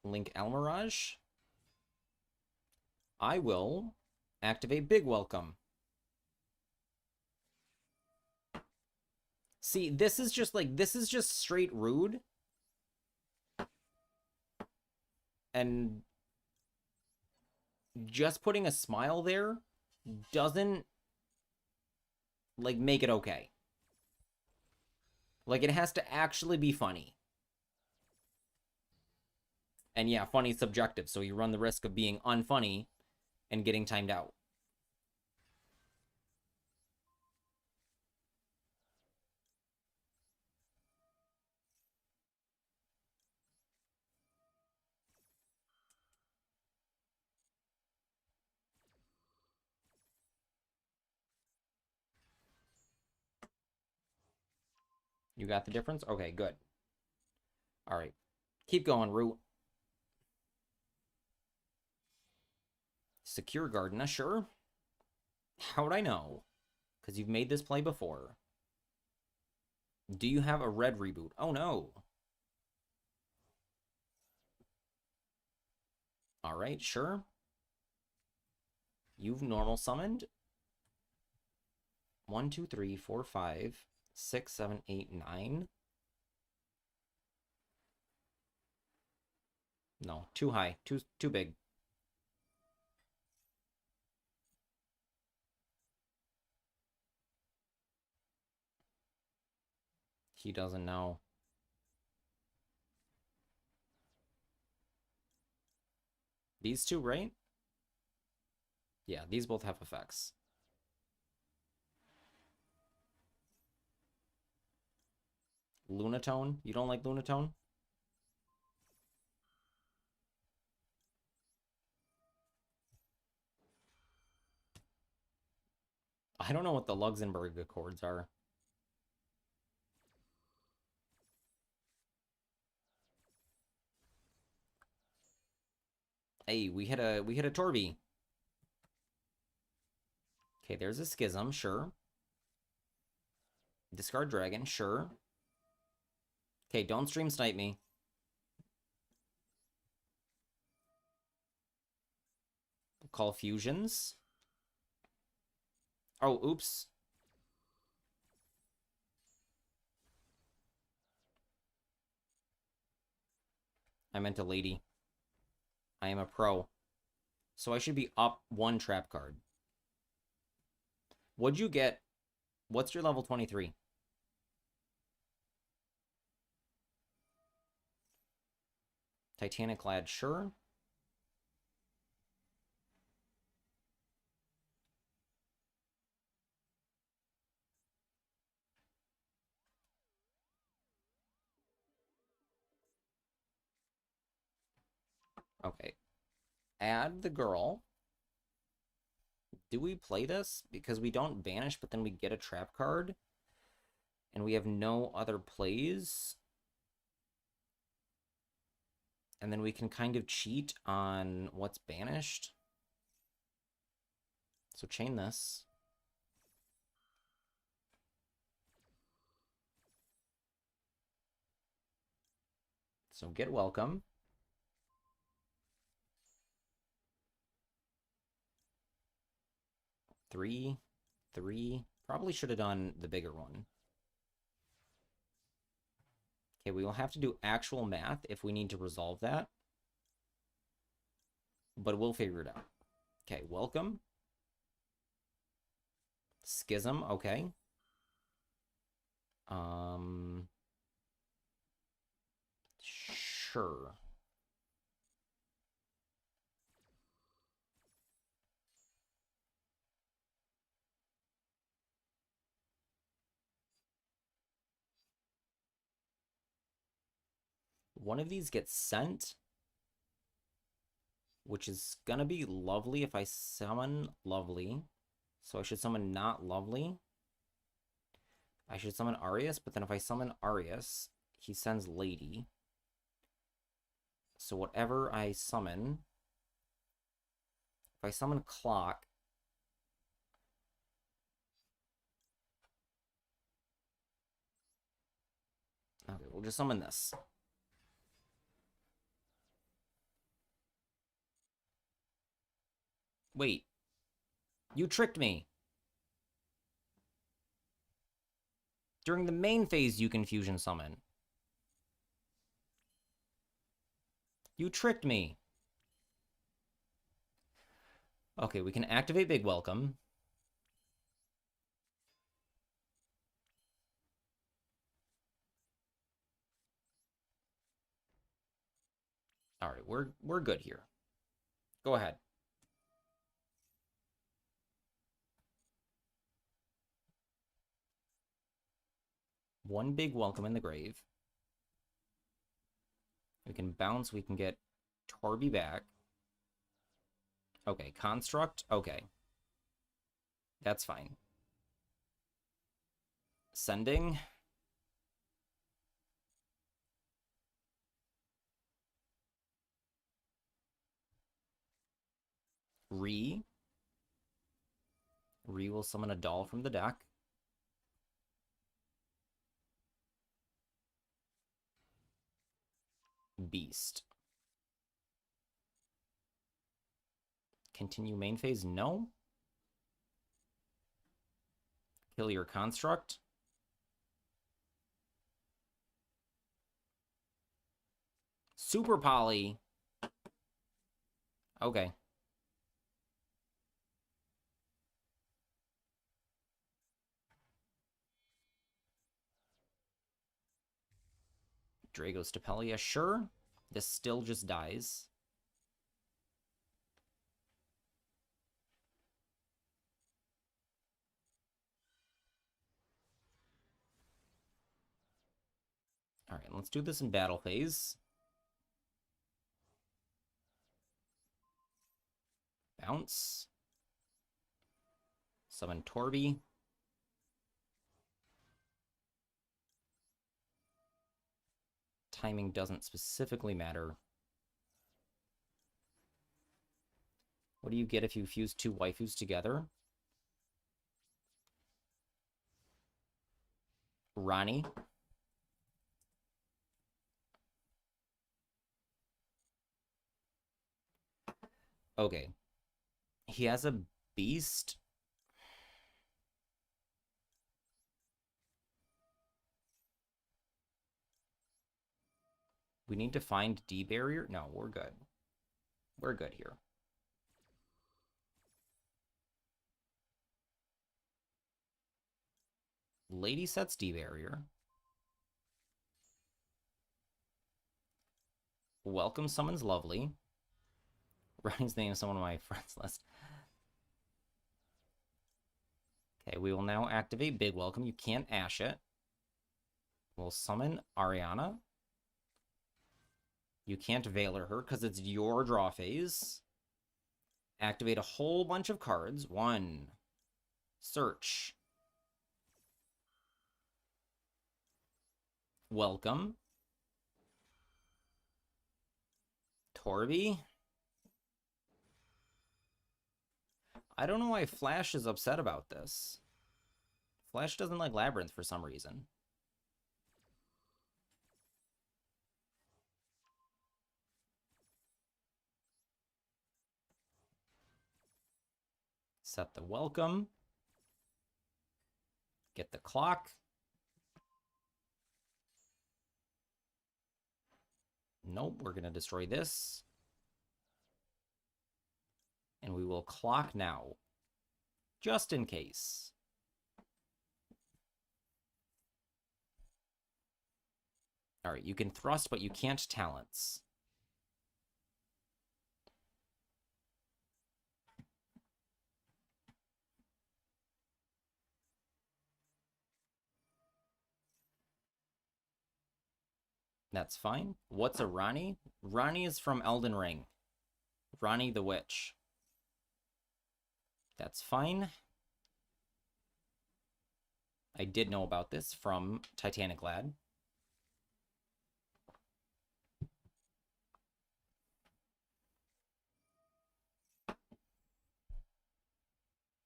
Link Almirage. I will activate Big Welcome. See, this is just straight rude. And just putting a smile there doesn't, like, make it okay. Like, it has to actually be funny. And yeah, funny is subjective, so you run the risk of being unfunny and getting timed out. You got the difference? Okay, good. All right. Keep going, Root. Secure Garden, sure. How'd I know? Because you've made this play before. Do you have a red reboot? Oh, no. All right, sure. You've normal summoned. 1, 2, 3, 4, 5, 6, 7, 8, 9. No, too high. Too big. He doesn't know. These two, right? Yeah, these both have effects. Lunatone? You don't like Lunatone? I don't know what the Luxembourg Accords are. Hey, we hit a Torby. Okay, there's a Schism, sure. Discard Dragon, sure. Okay, don't stream snipe me. Call fusions. Oh, oops. I meant a lady. I am a pro. So I should be up 1 trap card. What'd you get? What's your level 23? Titanic Lad, sure. Okay. Add the girl. Do we play this? Because we don't banish, but then we get a trap card. And we have no other plays. And then we can kind of cheat on what's banished. So chain this. So get welcome. Three. Probably should have done the bigger one. Okay, we will have to do actual math if we need to resolve that. But we'll figure it out. Okay, welcome. Schism, okay. Sure. One of these gets sent, which is gonna be lovely if I summon lovely. So I should summon not lovely. I should summon Arius, but then if I summon Arius, he sends lady. So whatever I summon, if I summon clock, okay, we'll just summon this. Wait, you tricked me. During the main phase, you can fusion summon. You tricked me. Okay, we can activate Big Welcome. All right, we're good here. Go ahead. One Big Welcome in the grave. We can bounce. We can get Torby back. Okay, Construct. Okay. That's fine. Sending. Re will summon a doll from the deck. Beast. Continue main phase? No. Kill your construct. Super Poly. Okay. Drago Stapelia, sure. This still just dies. Alright, let's do this in battle phase. Bounce. Summon Torby. Timing doesn't specifically matter. What do you get if you fuse two waifus together? Ronnie. Okay. He has a beast. We need to find D barrier? No, we're good. We're good here. Lady sets D barrier. Welcome summons lovely. Ryan's name is someone on my friends list. Okay, we will now activate Big Welcome. You can't ash it. We'll summon Ariana. You can't Veiler her because it's your draw phase. Activate a whole bunch of cards. 1. Search. Welcome. Torby. I don't know why Flash is upset about this. Flash doesn't like Labyrinth for some reason. Set the welcome. Get the clock. Nope, we're going to destroy this. And we will clock now. Just in case. Alright, you can thrust, but you can't talents. That's fine. What's a Ronnie? Ronnie is from Elden Ring. Ronnie the Witch. That's fine. I did know about this from Titanic Lad.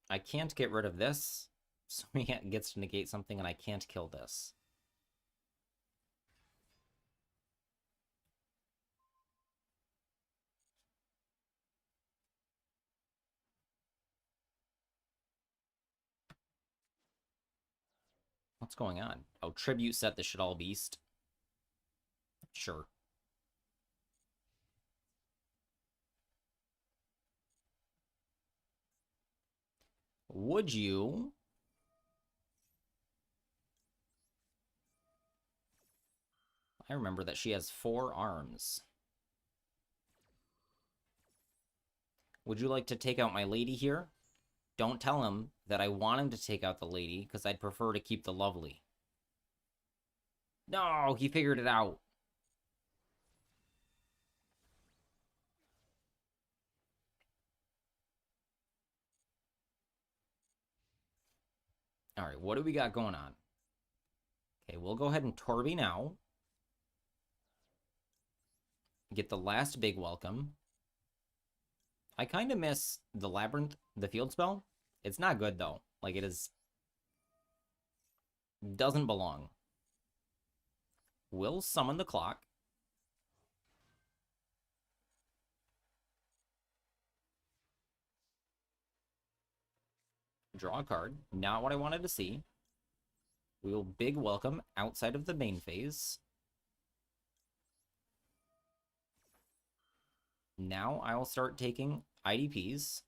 I can't get rid of this, so he gets to negate something, and I can't kill this. What's going on? Oh, tribute set the Shadal Beast. Sure. Would you? I remember that she has 4 arms. Would you like to take out my lady here? Don't tell him that I want him to take out the lady, because I'd prefer to keep the lovely. No, he figured it out. All right, what do we got going on? Okay, we'll go ahead and Torby now. Get the last big welcome. I kind of miss the Labyrinth, the field spell. It's not good, though. Like, it is... doesn't belong. We'll summon the clock. Draw a card. Not what I wanted to see. We will big welcome outside of the main phase. Now I will start taking IDPs.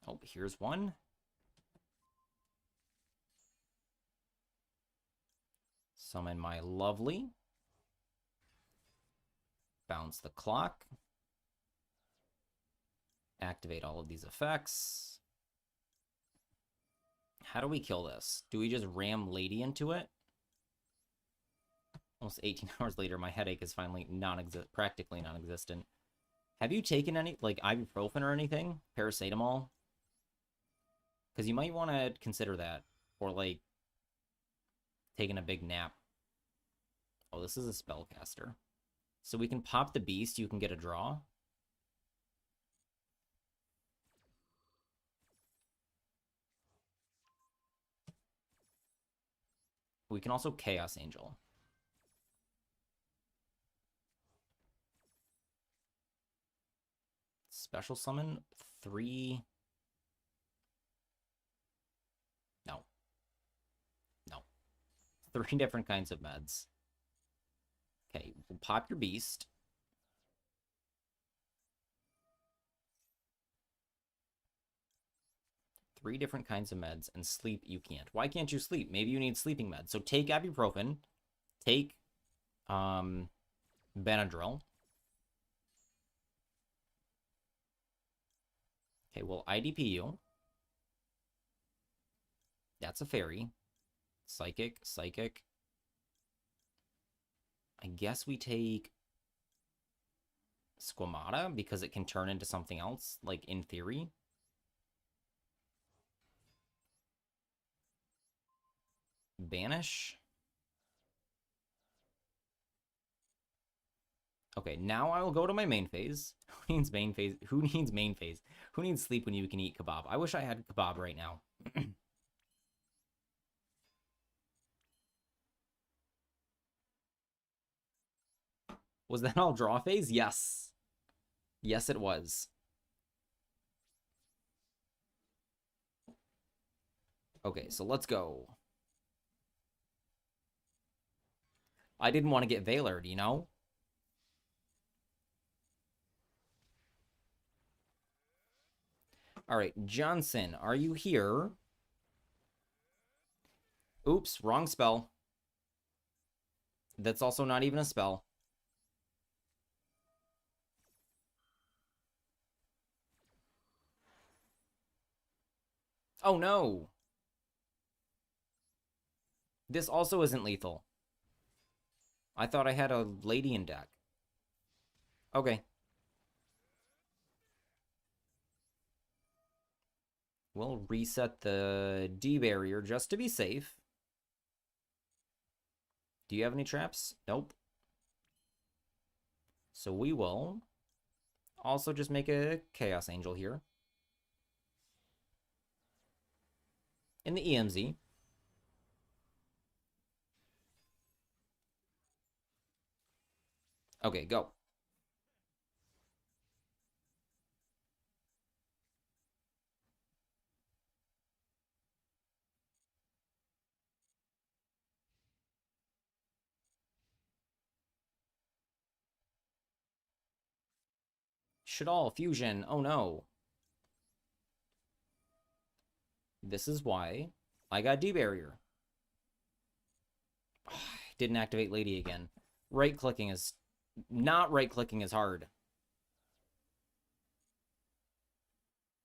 Oh, here's one. Summon my lovely. Bounce the clock. Activate all of these effects. How do we kill this? Do we just ram Lady into it? Almost 18 hours later, my headache is finally practically non-existent. Have you taken any, like, ibuprofen or anything? Paracetamol? Because you might want to consider that. Or, like, taking a big nap. Oh, this is a spellcaster. So we can pop the beast, you can get a draw. We can also Chaos Angel. Special summon 3. No. No. 3 different kinds of meds. Okay, we'll pop your beast. Three different kinds of meds, and sleep you can't. Why can't you sleep? Maybe you need sleeping meds. So take ibuprofen. Take Benadryl. Okay, we'll IDP you. That's a fairy. Psychic, psychic. I guess we take Squamata because it can turn into something else, like in theory. Banish. Okay, now I will go to my main phase. Who needs main phase? Who needs main phase? Who needs sleep when you can eat kebab? I wish I had kebab right now. Was that all draw phase? Yes. Yes, it was. Okay, so let's go. I didn't want to get Veilered, you know? All right, Johnson, are you here? Oops, wrong spell. That's also not even a spell. Oh no. This also isn't lethal. I thought I had a lady in deck. Okay. We'll reset the D barrier just to be safe. Do you have any traps? Nope. So we will also just make a Chaos Angel here. In the EMZ. Okay, go. Shadal, fusion. Oh no. This is why I got D barrier. Didn't activate Lady again. Right clicking is not right clicking is hard.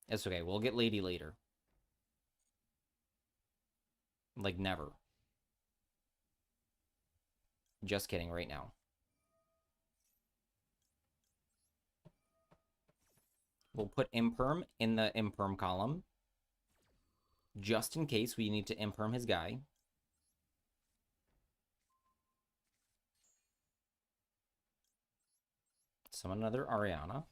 It's okay. We'll get Lady later. Like never. Just kidding right now. We'll put imperm in the imperm column. Just in case we need to imperm his guy. Summon another Ariana.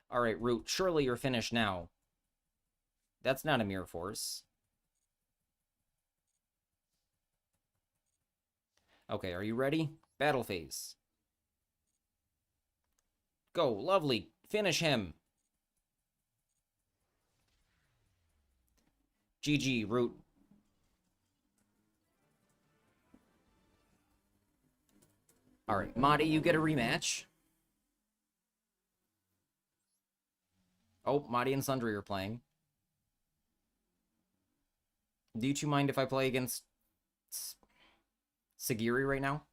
All right, Root, surely you're finished now. That's not a Mirror Force. Okay, are you ready? Battle phase. Go, lovely. Finish him. GG, Root. Alright, Madi, you get a rematch. Oh, Madi and Sundry are playing. Do you two mind if I play against Sagiri right now?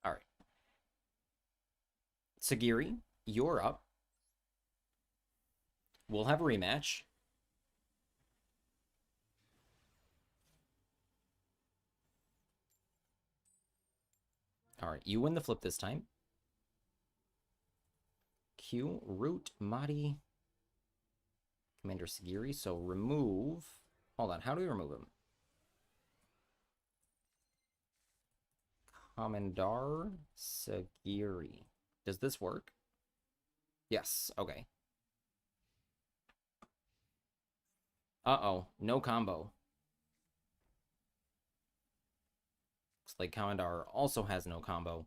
Alright. Sagiri, you're up. We'll have a rematch. Alright, you win the flip this time. Q, Root, Madi, Commander Sagiri. So remove. Hold on, how do we remove him? Commandar Sagiri. Does this work? Yes, okay. Uh-oh, no combo. Looks like Commandar also has no combo.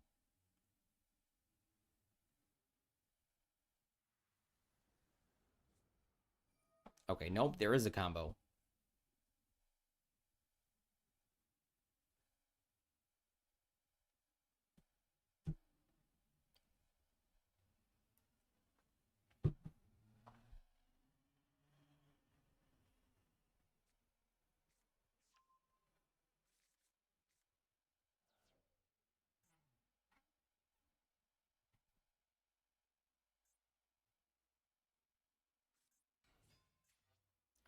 Okay, nope, there is a combo.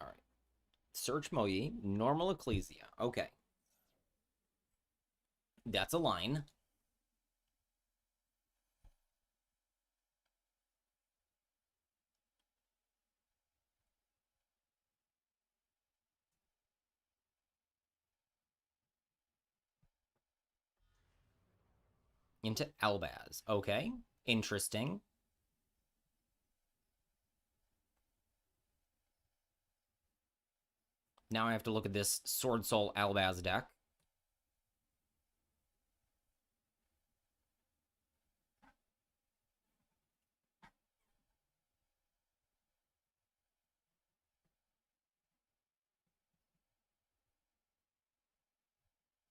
All right. Search Moyi, normal Ecclesia. Okay. That's a line. Into Albaz. Okay. Interesting. Now I have to look at this Sword Soul Albaz deck.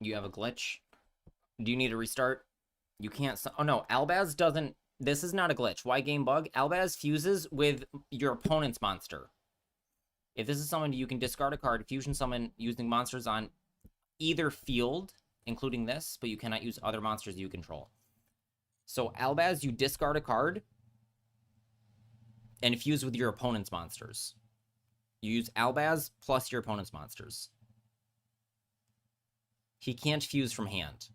You have a glitch. Do you need a restart? You can't. Oh no, Albaz doesn't. This is not a glitch. Why game bug? Albaz fuses with your opponent's monster. If this is someone you can discard a card, fusion summon using monsters on either field, including this, but you cannot use other monsters you control. So Albaz, you discard a card and fuse with your opponent's monsters. You use Albaz plus your opponent's monsters. He can't fuse from hand.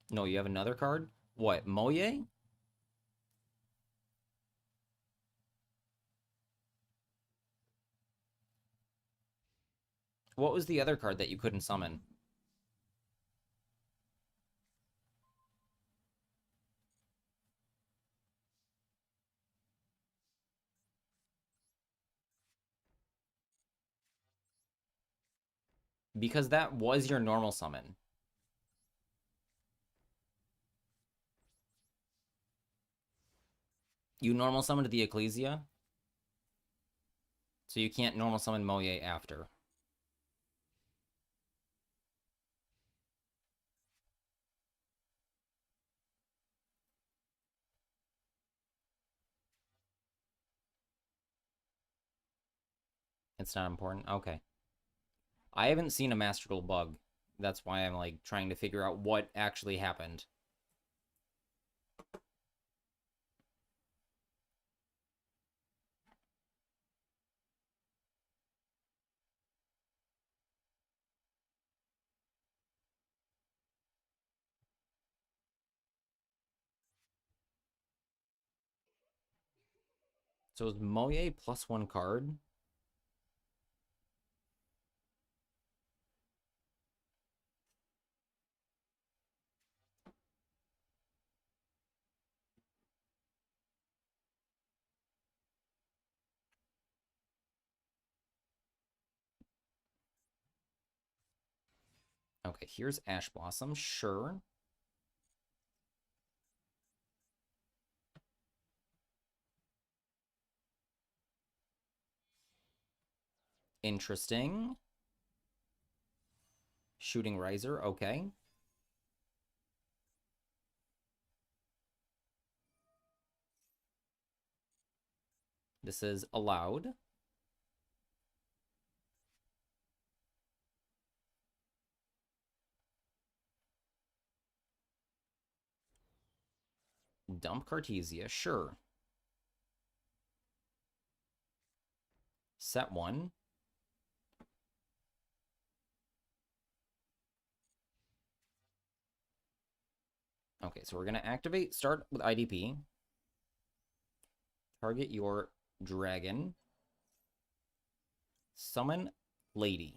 No, you have another card? What, Moye? What was the other card that you couldn't summon? Because that was your normal summon. You normal summoned the Ecclesia, so you can't normal summon Moye after. It's not important? Okay. I haven't seen a Master Duel bug. That's why I'm, like, trying to figure out what actually happened. So is Moye +1 card? Okay, here's Ash Blossom. Sure. Interesting. Shooting Riser. Okay. This is allowed. Dump Cartesia. Sure. Set 1. Okay, so we're going to activate, start with IDP. Target your dragon. Summon Lady.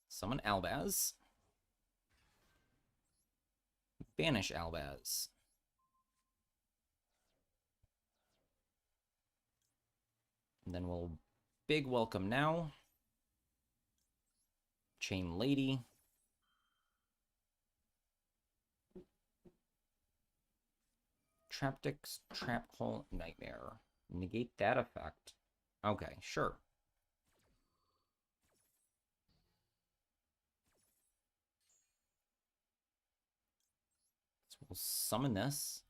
Summon Albaz. Banish Albaz. And then we'll big welcome now. Chain Lady. Traptics, Trap Hole, Nightmare. Negate that effect. Okay, sure. So we'll summon this.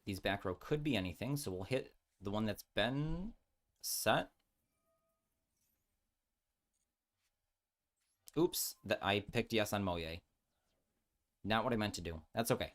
These back row could be anything, so we'll hit the one that's been set. Oops, that I picked yes on Moye. Not what I meant to do. That's okay.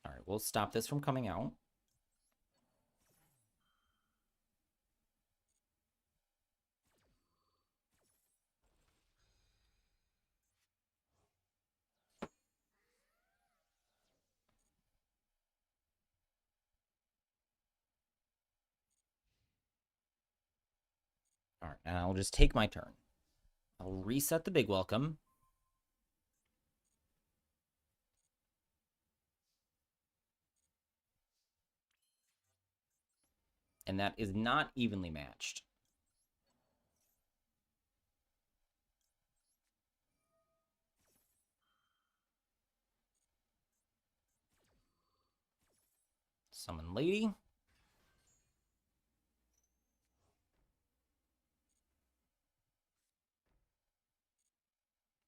All right, we'll stop this from coming out. All right, and I'll just take my turn. I'll reset the big welcome. And that is not evenly matched. Summon Lady.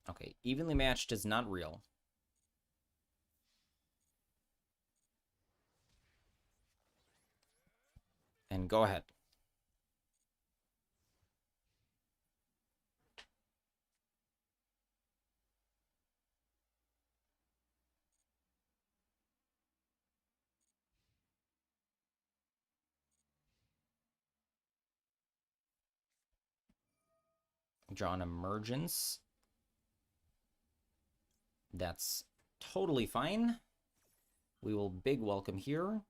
Okay, evenly matched is not real. And go ahead. Draw an Emergence. That's totally fine. We will big welcome here.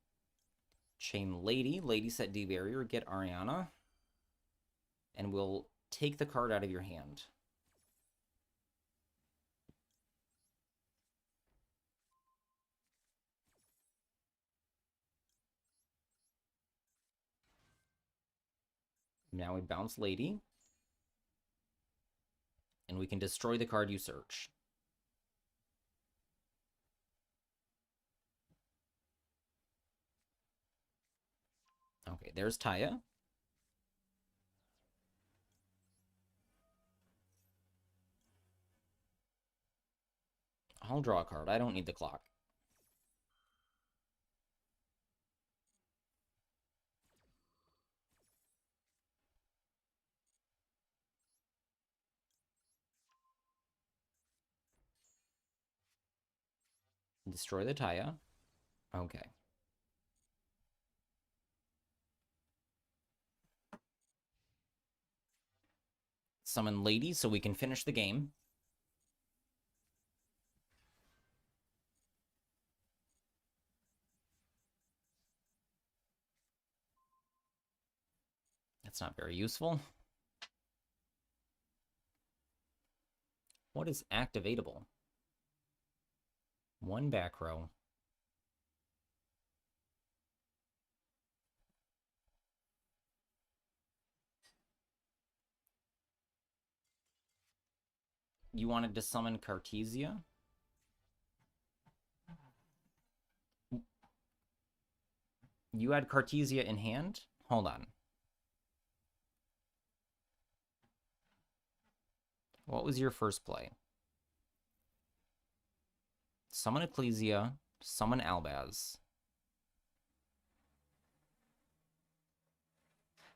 Chain Lady. Lady set D barrier. Get Ariana. And we'll take the card out of your hand. Now we bounce Lady. And we can destroy the card you search. Okay, there's Taya. I'll draw a card. I don't need the clock. Destroy the Taya. Okay. Summon Lady so we can finish the game. That's not very useful. What is activatable? One back row. You wanted to summon Cartesia? You had Cartesia in hand? Hold on. What was your first play? Summon Ecclesia, summon Albaz.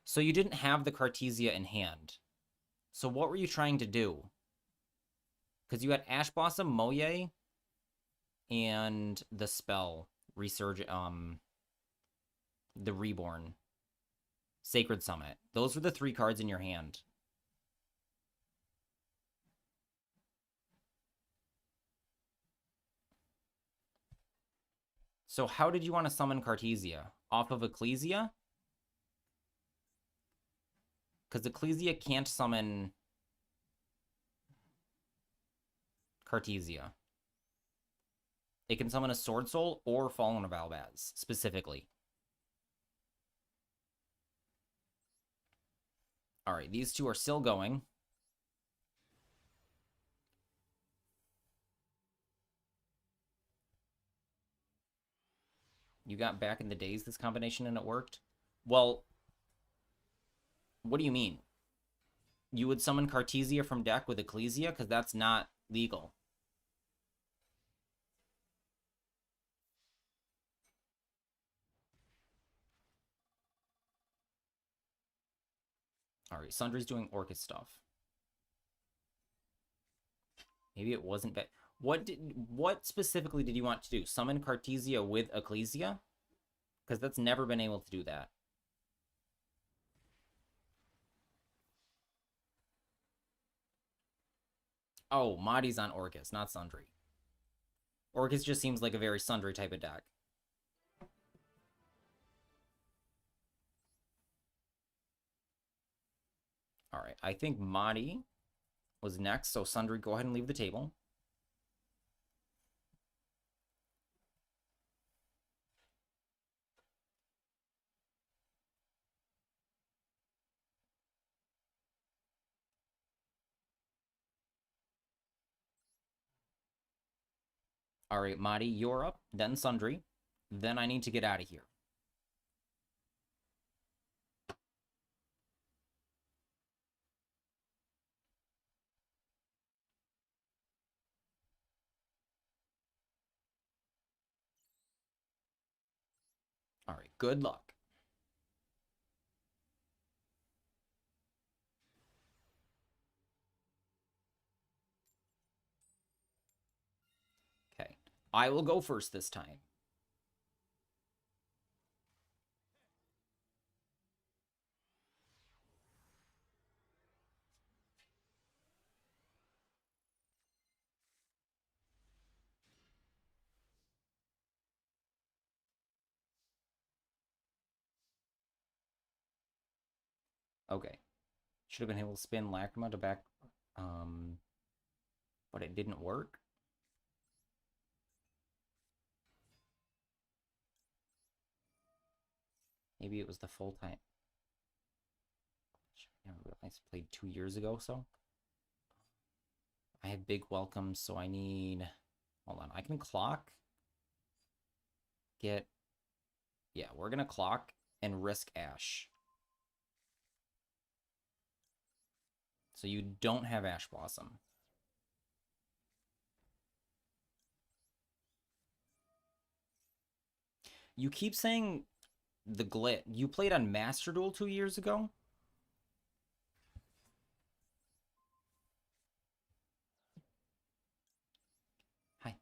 So you didn't have the Cartesia in hand. So what were you trying to do? Because you had Ash Blossom, Moye, and the spell Resurge, the Reborn, Sacred Summit. Those were the 3 cards in your hand. So how did you want to summon Cartesia? Off of Ecclesia? Because Ecclesia can't summon Cartesia. It can summon a Sword Soul or Fallen of Albaz, specifically. Alright, these 2 are still going. You got back in the days this combination and it worked? Well, what do you mean? You would summon Cartesia from deck with Ecclesia? Because that's not legal. Alright, Sundry's doing Orcus stuff. Maybe it wasn't bad. What specifically did you want to do? Summon Cartesia with Ecclesia? Because that's never been able to do that. Oh, Mahdi's on Orcus, not Sundry. Orcus just seems like a very Sundry type of deck. Alright, I think Mahdi was next, so Sundry, go ahead and leave the table. Alright, Mahdi, you're up, then Sundry. Then I need to get out of here. Alright, good luck. Okay, I will go first this time. Okay. Should have been able to spin Lacrima to back, but it didn't work. Maybe it was the full time. I never realized I played 2 years ago, so. I have big welcomes, so I need... Hold on, I can clock. Get... Yeah, we're gonna clock and risk Ash. So you don't have Ash Blossom. You keep saying the Glit. You played on Master Duel 2 years ago? Hi.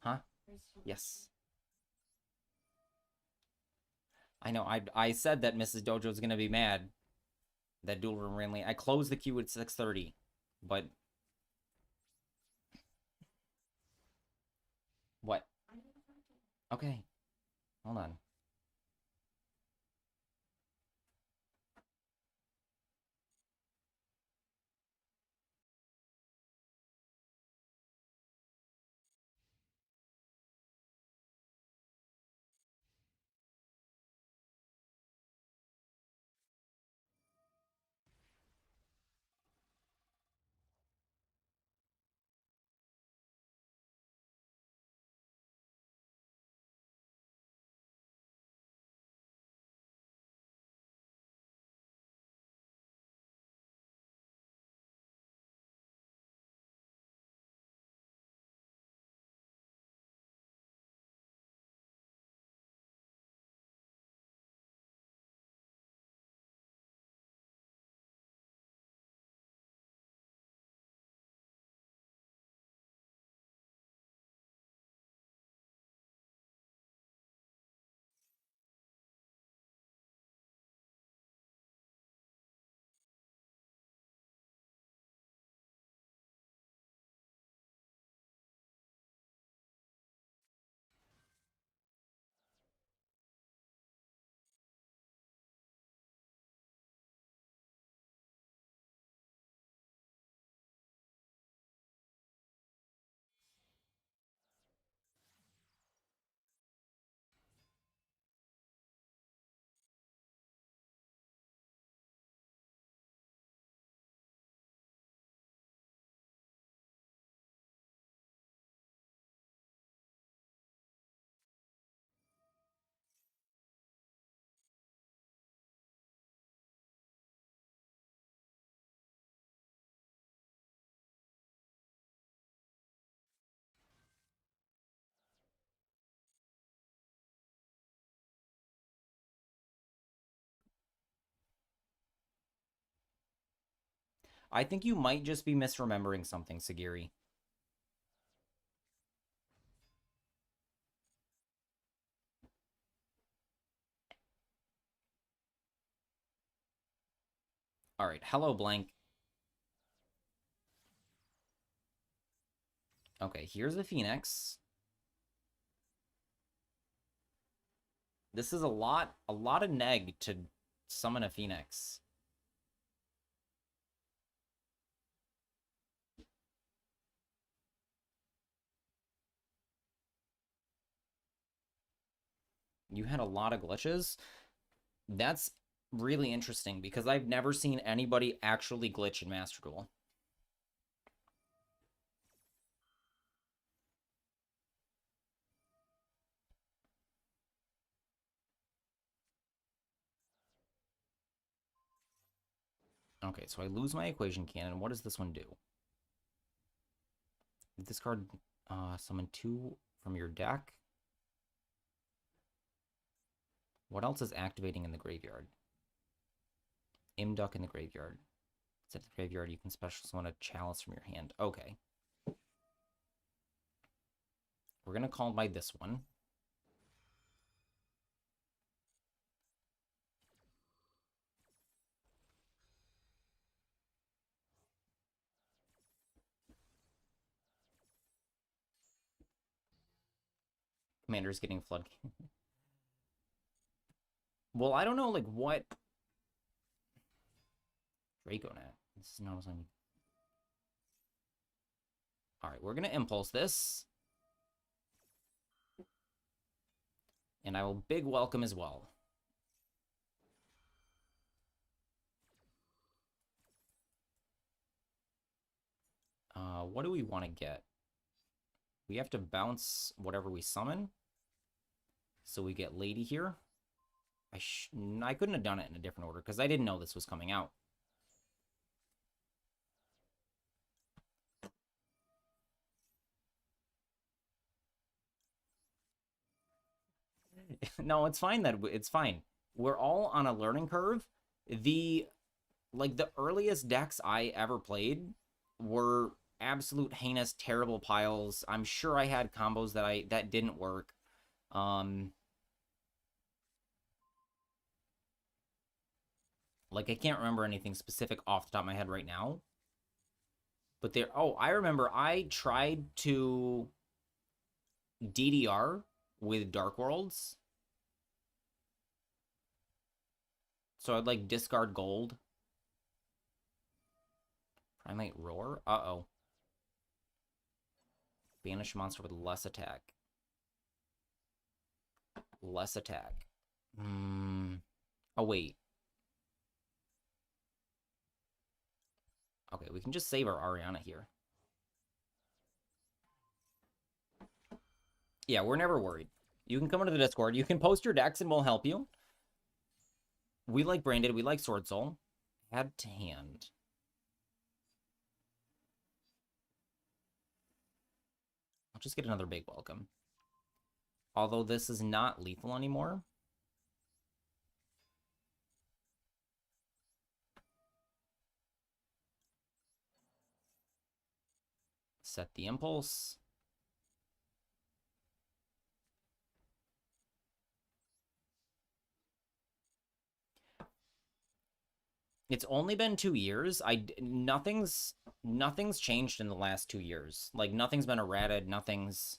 Huh? Yes. I know. I said that Mrs. Dojo's gonna be mad that Duel Room ran late. I closed the queue at 6:30, but what? Okay, hold on. I think you might just be misremembering something, Sagiri. All right, hello, blank. Okay, here's a Phoenix. This is a lot of neg to summon a Phoenix. You had a lot of glitches. That's really interesting because I've never seen anybody actually glitch in Master Duel. Okay, so I lose my equation cannon. What does this one do? This card summon 2 from your deck. What else is activating in the graveyard? Imduck in the graveyard. Set the graveyard, you can special summon a chalice from your hand. Okay. We're going to call by this one. Commander's getting flood. Well, I don't know, like, what... Draconet. This is not something... Alright, we're going to impulse this. And I will big welcome as well. What do we want to get? We have to bounce whatever we summon. So we get Lady here. I couldn't have done it in a different order because I didn't know this was coming out. No, it's fine that it's fine. We're all on a learning curve. The earliest decks I ever played were absolute heinous, terrible piles. I'm sure I had combos that didn't work. Like I can't remember anything specific off the top of my head right now. But there, oh, I remember I tried to DDR with Dark Worlds. So I'd like discard gold. Primate Roar? Uh-oh. Banish monster with less attack. Less attack. Oh, wait. Okay, we can just save our Ariana here. Yeah, we're never worried. You can come into the Discord. You can post your decks and we'll help you. We like Branded. We like Sword Soul. Add to hand. I'll just get another big welcome. Although this is not lethal anymore. Set the impulse. It's only been 2 years. Nothing's changed in the last 2 years. Like nothing's been errated. Nothing's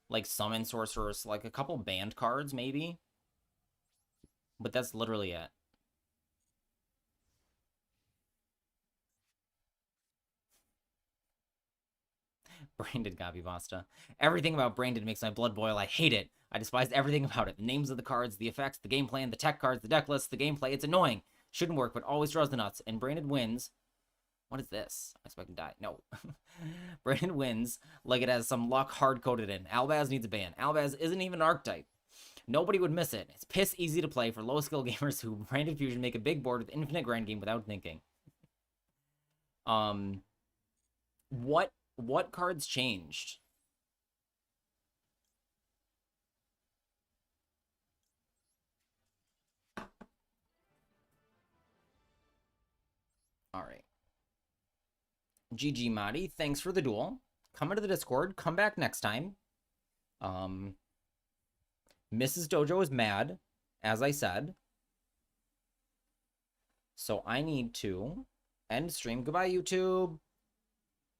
like summon sorcerers. Like a couple banned cards maybe, but that's literally it. Branded copy pasta. Everything about Branded makes my blood boil. I hate it. I despise everything about it. The names of the cards, the effects, the game plan, the tech cards, the deck list, the gameplay. It's annoying. Shouldn't work, but always draws the nuts. And Branded wins. What is this? I expect to die. No. Branded wins like it has some luck hard-coded in. Albaz needs a ban. Albaz isn't even an archetype. Nobody would miss it. It's piss easy to play for low-skill gamers who Branded Fusion make a big board with infinite grind game without thinking. What cards changed? All right. GG Madi, thanks for the duel. Come into the Discord. Come back next time. Mrs. Dojo is mad, as I said. So I need to end stream. Goodbye, YouTube.